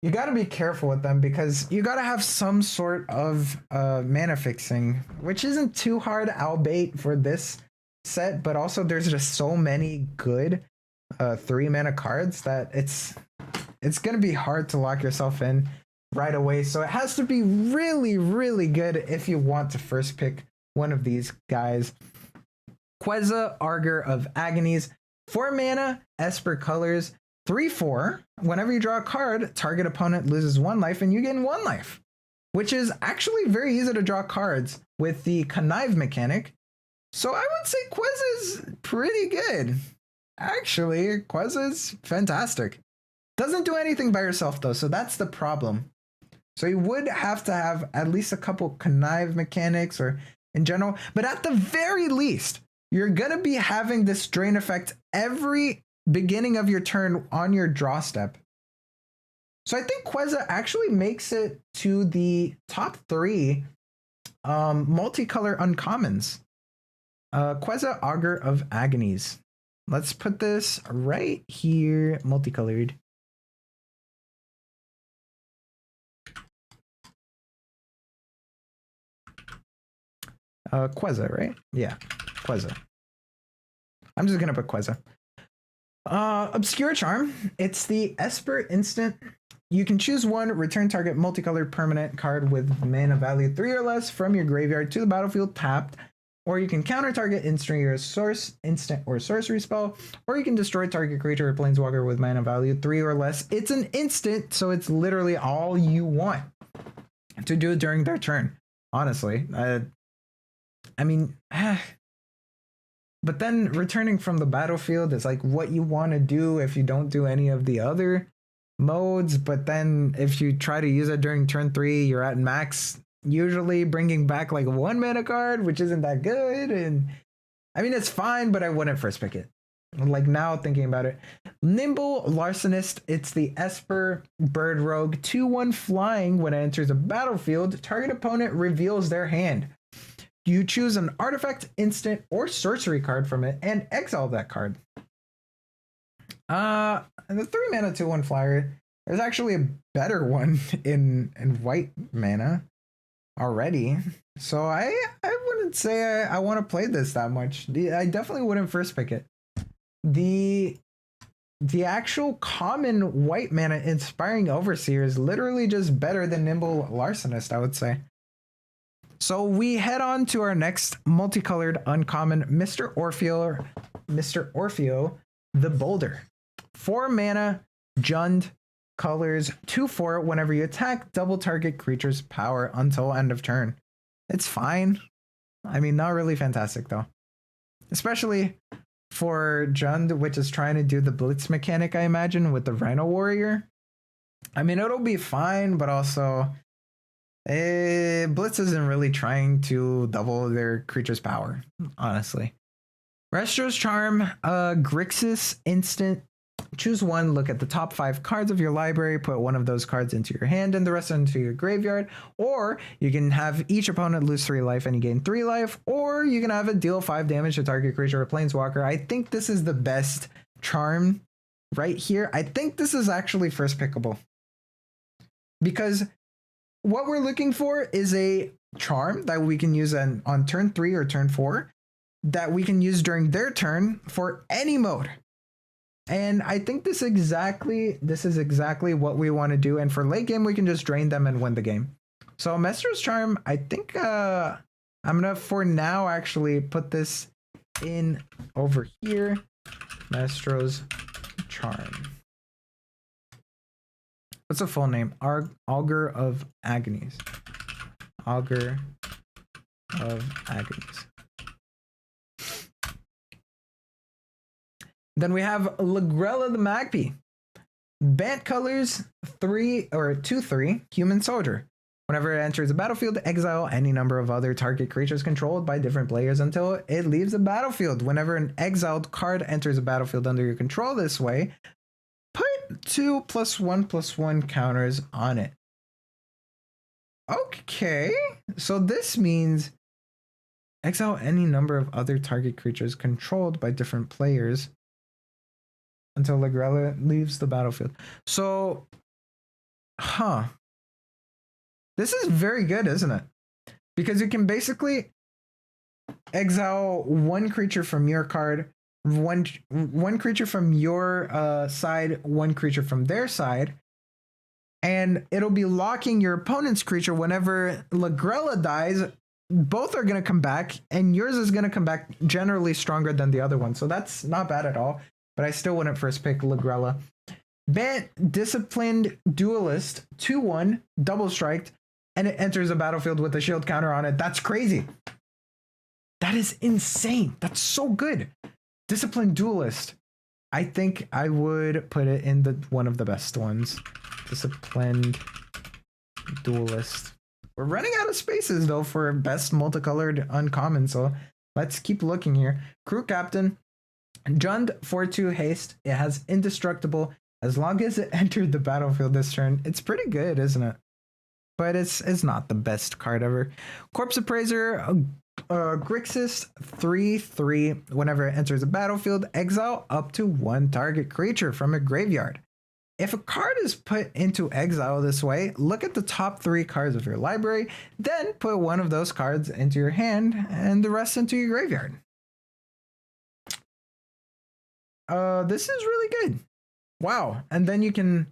you got to be careful with them because you got to have some sort of mana fixing, which isn't too hard, albeit for this set, but also there's just so many good 3 mana cards that it's going to be hard to lock yourself in right away. So it has to be really, really good if you want to first pick one of these guys. Queza, Augur of Agonies, 4 mana, Esper colors, 3/4. Whenever you draw a card, target opponent loses 1 life and you gain 1 life, which is actually very easy to draw cards with the connive mechanic. So I would say Queza is pretty good. Actually, Queza is fantastic. Doesn't do anything by yourself though, so that's the problem. So you would have to have at least a couple connive mechanics or in general, but at the very least, you're gonna be having this drain effect every beginning of your turn on your draw step. So I think Queza actually makes it to the top 3 multicolor uncommons. Queza, Augur of Agonies. Let's put this right here, multicolored. Queza, right? Yeah, Queza. I'm just gonna put Queza. Obscure Charm. It's the Esper instant. You can choose one, return target multicolored permanent card with mana value 3 or less from your graveyard to the battlefield tapped, or you can counter target instant or source, instant or sorcery spell, or you can destroy target creature or planeswalker with mana value 3 or less. It's an instant, so it's literally all you want to do during their turn, honestly. I mean, but then returning from the battlefield is like what you want to do if you don't do any of the other modes. But then if you try to use it during turn 3, you're at max, usually bringing back like 1 mana card, which isn't that good. And I mean, it's fine, but I wouldn't first pick it. Like now thinking about it. Nimble Larcenist. It's the Esper Bird Rogue, 2/1 flying. When it enters a battlefield, target opponent reveals their hand. You choose an artifact, instant, or sorcery card from it and exile that card. And the 3 mana 2/1 flyer, there's actually a better one in white mana already. So I wouldn't say I want to play this that much. I definitely wouldn't first pick it. The actual common white mana Inspiring Overseer is literally just better than Nimble Larcenist, I would say. So we head on to our next multicolored uncommon, Mr. Orfeo, the Boulder. 4 mana, Jund, colors, 2/4. Whenever you attack, double target creature's power until end of turn. It's fine. I mean, not really fantastic though. Especially for Jund, which is trying to do the blitz mechanic, I imagine, with the Rhino Warrior. I mean, it'll be fine, but also Blitz isn't really trying to double their creature's power, honestly. Restro's Charm, Grixis instant. Choose one, look at the top 5 cards of your library, put one of those cards into your hand and the rest into your graveyard, or you can have each opponent lose 3 life and you gain 3 life, or you can have it deal 5 damage to target creature or planeswalker. I think this is the best charm right here. I think this is actually first pickable. Because what we're looking for is a charm that we can use on turn 3 or turn 4 that we can use during their turn for any mode. And I think this is exactly what we want to do. And for late game, we can just drain them and win the game. So Mestro's Charm, I think I'm gonna for now actually put this in over here. Mestro's Charm. What's the full name? Augur of Agonies. Augur of Agonies. Then we have Lagrella the Magpie. Bant colors 2/3 human soldier. Whenever it enters the battlefield, exile any number of other target creatures controlled by different players until it leaves the battlefield. Whenever an exiled card enters the battlefield under your control this way, put 2 +1/+1 counters on it. Okay, so this means exile any number of other target creatures controlled by different players until Lagrella leaves the battlefield. So Huh. This is very good, isn't it? Because you can basically exile one creature from your card, one creature from your side, one creature from their side, and it'll be locking your opponent's creature whenever Lagrella dies. Both are going to come back, and yours is going to come back generally stronger than the other one. So that's not bad at all, but I still wouldn't first pick Lagrella. Bant Disciplined Duelist, 2/1, double striked, and it enters a battlefield with a shield counter on it. That's crazy. That is insane. That's so good. Disciplined Duelist. I think I would put it in the one of the best ones. Disciplined Duelist. We're running out of spaces though for best multicolored uncommon, so let's keep looking here. Crew Captain, Jund 4/2 haste. It has indestructible as long as it entered the battlefield this turn. It's pretty good, isn't it? But it's not the best card ever. Corpse Appraiser, Grixis 3/3. Whenever it enters the battlefield, exile up to one target creature from a graveyard. If a card is put into exile this way, look at the top 3 cards of your library, then put one of those cards into your hand and the rest into your graveyard. This is really good. Wow. And then you can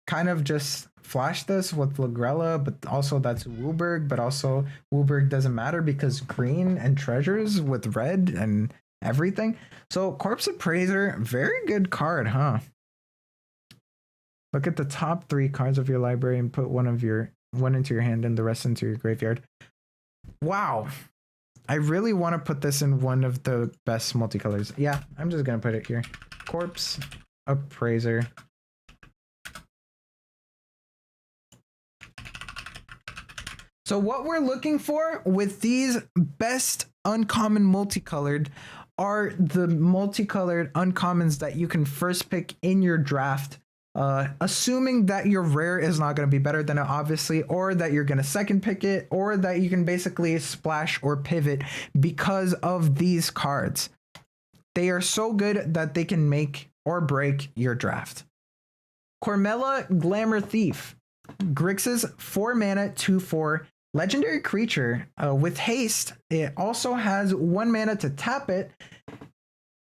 kind of just flash this with Lagrella, but also that's Wooburg, but also Wooburg doesn't matter because green and treasures with red and everything. So Corpse Appraiser, very good card, huh? Look at the top 3 cards of your library and put one into your hand and the rest into your graveyard. Wow. I really want to put this in one of the best multicolors. Yeah, I'm just going to put it here. Corpse Appraiser. So what we're looking for with these best uncommon multicolored are the multicolored uncommons that you can first pick in your draft. Assuming that your rare is not going to be better than it, obviously, or that you're going to second pick it, or that you can basically splash or pivot because of these cards. They are so good that they can make or break your draft. Cormella Glamour Thief. Grixis 4 mana, 2/4. Legendary creature with haste. It also has 1 mana to tap it.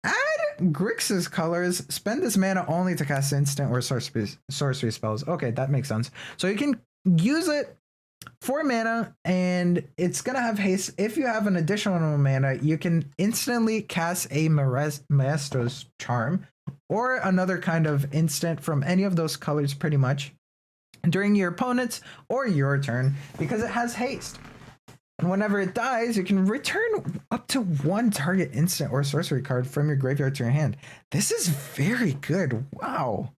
Add Grixis colors. Spend this mana only to cast instant or sorcery spells. Okay, that makes sense. So you can use it 4 mana, and it's gonna have haste. If you have an additional mana, you can instantly cast a Maestro's Charm or another kind of instant from any of those colors, pretty much, during your opponent's or your turn because it has haste. And whenever it dies, you can return up to 1 target instant or sorcery card from your graveyard to your hand. This is very good. Wow.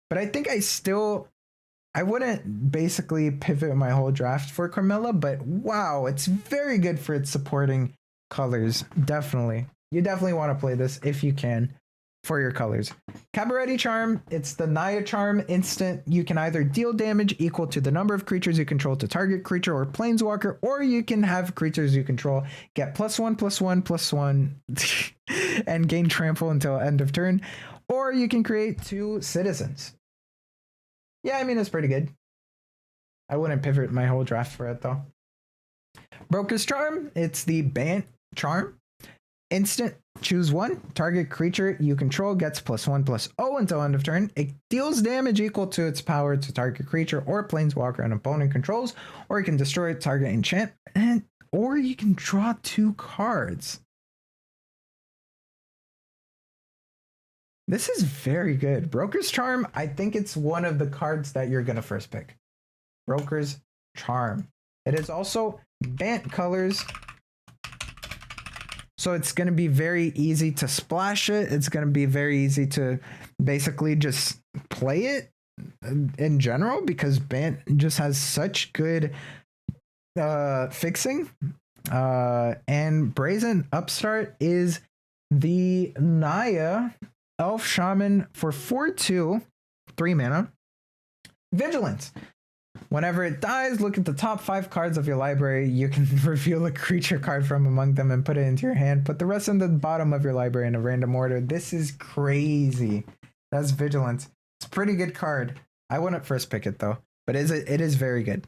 But I think I wouldn't basically pivot my whole draft for Carmella, but wow, it's very good for its supporting colors. Definitely. You definitely want to play this if you can for your colors. Cabaretti Charm, it's the Naya Charm instant. You can either deal damage equal to the number of creatures you control to target creature or planeswalker, or you can have creatures you control get +1/+1/+1 and gain trample until end of turn, or you can create 2 citizens. Yeah, I mean, it's pretty good. I wouldn't pivot my whole draft for it though. Broker's Charm, it's the Bant Charm. Instant, choose 1. Target creature you control gets +1/+0 until end of turn. It deals damage equal to its power to target creature or planeswalker an opponent controls, or you can destroy target enchantment, or you can draw 2 cards. This is very good. Broker's Charm, I think it's one of the cards that you're going to first pick. Broker's Charm. It is also Bant colors. So it's going to be very easy to splash it. It's going to be very easy to basically just play it in general because Bant just has such good fixing. And Brazen Upstart is the Naya Elf Shaman for 4/2, 3 mana. Vigilance. Whenever it dies, look at the top 5 cards of your library. You can reveal a creature card from among them and put it into your hand. Put the rest in the bottom of your library in a random order. This is crazy. That's Vigilance. It's a pretty good card. I wouldn't first pick it though, but it is very good.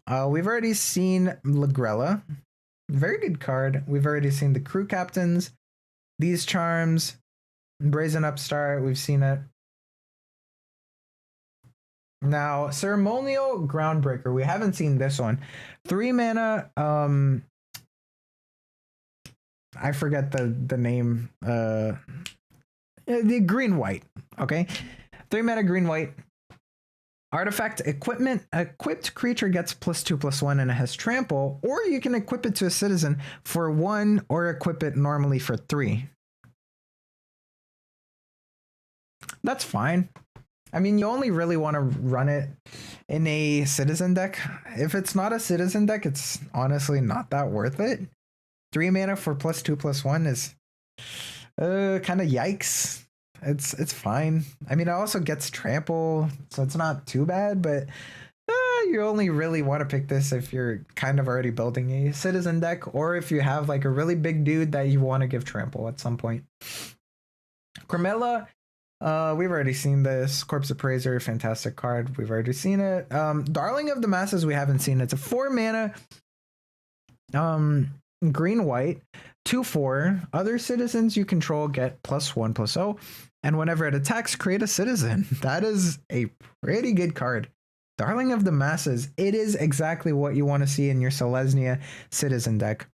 We've already seen Lagrella. Very good card. We've already seen the crew captains. These charms. Brazen Upstart. We've seen it. Now, Ceremonial Groundbreaker. We haven't seen this one. 3 mana. I forget the name. The green white. Okay. 3 mana green white. Artifact equipment. Equipped creature gets +2/+1 and it has trample, or you can equip it to a citizen for 1 or equip it normally for 3. That's fine. I mean, you only really want to run it in a citizen deck. If it's not a citizen deck, it's honestly not that worth it. 3 mana for +2/+1 is kind of yikes. It's fine. I mean, it also gets trample, so it's not too bad, but you only really want to pick this if you're kind of already building a citizen deck, or if you have like a really big dude that you want to give trample at some point. Carmella, we've already seen this. Corpse Appraiser, fantastic card. We've already seen it. Darling of the Masses, we haven't seen. It's a 4 mana green white 2/4. Other citizens you control get +1/+0, and whenever it attacks, create a citizen. That is a pretty good card. Darling of the Masses. It is exactly what you want to see in your Selesnya citizen deck.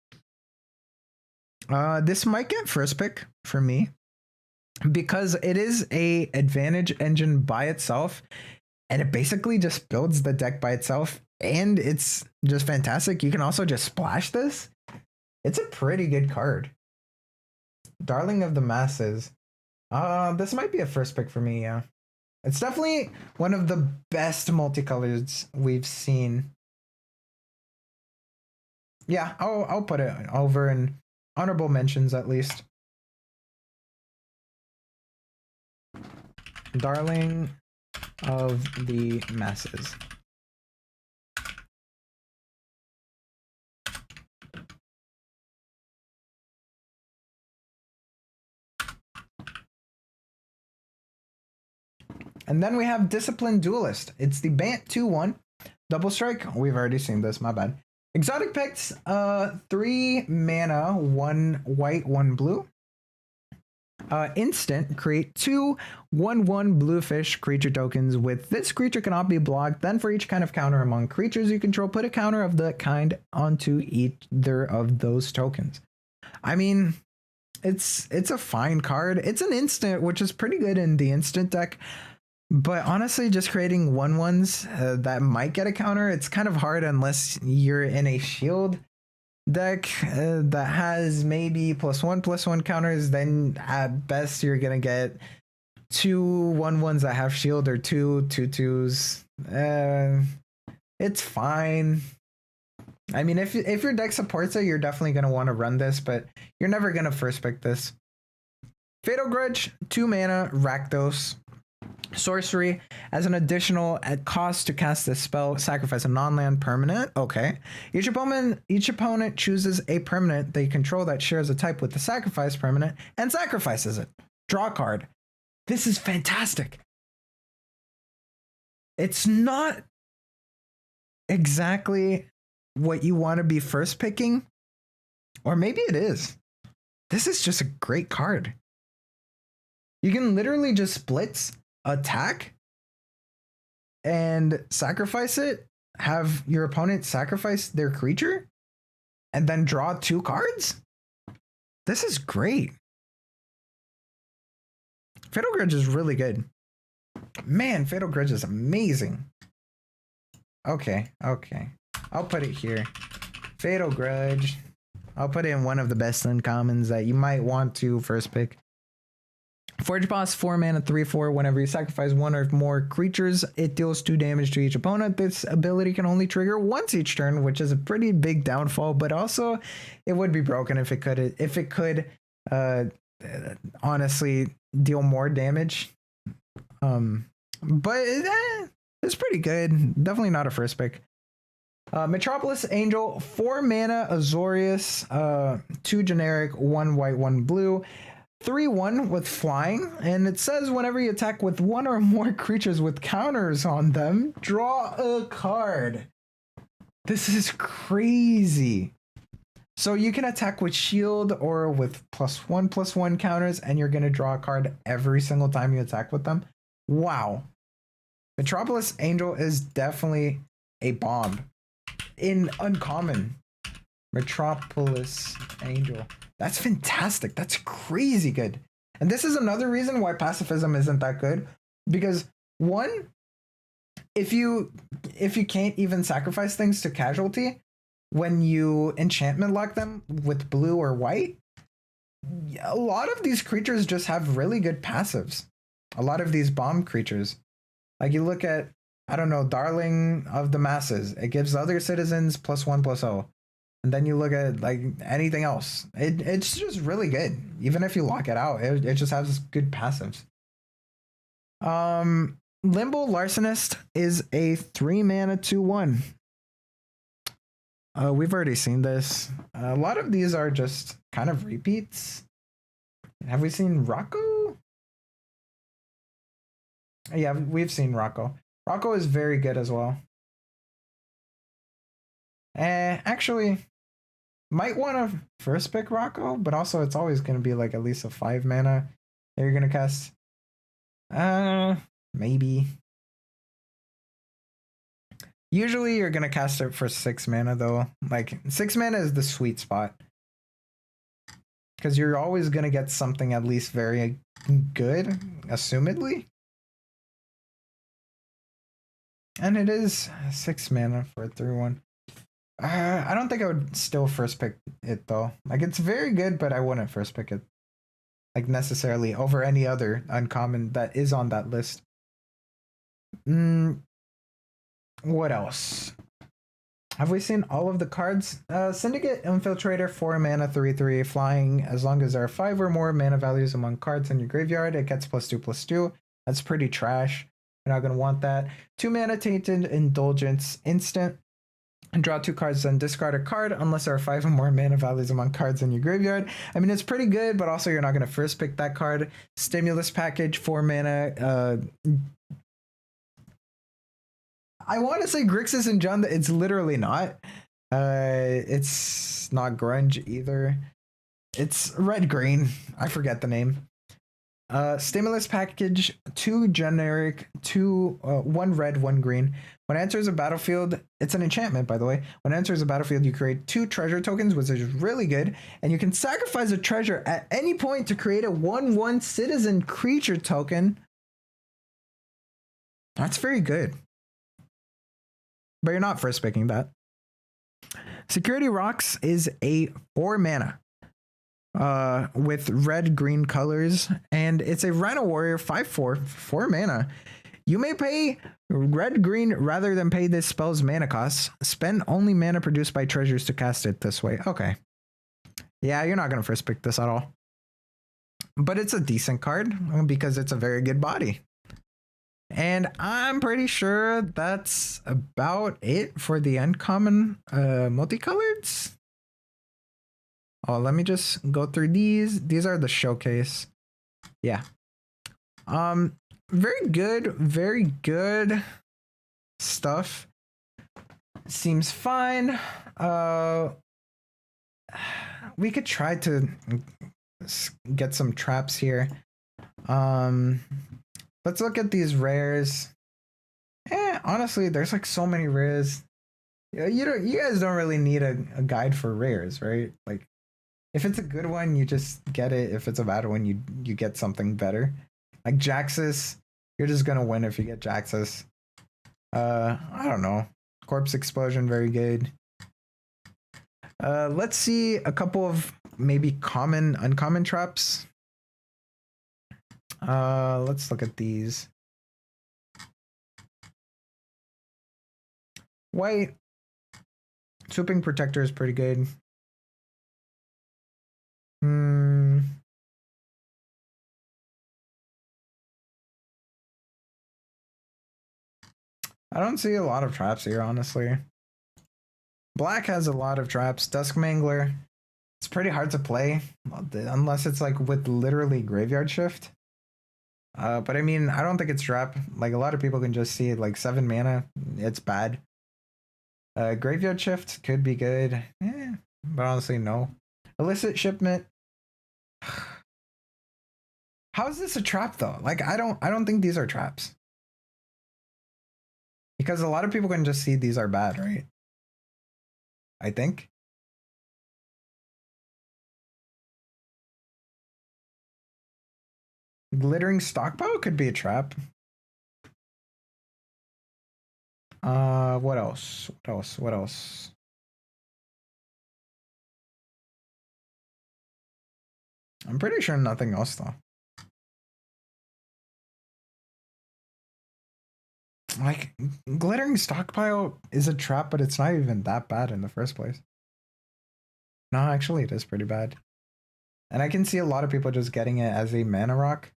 This might get first pick for me, because it is a advantage engine by itself, and it basically just builds the deck by itself, and it's just fantastic. You can also just splash this. It's a pretty good card. Darling of the Masses. This might be a first pick for me, yeah. It's definitely one of the best multicolors we've seen. Yeah, I'll put it over in honorable mentions at least. Darling of the Masses. And then we have Disciplined Duelist. It's the Bant 2/1 double strike. We've already seen this, my bad. Exotic picks, 3 mana, 1 white, 1 blue. Instant, create 2 1/1 bluefish creature tokens with this creature cannot be blocked. Then for each kind of counter among creatures you control, put a counter of the kind onto either of those tokens. I mean, it's a fine card. It's an instant, which is pretty good in the instant deck. But honestly, just creating 1/1s that might get a counter, it's kind of hard unless you're in a shield deck that has maybe +1/+1 counters. Then at best, you're going to get 2 1/1s that have shield, or 2 2/2s. It's fine. I mean, if your deck supports it, you're definitely going to want to run this, but you're never going to first pick this. Fatal Grudge, 2 mana, Rakdos. Sorcery, as an additional at cost to cast this spell, sacrifice a non-land permanent. Okay. Each opponent chooses a permanent they control that shares a type with the sacrifice permanent and sacrifices it. Draw a card. This is fantastic. It's not exactly what you want to be first picking, or maybe it is. This is just a great card. You can literally just splits, attack, and sacrifice it, have your opponent sacrifice their creature, and then draw 2 cards. This is great. Fatal Grudge is really good. Man, Fatal Grudge is amazing. Okay. I'll put it here. Fatal Grudge. I'll put it in one of the best uncommons that you might want to first pick. Forge Boss, 4 mana, 3/4. Whenever you sacrifice 1 or more creatures, it deals 2 damage to each opponent. This ability can only trigger once each turn, which is a pretty big downfall, but also it would be broken if it could honestly deal more damage. But it's pretty good. Definitely not a first pick. Metropolis Angel, 4 mana, Azorius, 2 generic, 1 white, 1 blue. 3/1 with flying, and it says whenever you attack with one or more creatures with counters on them, draw a card. This is crazy. So you can attack with shield or with +1/+1 counters, and you're going to draw a card every single time you attack with them. Wow. Metropolis Angel is definitely a bomb. In uncommon, Metropolis Angel. That's fantastic. That's crazy good. And this is another reason why pacifism isn't that good. Because one, if you can't even sacrifice things to casualty, when you enchantment lock them with blue or white, a lot of these creatures just have really good passives. A lot of these bomb creatures. Like you look at, I don't know, Darling of the Masses. It gives other citizens +1/+0. And then you look at like anything else. It's just really good. Even if you lock it out, it just has good passives. Limbo Larcenist is a 3-mana 2/1. We've already seen this. A lot of these are just kind of repeats. Have we seen Rocco? Yeah, we've seen Rocco. Rocco is very good as well. Actually, might want to first pick Rocco, but also it's always going to be like at least a 5 mana that you're going to cast. Maybe. Usually you're going to cast it for 6 mana though. Like 6 mana is the sweet spot. Because you're always going to get something at least very good, assumedly. And it is 6 mana for a 3/1. I don't think I would still first pick it though. Like it's very good, but I wouldn't first pick it. Like necessarily over any other uncommon that is on that list. What else? Have we seen all of the cards? Syndicate Infiltrator, 4 mana, 3/3, flying. As long as there are 5 or more mana values among cards in your graveyard, it gets +2/+2. That's pretty trash. You're not going to want that. 2 mana, Tainted Indulgence, instant. And draw 2 cards, then discard a card unless there are 5 or more mana values among cards in your graveyard. I mean, it's pretty good, but also you're not going to first pick that card. Stimulus Package, 4 mana. I want to say Grixis and Jund. It's literally not. It's not Grunge either. It's red-green. I forget the name. Stimulus Package, 2 generic, 1 red, 1 green. When it enters a battlefield, it's an enchantment, by the way. When it enters a battlefield, you create 2 treasure tokens, which is really good. And you can sacrifice a treasure at any point to create a 1/1 citizen creature token. That's very good. But you're not first picking that. Security Rocks is a 4 mana. With red-green colors, and it's a Rhino Warrior 5/4, 4 mana. You may pay red-green rather than pay this spell's mana cost. Spend only mana produced by treasures to cast it this way. Okay. Yeah, you're not going to first pick this at all. But it's a decent card because it's a very good body. And I'm pretty sure that's about it for the uncommon multicoloreds. Oh, let me just go through these. These are the showcase. Yeah. Very good stuff. Seems fine. We could try to get some traps here. Let's look at these rares. Honestly, there's like so many rares. You guys don't really need a guide for rares, right? Like if it's a good one, you just get it. If it's a bad one, you get something better. Like Jaxus, you're just gonna win if you get Jaxus. I don't know. Corpse Explosion, very good. Let's see a couple of maybe uncommon traps. Let's look at these. White Swooping Protector is pretty good. I don't see a lot of traps here, honestly. Black has a lot of traps. Dusk Mangler. It's pretty hard to play unless it's like with literally graveyard shift. But I mean, I don't think it's trap. Like a lot of people can just see it like 7 mana. It's bad. Graveyard shift could be good. But honestly, no. Illicit shipment. How is this a trap though? Like I don't think these are traps. Because a lot of people can just see these are bad, right? I think. Glittering stockpile could be a trap. What else? What else? I'm pretty sure nothing else though. Like, glittering stockpile is a trap, but it's not even that bad in the first place. No, actually, it is pretty bad. And I can see a lot of people just getting it as a mana rock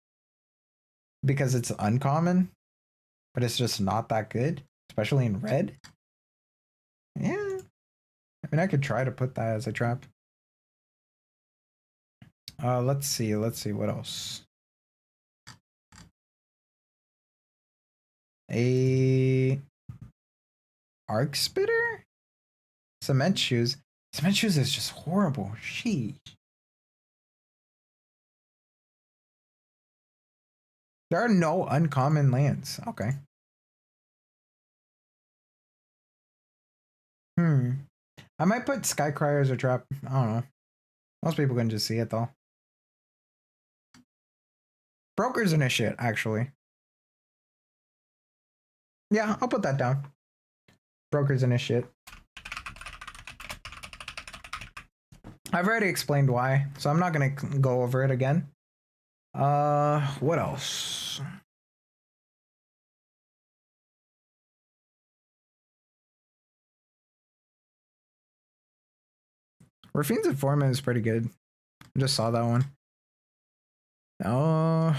because it's uncommon, but it's just not that good, especially in red. Yeah. I mean, I could try to put that as a trap. Let's see what else. A arc spitter? Cement shoes. Cement shoes is just horrible. Sheesh. There are no uncommon lands. Okay. I might put Skycryer as a trap. I don't know. Most people can just see it though. Broker's Initiate, actually. Yeah, I'll put that down. Broker's Initiate. I've already explained why, so I'm not gonna go over it again. What else? Raffine's Informant is pretty good. I just saw that one. Oh.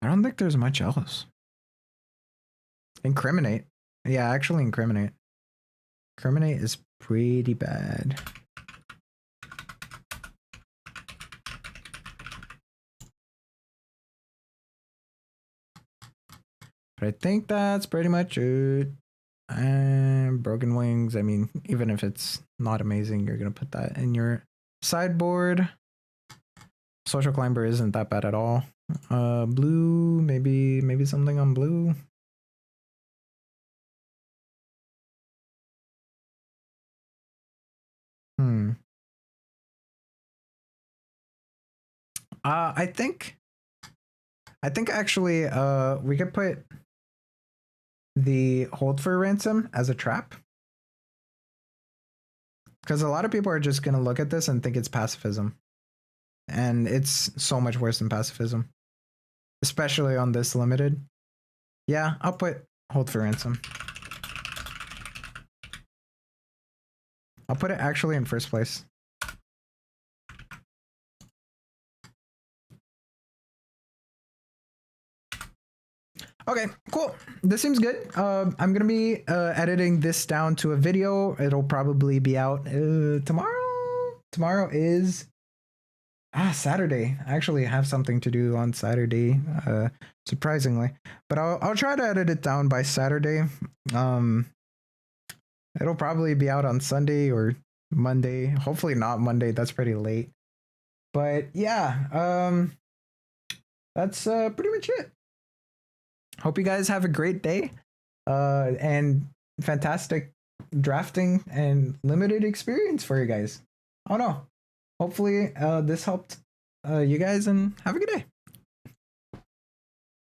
I don't think there's much else. Incriminate. Yeah, actually Incriminate. Incriminate is pretty bad. But I think that's pretty much it. And Broken Wings, I mean, even if it's not amazing, you're going to put that in your sideboard. Social Climber isn't that bad at all. Blue, maybe something on blue. I think actually we could put the Hold for Ransom as a trap. Because a lot of people are just going to look at this and think it's pacifism. And it's so much worse than pacifism. Especially on this limited. Yeah, I'll put Hold for Ransom. I'll put it actually in first place. Okay, cool. This seems good. I'm going to be editing this down to a video. It'll probably be out tomorrow. Tomorrow is Saturday. I actually have something to do on Saturday, surprisingly. But I'll try to edit it down by Saturday. It'll probably be out on Sunday or Monday. Hopefully not Monday. That's pretty late. But yeah, that's pretty much it. Hope you guys have a great day and fantastic drafting and limited experience for you guys. I don't know. Hopefully this helped you guys, and have a good day.